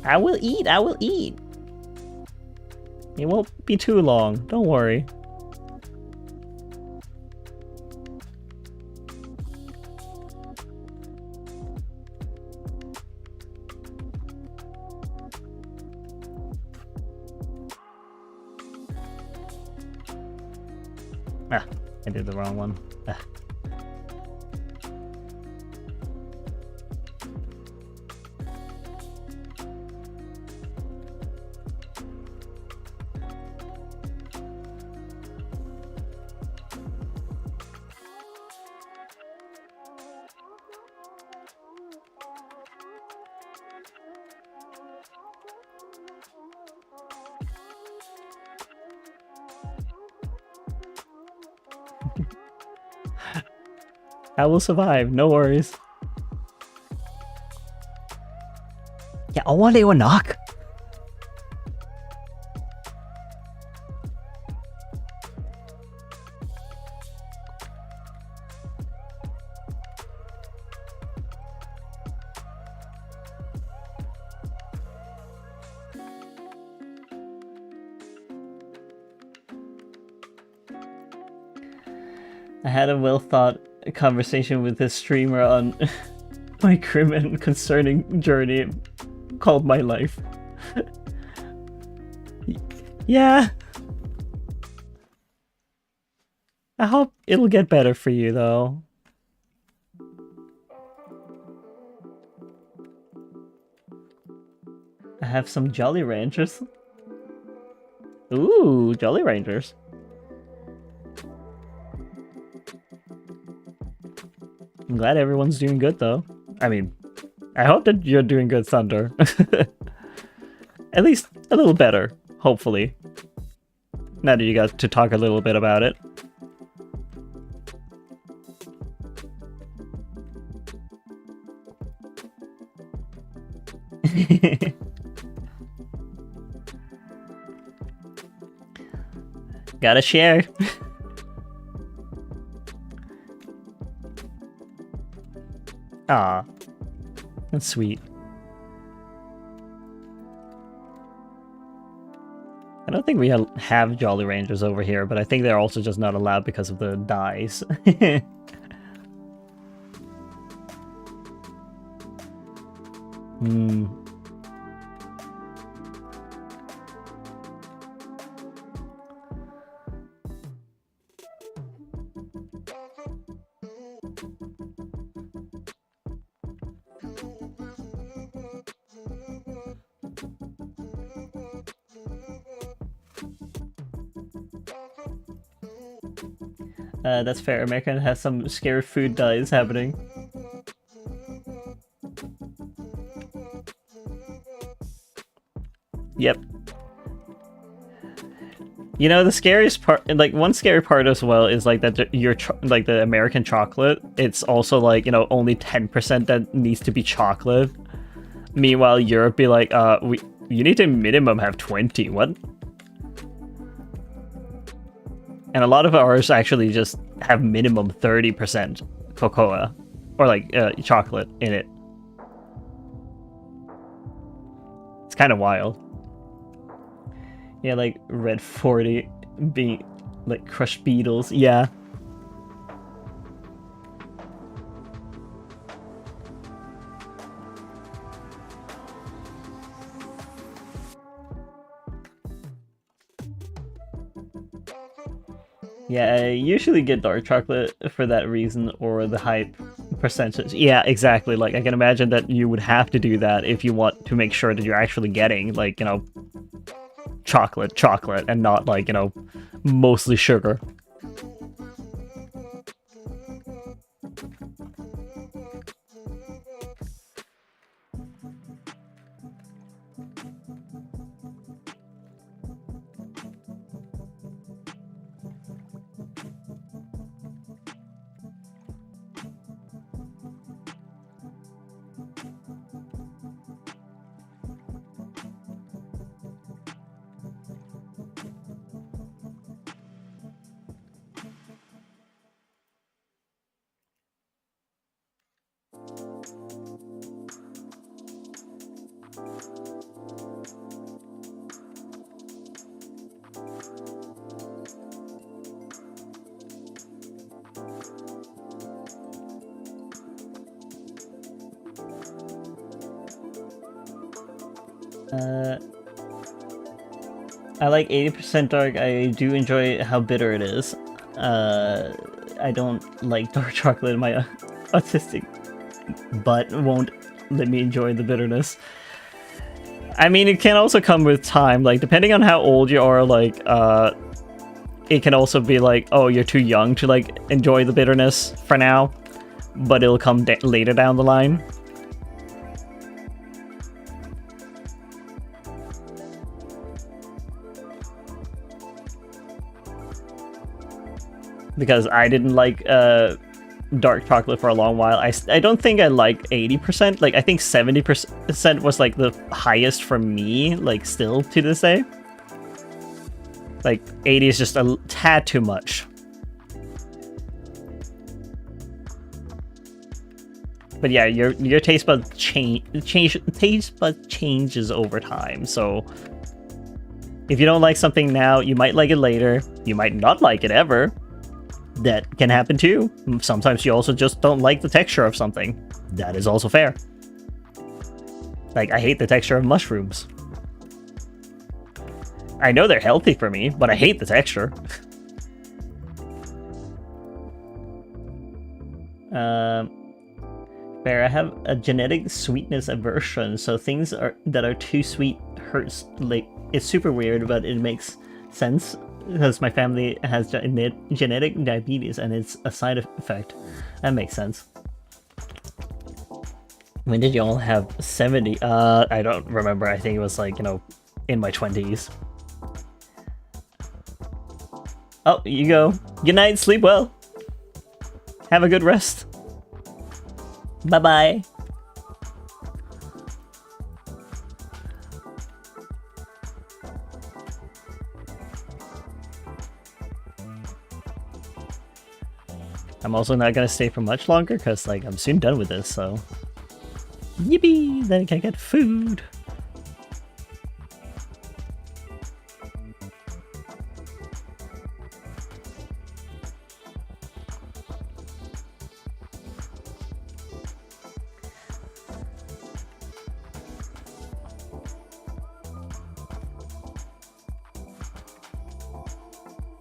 I will eat, I will eat. It won't be too long, don't worry. Ah, I did the wrong one. Ah. I will survive, no worries. Yeah, I want to knock. I had a well-thought conversation with this streamer on my grim and concerning journey called My Life. Yeah. I hope it'll get better for you, though. I have some Jolly Ranchers. Ooh, Jolly Rangers. I'm glad everyone's doing good, though. I mean, I hope that you're doing good, Thunder. At least a little better, hopefully. Now that you got to talk a little bit about it. Gotta share. Ah, that's sweet. I don't think we have Jolly Rangers over here, but I think they're also just not allowed because of the dyes. Hmm. That's fair. America has some scary food dyes happening. Yep. You know, the scariest part, like one scary part as well, is like that your like the American chocolate. It's also like, you know, only 10% that needs to be chocolate. Meanwhile, Europe be like, you need to minimum have 20. What? And a lot of ours actually just have minimum 30% cocoa, or like chocolate in it. It's kind of wild. Yeah, like Red 40 being like crushed beetles. Yeah. Yeah, I usually get dark chocolate for that reason, or the hype percentage. Yeah, exactly. Like, I can imagine that you would have to do that if you want to make sure that you're actually getting, like, you know, chocolate, and not, like, you know, mostly sugar. I like 80% dark. I do enjoy how bitter it is. I don't like dark chocolate. My autistic butt won't let me enjoy the bitterness. I mean, it can also come with time. Like, depending on how old you are, like, it can also be like, oh, you're too young to, like, enjoy the bitterness for now. But it'll come later down the line. Because I didn't like dark chocolate for a long while. I don't think I like 80%. Like, I think 70% was like the highest for me, like, still to this day. Like, 80 is just a tad too much. But yeah, your taste bud taste bud changes over time. So if you don't like something now, you might like it later. You might not like it ever. That can happen too. Sometimes you also just don't like the texture of something. That is also fair. Like, I hate the texture of mushrooms. I know they're healthy for me, but I hate the texture. Fair, I have a genetic sweetness aversion, so things that are too sweet hurts. Like, it's super weird, but it makes sense because my family has genetic diabetes and it's a side effect. That makes sense. When did y'all have 70? I don't remember. I think it was like, you know, in my 20s. Oh, you go. Good night, sleep well. Have a good rest. Bye-bye. I'm also not gonna stay for much longer because, like, I'm soon done with this, so... Yippee! Then I can get food!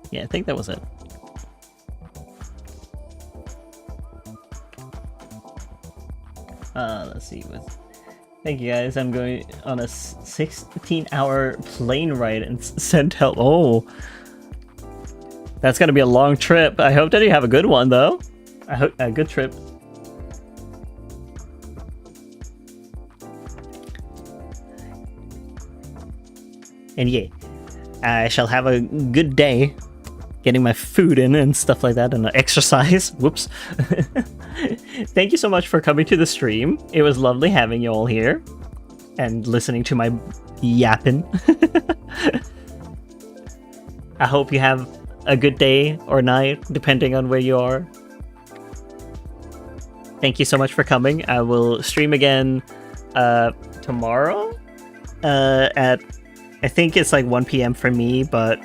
Yeah, I think that was it. Let's see. Thank you guys. I'm going on a 16-hour plane ride and send help. Oh, that's gonna be a long trip. I hope that you have a good one, though. I hope a good trip. And yeah, I shall have a good day getting my food in and stuff like that, and exercise. Whoops. Thank you so much for coming to the stream. It was lovely having you all here and listening to my yapping. I hope you have a good day or night, depending on where you are. Thank you so much for coming. I will stream again tomorrow at, I think it's like 1 p.m. for me, but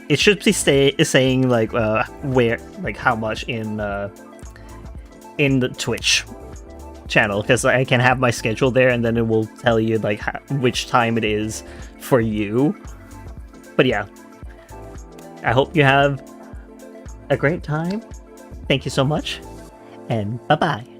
it should be saying like where, like how much in the Twitch channel, because I can have my schedule there and then it will tell you like which time it is for you. But yeah, I hope you have a great time. Thank you so much, and bye-bye.